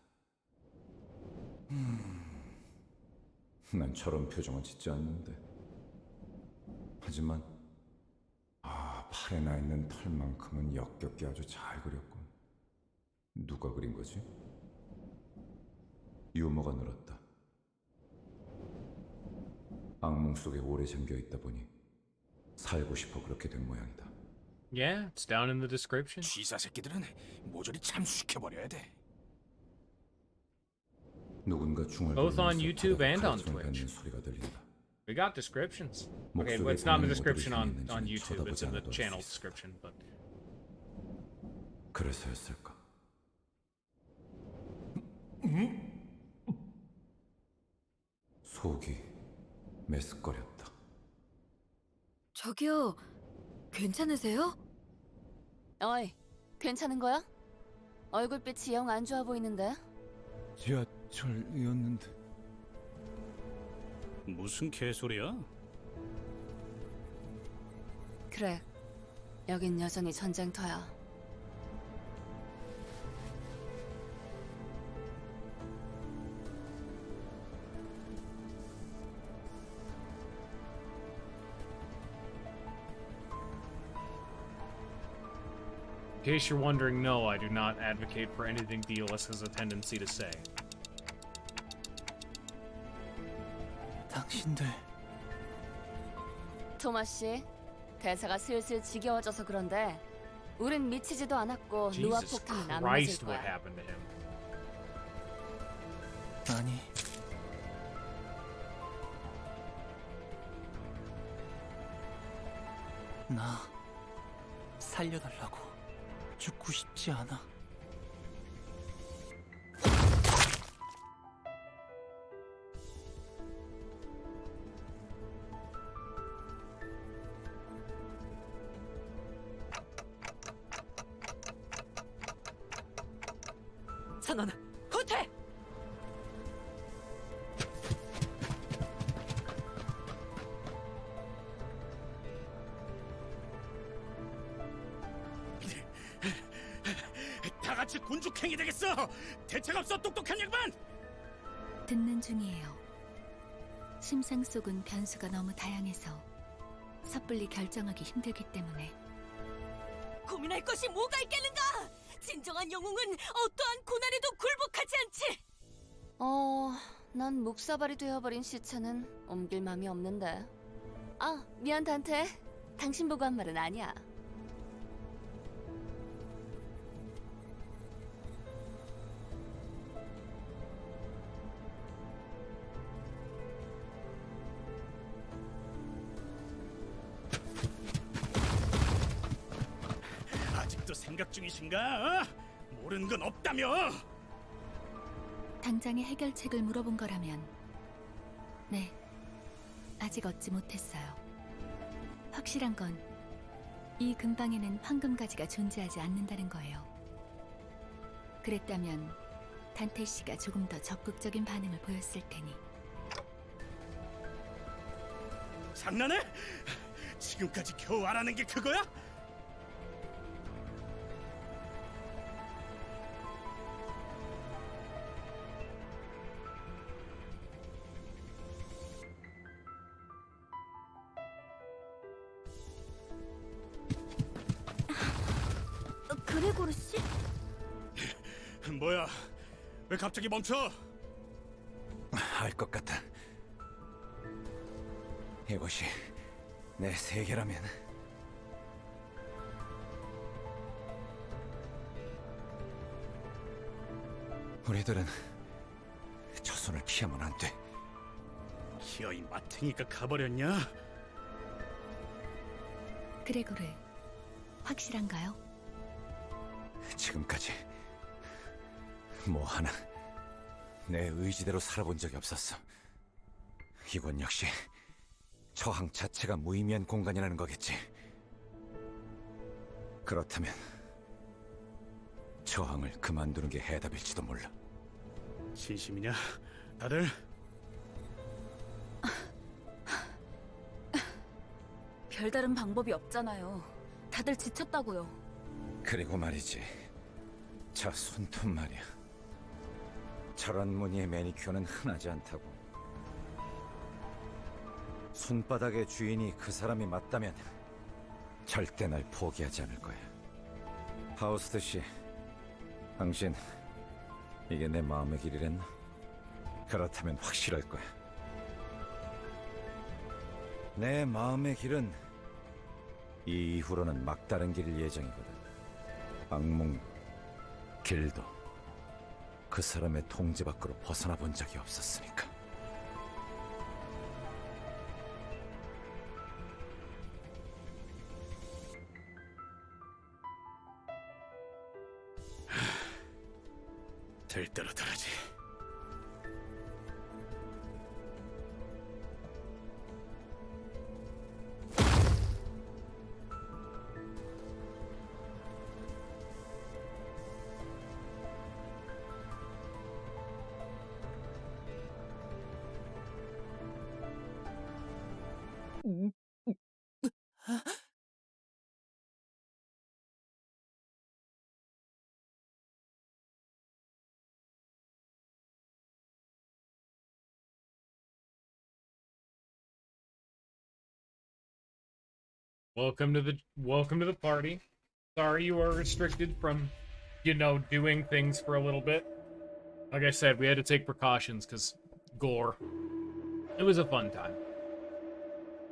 난 저런 표정은 짓지 않는데. 하지만 팔에 나 있는 털만큼은 역겹게 아주 잘 그렸군. 누가 그린 거지? 유머가 늘었다. 악몽 속에 오래 잠겨 있다 보니 살고 싶어 그렇게 된 모양이다. Yeah, it's down in the description. 쥐사 새끼들은 모조리 참수시켜버려야 돼. 누군가 중얼 Both on YouTube and on 가르침을 Twitch. 뱉는 소리가 들린다. We got descriptions. Okay, but it's not in the description on YouTube. It's in the channel description. But 그래서였을까? 속이 메스꺼렸다. 저기요, 괜찮으세요? 어이, 괜찮은 거야? 얼굴빛이 영 안 좋아 보이는데? 지하철이었는데. 무슨 개소리야? 그래, 여긴 여전히 전쟁터야. in case you're wondering, no, I do not advocate for anything DLS has a tendency to say. 당신들 토마 씨, 대사가 슬슬 지겨워져서 그런데 우린 미치지도 않았고 누아 Jesus 폭탄은 안 맞을 Christ, what 거야. happened to him? 아니 나 살려달라고. 죽고 싶지 않아. 선언 후퇴! 다 같이 군죽행이 되겠어. 대책 없어, 똑똑한 양반. 듣는 중이에요. 심상 속은 변수가 너무 다양해서 섣불리 결정하기 힘들기 때문에. 고민할 것이 뭐가 있겠는가? 진정한 영웅은 어떠한 고난에도 굴복하지 않지. 난 묵사발이 되어버린 시체는 옮길 맘이 없는데. 아, 미안 단테. 당신 보고 한 말은 아니야. 아직도 생각 중이신가? 모르는 건 없다며? 당장의 해결책을 물어본 거라면 네, 아직 얻지 못했어요. 확실한 건 이 근방에는 황금가지가 존재하지 않는다는 거예요. 그랬다면 단테 씨가 조금 더 적극적인 반응을 보였을 테니. 장난해? 지금까지 겨우 알아낸 게 그거야? 그레고르 씨? 뭐야? 왜 갑자기 멈춰? 알 것 같다. 이것이 내 세계라면. 우리들은 저 손을 피하면 안 돼. 기어이 마탱이가 가버렸냐? 그레고르, 확실한가요? 지금까지 뭐 하나 내 의지대로 살아본 적이 없었어. 이건 역시 저항 자체가 무의미한 공간이라는 거겠지. 그렇다면 저항을 그만두는 게 해답일지도 몰라. 진심이냐? 다들? 별다른 방법이 없잖아요. 다들 지쳤다고요. 그리고 말이지, 저 손톱 말이야. 저런 무늬의 매니큐어는 흔하지 않다고. 손바닥의 주인이 그 사람이 맞다면 절대 날 포기하지 않을 거야. 하우스트 씨, 당신 이게 내 마음의 길이랬나? 그렇다면 확실할 거야. 내 마음의 길은 이 이후로는 막다른 길일 예정이거든. 악몽 길도 그 사람의 통제 밖으로 벗어나 본 적이 없었으니까. 될 대로 되라지. Welcome to the party. Sorry you are restricted from, you know, doing things for a little bit. Like I said, we had to take precautions because gore. It was a fun time.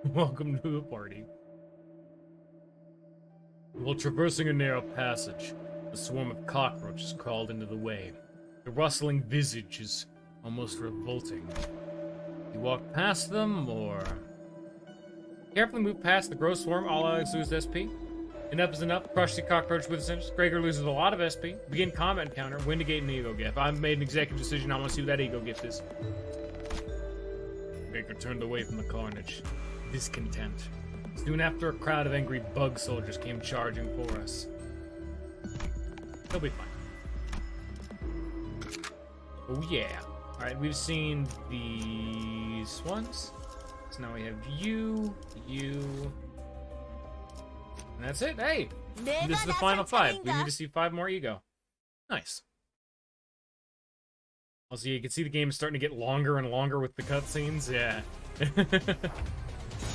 Welcome to the party. While traversing a narrow passage, a swarm of cockroaches crawled into the way. The rustling visage is almost revolting. You walk past them, or... Carefully move past the gross swarm, all Alex lose SP. Enough is enough. Crush the cockroach with a cinch. Gregor loses a lot of SP. Begin combat encounter. Win to gate an ego gift. I've made an executive decision. I want to see what that ego gift is. Gregor turned away from the carnage. Discontent. Soon after, a crowd of angry bug soldiers came charging for us. He'll be fine. Oh yeah. Alright, we've seen these ones. So now we have you, and that's it. Hey! This is the final 5. We need to see 5 more ego. Nice. Also, you can see the game is starting to get longer and longer with the cutscenes. Yeah.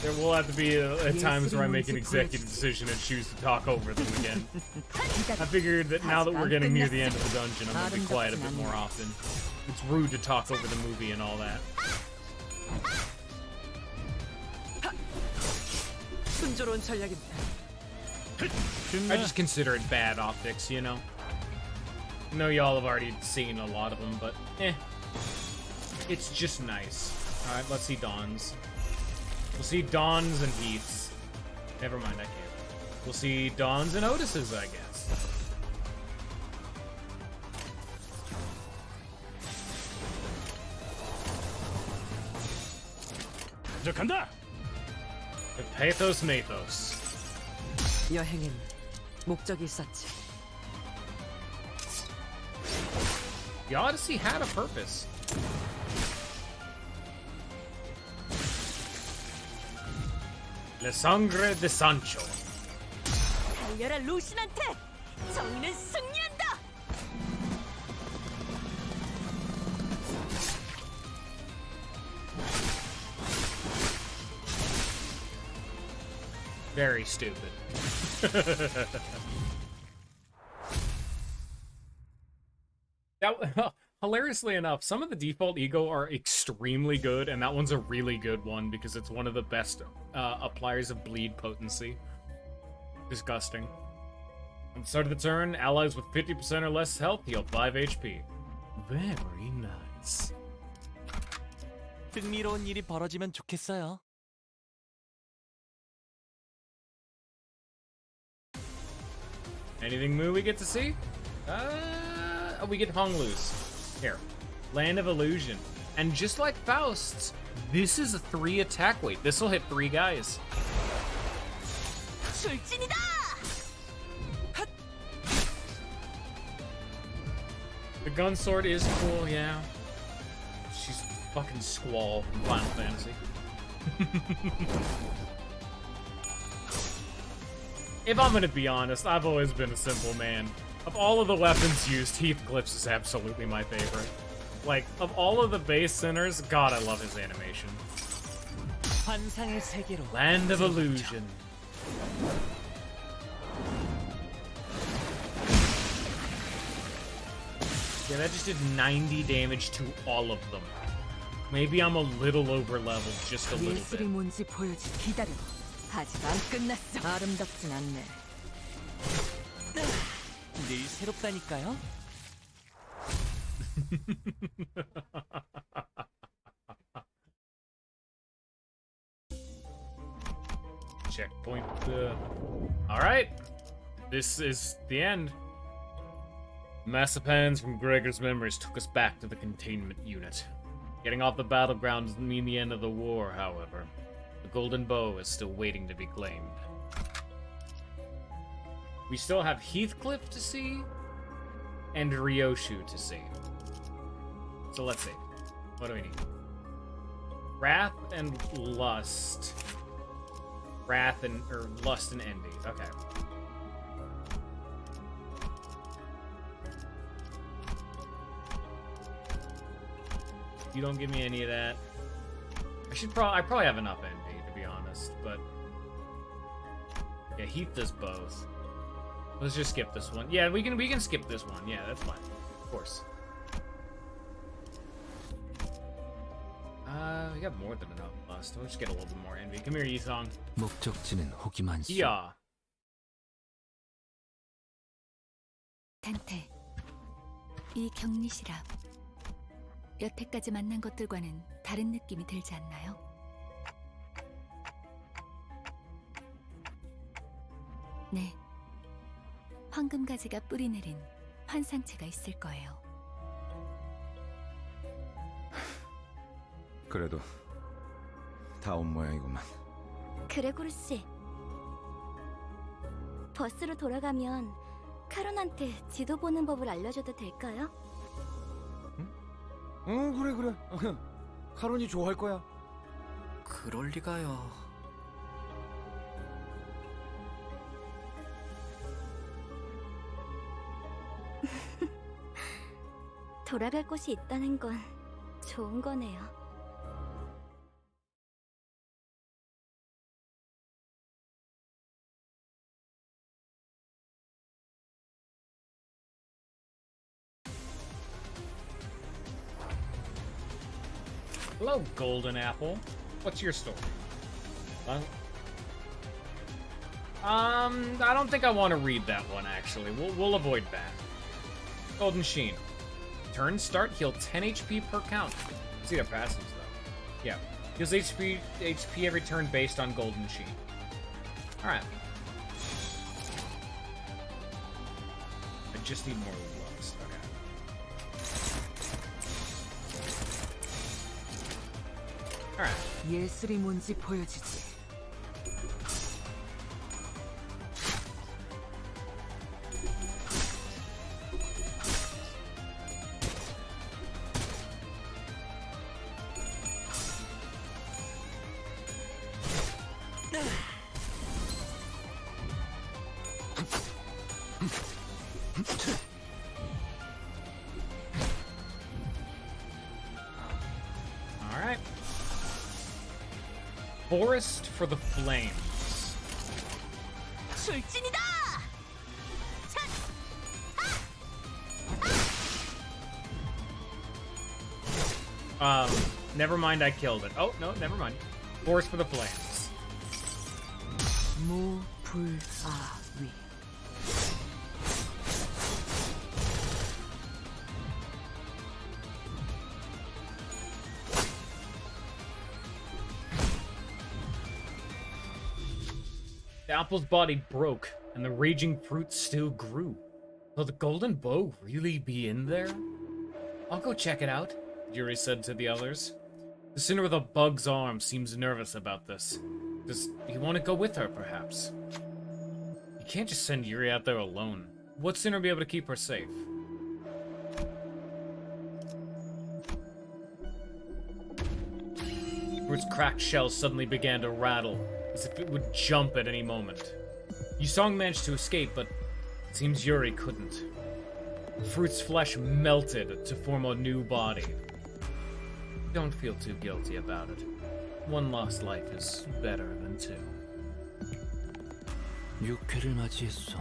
There will have to be at times where I make an executive decision and choose to talk over them again. I figured that now that we're getting near the end of the dungeon, I'm going to be quiet a bit more often. It's rude to talk over the movie and all that. I just consider it bad optics, you know? I know y'all have already seen a lot of them, but it's just nice. Alright, let's see Dawn's. We'll see Dawn's and Heath's. Never mind, I can't. We'll see Dawn's and Otis's, I guess. The Pathos Mathos. 여행엔 목적이 있었지. The Odyssey had a purpose. La Sangre de Sancho. 달려라 루신한테! 정의는 승리한다! Very stupid. That hilariously enough, some of the default ego are extremely good, and that one's a really good one because it's one of the best appliers of bleed potency. Disgusting. At the start of the turn, allies with 50% or less health heal 5 HP. Very nice. 흥미로운 일이 벌어지면 좋겠어요. Anything new we get to see? We get hung loose. Here. Land of Illusion. And just like Faust's, this is a 3 attack weight. This will hit 3 guys. 출진이다! The gun sword is cool, yeah. She's fucking Squall from Final Fantasy. if I'm gonna be honest, I've always been a simple man. Of all of the weapons used, Heathcliff's is absolutely my favorite. Like, of all of the base sinners, God, I love his animation. 환상의 세계로. Land of Illusion. Yeah, that just did 90 damage to all of them. Maybe I'm a little over leveled, just a little 예술이 bit. 뭔지 보여줄 기다려. 아직 안 끝났어. 아름답진 않네. 늘 새롭다니까요. Checkpoint. Alright. This is the end. Massapans from Gregor's memories took us back to the containment unit. Getting off the battleground doesn't mean the end of the war, however. The golden bow is still waiting to be claimed. We still have Heathcliff to see, and Ryoshu to see. So let's see. What do we need? Wrath and Lust. Wrath and, or Lust and Envy. Okay. You don't give me any of that. I probably have enough envy, to be honest, but yeah, Heath does both. Let's just skip this one. Yeah, we can skip this one. Yeah, that's fine. Of course. We got more than enough lust. We'll just get a little bit more envy. Come here, Yisong. 목적지는 호기만수. Yeah. 단테, 이 격리실앞. 여태까지 만난 것들과는 다른 느낌이 들지 않나요? 네. 황금가지가 뿌리내린 환상체가 있을 거예요. 그래도 다 온 모양이구만. 그레고르 씨, 버스로 돌아가면 카론한테 지도 보는 법을 알려줘도 될까요? 응, 그래. 카론이 좋아할 거야. 그럴 리가요. 돌아갈 곳이 있다는 건 좋은 거네요. Hello, Golden Apple. What's your story? I don't think I want to read that one, actually. We'll avoid that. Golden Sheen. Turn start, heal 10 HP per count. See their passives, though. Yeah. Heals HP every turn based on Golden Sheen. Alright. I just need more lust. Okay. Alright. 예술이 뭔지 보여주지. Alright. Forest for the Flames. 출진이다! Never mind, I killed it. Oh, no, never mind. Forest for the Flames. 무불아위. The apple's body broke, and the raging fruit still grew. Will the golden bow really be in there? I'll go check it out, Yuri said to the others. The sinner with a bug's arm seems nervous about this. Does he want to go with her, perhaps? You can't just send Yuri out there alone. Would Sinner be able to keep her safe? Its cracked shell suddenly began to rattle, as if it would jump at any moment. Yusong managed to escape, but it seems Yuri couldn't. Fruit's flesh melted to form a new body. Don't feel too guilty about it. One lost life is better than two. 6회를 맞이했어.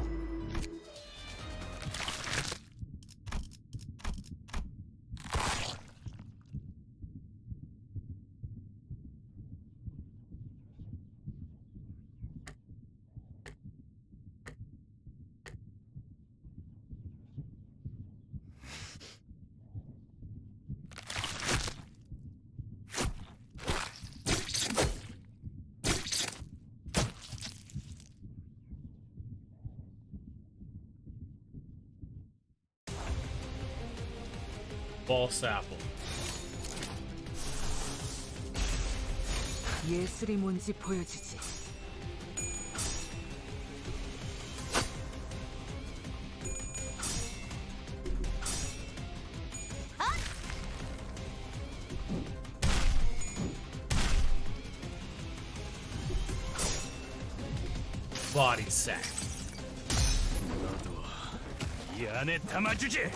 False apple. 예술이 뭔지 보여주지. Body sack. 너도 이 안에 담아주지.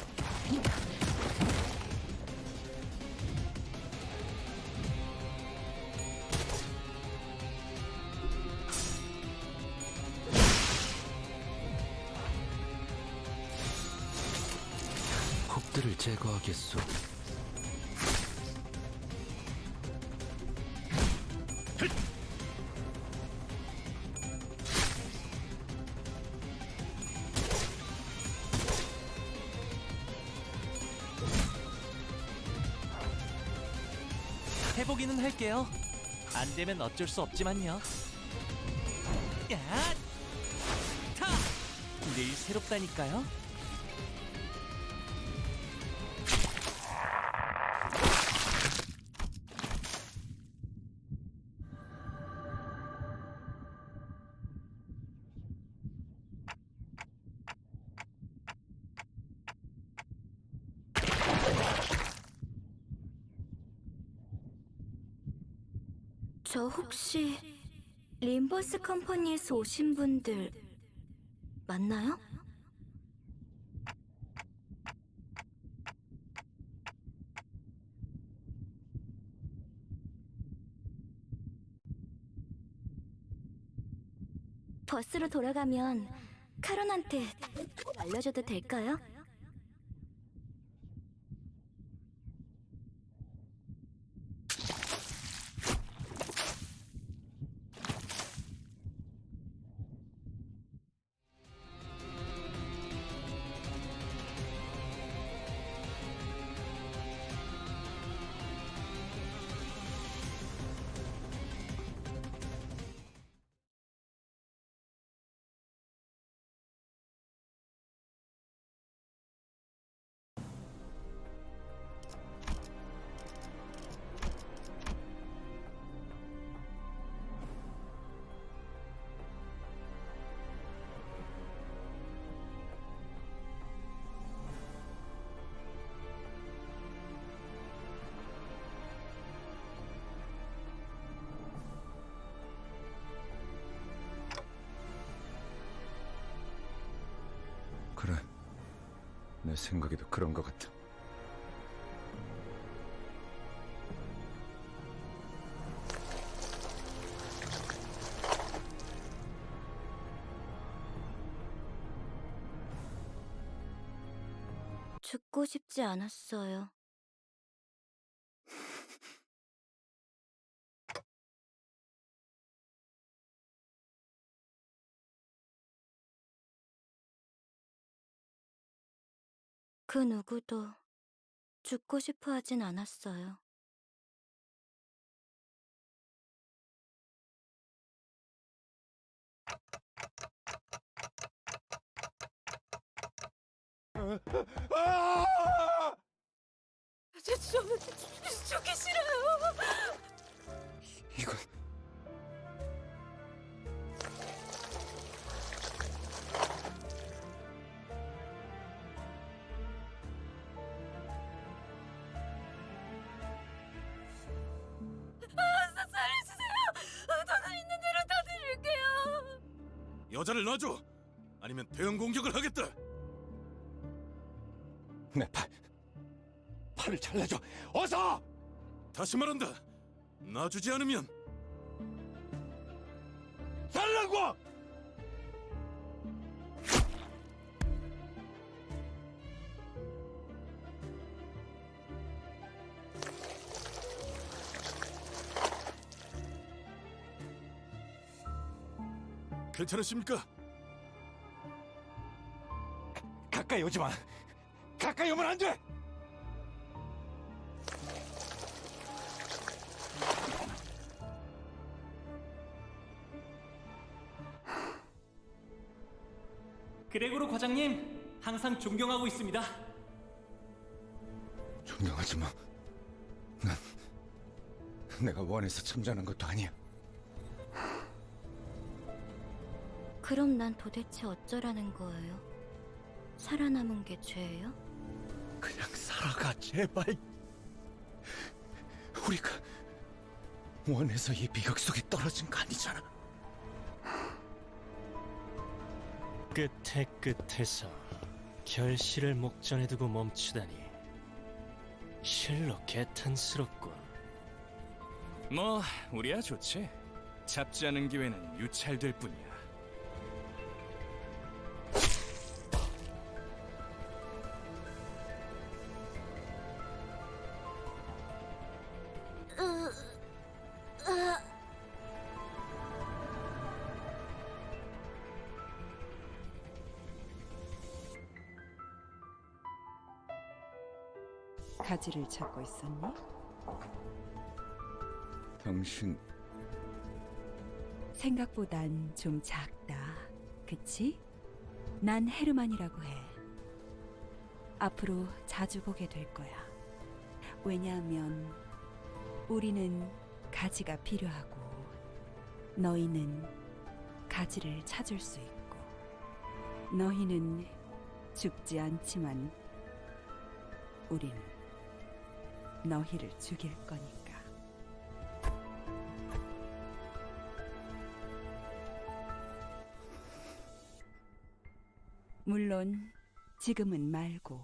곡들을 제거하겠소. 해보기는 할게요. 안 되면 어쩔 수 없지만요. 야! 타! 늘 새롭다니까요. 저 혹시 림버스 컴퍼니에서 오신 분들 맞나요? 버스로 돌아가면 카론한테 알려줘도 될까요? 그래, 내 생각에도 그런 것 같아. 죽고 싶지 않았어요. 그 누구도 죽고 싶어 하진 않았어요. 저는 죽기 싫어요. 이건 살려주세요. 돈을 있는 대로 다 드릴게요. 여자를 놔줘. 아니면 대응 공격을 하겠다. 내 팔을 잘라줘. 어서! 다시 말한다. 놔주지 않으면 달라고! 괜찮으십니까? 가까이 오지 마. 가까이 오면 안 돼. 그레고로 과장님, 항상 존경하고 있습니다. 존경하지 마. 난 내가 원해서 참전한 것도 아니야. 그럼 난 도대체 어쩌라는 거예요? 살아남은 게 죄예요? 그냥 살아가, 제발. 우리가 원해서 이 비극 속에 떨어진 거 아니잖아. 끝에 끝에서 결실을 목전에 두고 멈추다니 실로 개탄스럽군. 뭐 우리야 좋지. 잡지 않은 기회는 유찰될 뿐이야. 가지를 찾고 있었니? 당신 생각보단 좀 작다. 그치? 난 헤르만이라고 해. 앞으로 자주 보게 될 거야. 왜냐하면 우리는 가지가 필요하고 너희는 가지를 찾을 수 있고 너희는 죽지 않지만 우린 너희를 죽일 거니까. 물론 지금은 말고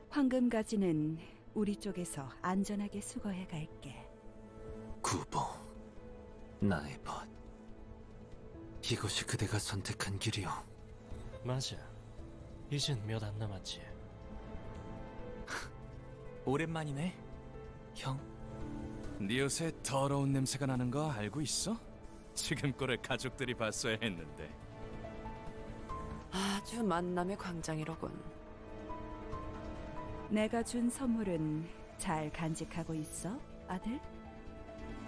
황금가지는 우리 쪽에서 안전하게 수거해 갈게. 구보, 나의 벗. 이곳이 그대가 선택한 길이오. 맞아. 이젠 몇 안 남았지. 오랜만이네, 형. 네 옷에 더러운 냄새가 나는 거 알고 있어? 지금 꼴을 가족들이 봤어야 했는데. 아주 만남의 광장이로군. 내가 준 선물은 잘 간직하고 있어, 아들?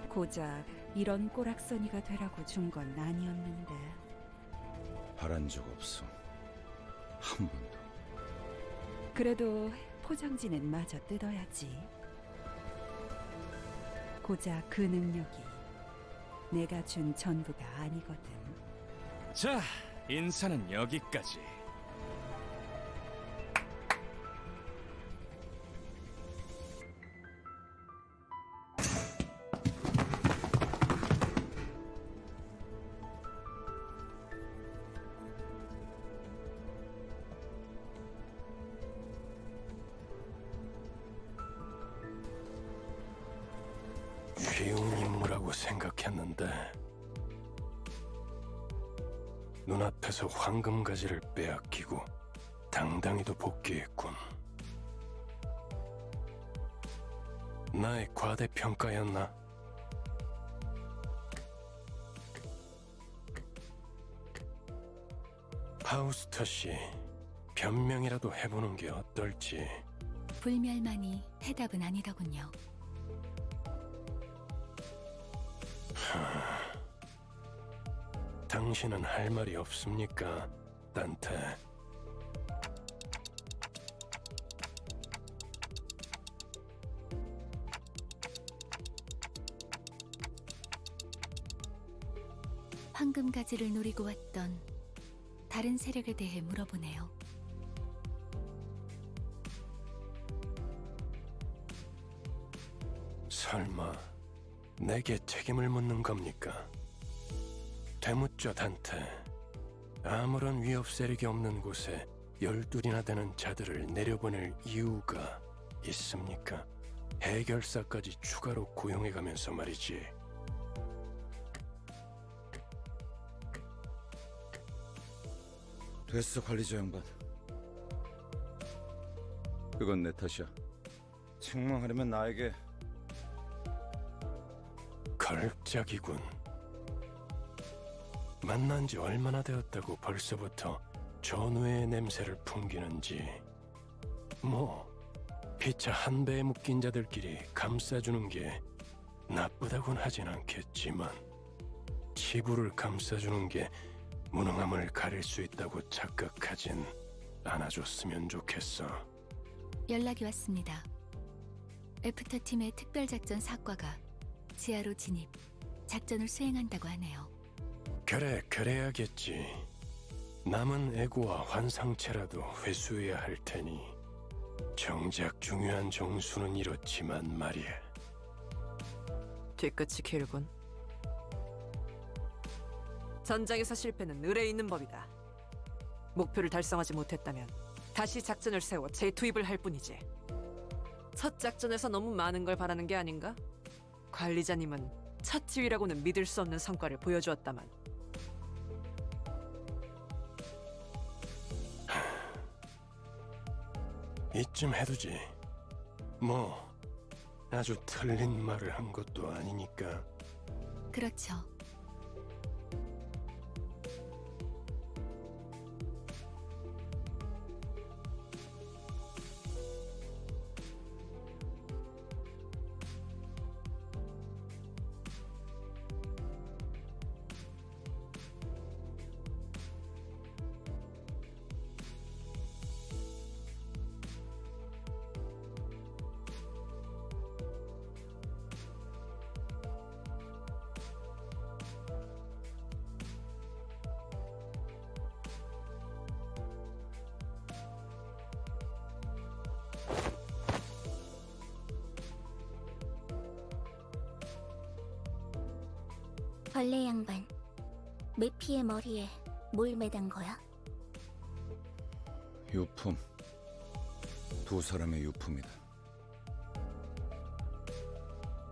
고작 이런 꼬락서니가 되라고 준 건 아니었는데. 바란 적 없어. 한 번도. 그래도 포장지는 마저 뜯어야지. 고작 그 능력이 내가 준 전부가 아니거든. 자, 인사는 여기까지. 쉬운 임무라고 생각했는데 눈앞에서 황금가지를 빼앗기고 당당히도 복귀했군. 나의 과대평가였나? 파우스터 씨, 변명이라도 해보는 게 어떨지. 불멸만이 해답은 아니더군요. 당신은 할 말이 없습니까, 단테? 황금가지를 노리고 왔던 다른 세력에 대해 물어보네요. 설마 내게 책임을 묻는 겁니까? 되묻죠, 단테. 아무런 위협 세력이 없는 곳에 12이나 되는 자들을 내려보낼 이유가 있습니까? 해결사까지 추가로 고용해가면서 말이지. 됐어, 관리자 양반. 그건 내 탓이야. 책망하려면 나에게. 걸작이군. 만난 지 얼마나 되었다고 벌써부터 전우의 냄새를 풍기는지. 뭐 피차 한 배에 묶인 자들끼리 감싸주는 게 나쁘다곤 하진 않겠지만 치부를 감싸주는 게 무능함을 가릴 수 있다고 착각하진 않아줬으면 좋겠어. 연락이 왔습니다. 애프터 팀의 특별작전 사과가 지하로 진입, 작전을 수행한다고 하네요. 그래, 그래야겠지. 남은 애고와 환상체라도 회수해야 할 테니 정작 중요한 정수는 이렇지만 말이야. 뒤끝이 길군. 전장에서 실패는 을에 있는 법이다. 목표를 달성하지 못했다면 다시 작전을 세워 재투입을 할 뿐이지. 첫 작전에서 너무 많은 걸 바라는 게 아닌가? 관리자님은 첫 지휘라고는 믿을 수 없는 성과를 보여주었다만. 이쯤 해두지. 뭐 아주 틀린 말을 한 것도 아니니까. 그렇죠. 벌레 양반, 메피의 머리에 뭘 매단 거야? 유품. 두 사람의 유품이다.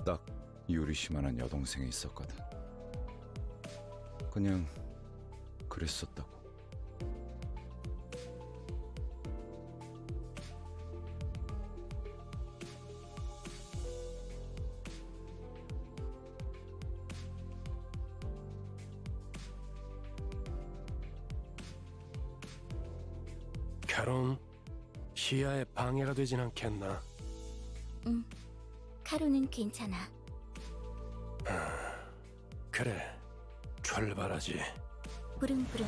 딱 유리씨만한 여동생이 있었거든. 그냥 그랬었다고. 카론, 시야에 방해가 되진 않겠나? 응, 카루는 괜찮아. 그래, 출발하지. 부릉부릉.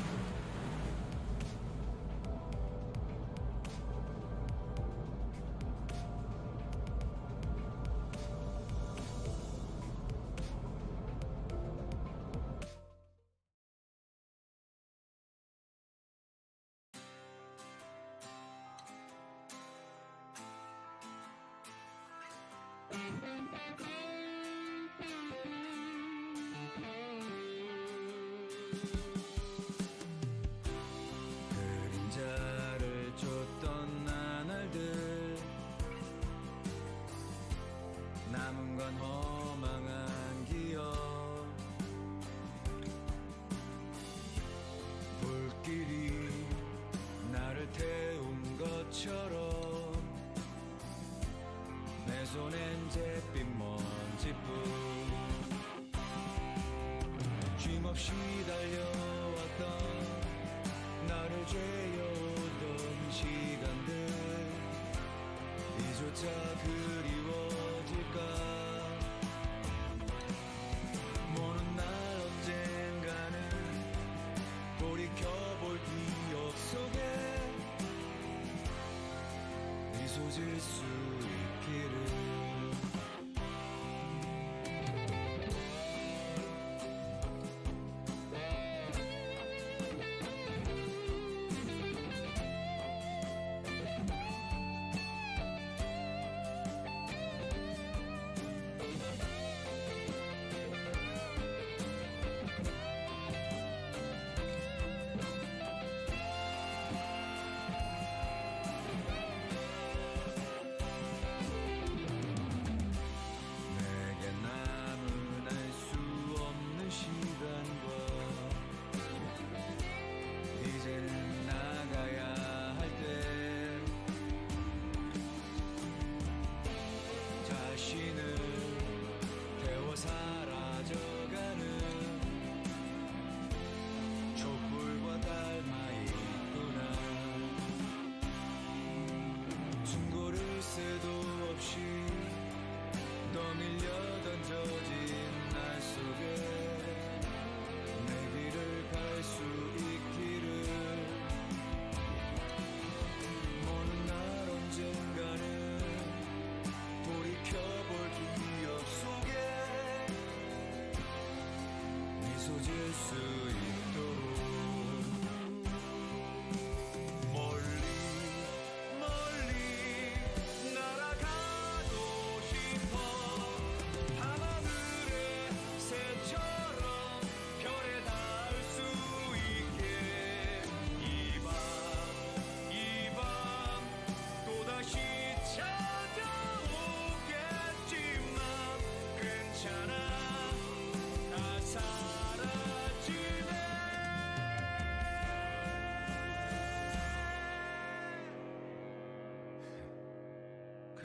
그림자를 줬던 나날들, 남은 건 허망한 기억. 불길이 나를 태운 것처럼 내 손엔 잿빛 먼지뿐. 쉼없이 달려왔던 나를 죄어오던 시간들, 이조차 그리워질까? 모든 날 언젠가는 돌이켜볼 기억 속에 미소 질 수 있기를.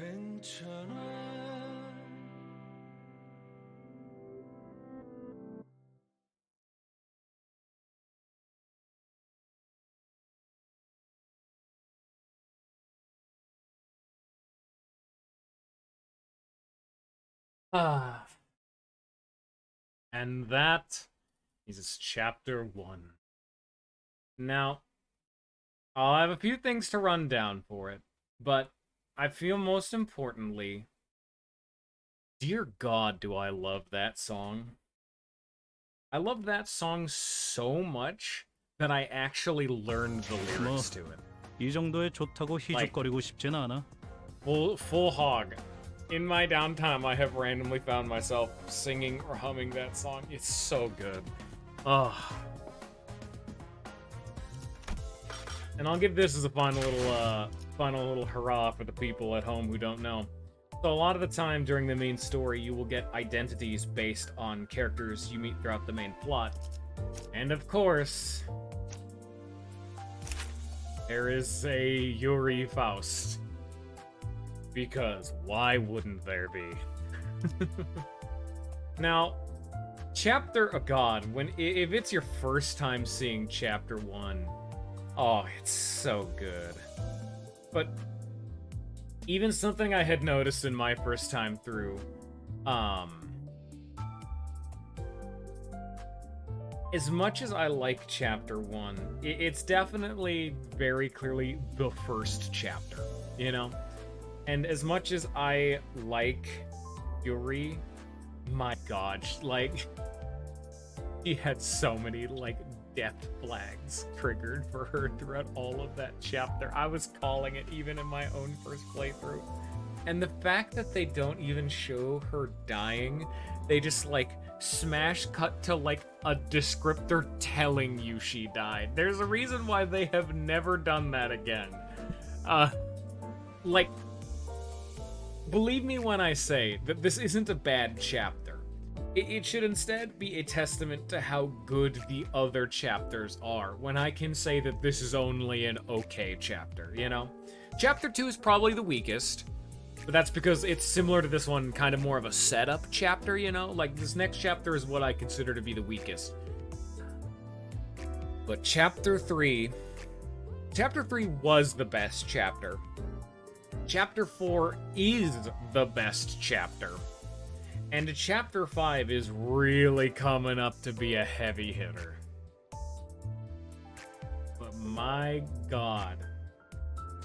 괜찮아. Ah. And that is chapter 1. Now, I'll have a few things to run down for it, but I feel most importantly, dear God, do I love that song. I love that song so much that I actually learned the lyrics to it. 이 정도에 좋다고 희죽거리고 싶진 않아. Full hog. In my downtime, I have randomly found myself singing or humming that song. It's so good. Ugh. And I'll give this as a final little hurrah for the people at home who don't know. So a lot of the time during the main story, you will get identities based on characters you meet throughout the main plot. And of course, there is a Yuri Faust. Because why wouldn't there be? Now, chapter, oh god, if it's your first time seeing chapter 1, oh, it's so good. But even something I had noticed in my first time through, as much as I like chapter 1, it's definitely very clearly the first chapter, you know? And as much as I like Yuri, my gosh, like, he had so many, like, death flags triggered for her throughout all of that chapter. I was calling it even in my own first playthrough. And the fact that they don't even show her dying, they just, like, smash cut to, like, a descriptor telling you she died. There's a reason why they have never done that again. Like, believe me when I say that this isn't a bad chapter. It should instead be a testament to how good the other chapters are, when I can say that this is only an okay chapter, you know? Chapter 2 is probably the weakest, but that's because it's similar to this one, kind of more of a setup chapter, you know? Like, this next chapter is what I consider to be the weakest. But Chapter 3 was the best chapter. Chapter 4 is the best chapter. And Chapter 5 is really coming up to be a heavy hitter. But my god.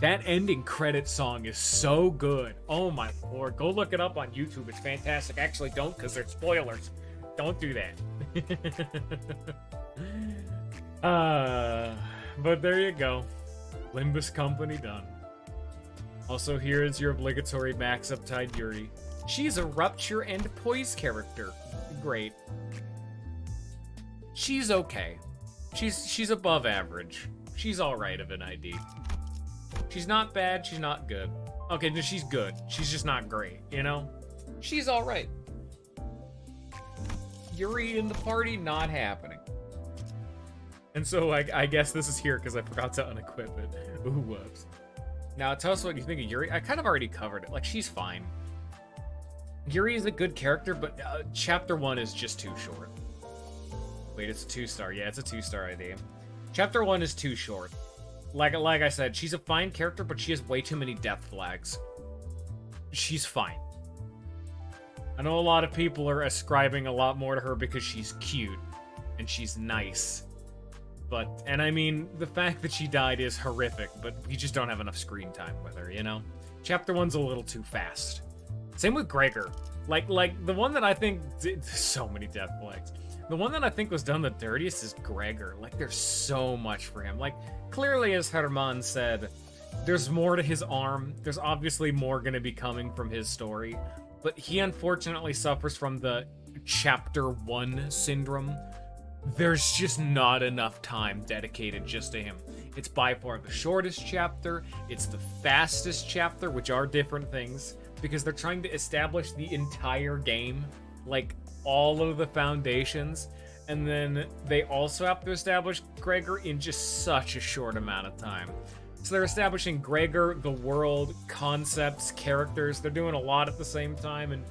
That ending credit song is so good. Oh my lord. Go look it up on YouTube. It's fantastic. Actually, don't, because there's spoilers. Don't do that. But there you go. Limbus Company done. Also, here is your obligatory Max Uptide Yuri. She's a Rupture and Poise character. Great. She's okay. She's above average. She's alright of an ID. She's not bad, she's not good. Okay, no, she's good. She's just not great, you know? She's alright. Yuri in the party, not happening. And so I guess this is here because I forgot to unequip it. Ooh, whoops. Now, tell us what you think of Yuri. I kind of already covered it. Like, she's fine. Yuri is a good character, but Chapter 1 is just too short. Wait, it's a 2-star. Yeah, it's a 2-star ID. Chapter 1 is too short. Like I said, she's a fine character, but she has way too many death flags. She's fine. I know a lot of people are ascribing a lot more to her because she's cute and she's nice. But, and I mean, the fact that she died is horrific, but we just don't have enough screen time with her, you know? Chapter 1's a little too fast. Same with Gregor. Like the one that I think did so many death flags. The one that I think was done the dirtiest is Gregor. Like, there's so much for him. Like, clearly, as Herman said, there's more to his arm. There's obviously more going to be coming from his story. But he unfortunately suffers from the Chapter 1 syndrome. There's just not enough time dedicated just to him. It's by far the shortest chapter. It's the fastest chapter, which are different things, because they're trying to establish the entire game, like all of the foundations, and then they also have to establish Gregor in just such a short amount of time. So they're establishing Gregor, the world, concepts, characters. They're doing a lot at the same time, and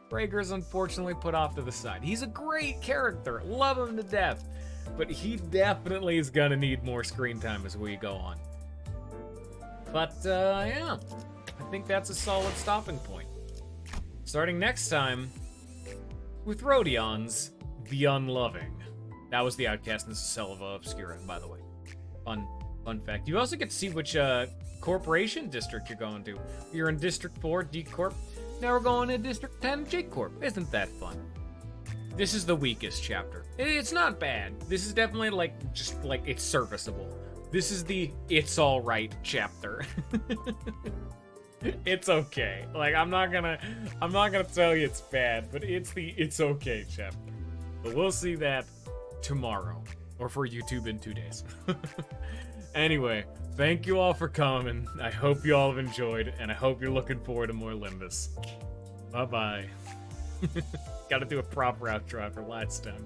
Gregor's unfortunately put off to the side. He's a great character, love him to death, but he definitely is gonna need more screen time as we go on. But yeah, I think that's a solid stopping point. Starting next time with Rhodion's The Unloving. That was the Outcast and Selva Obscura, by the way. Fun fact. You also get to see which corporation district you're going to. You're in District 4, D Corp. Now we're going to District 10, J Corp. Isn't that fun? This is the weakest chapter. It's not bad. This is definitely it's serviceable. This is the it's all right chapter. It's okay. Like I'm not gonna tell you it's bad, but it's the it's okay chapter. But we'll see that tomorrow, or for YouTube in 2 days. Anyway, thank you all for coming. I hope you all have enjoyed, and I hope you're looking forward to more Limbus. Bye bye. Gotta do a proper outro after last time.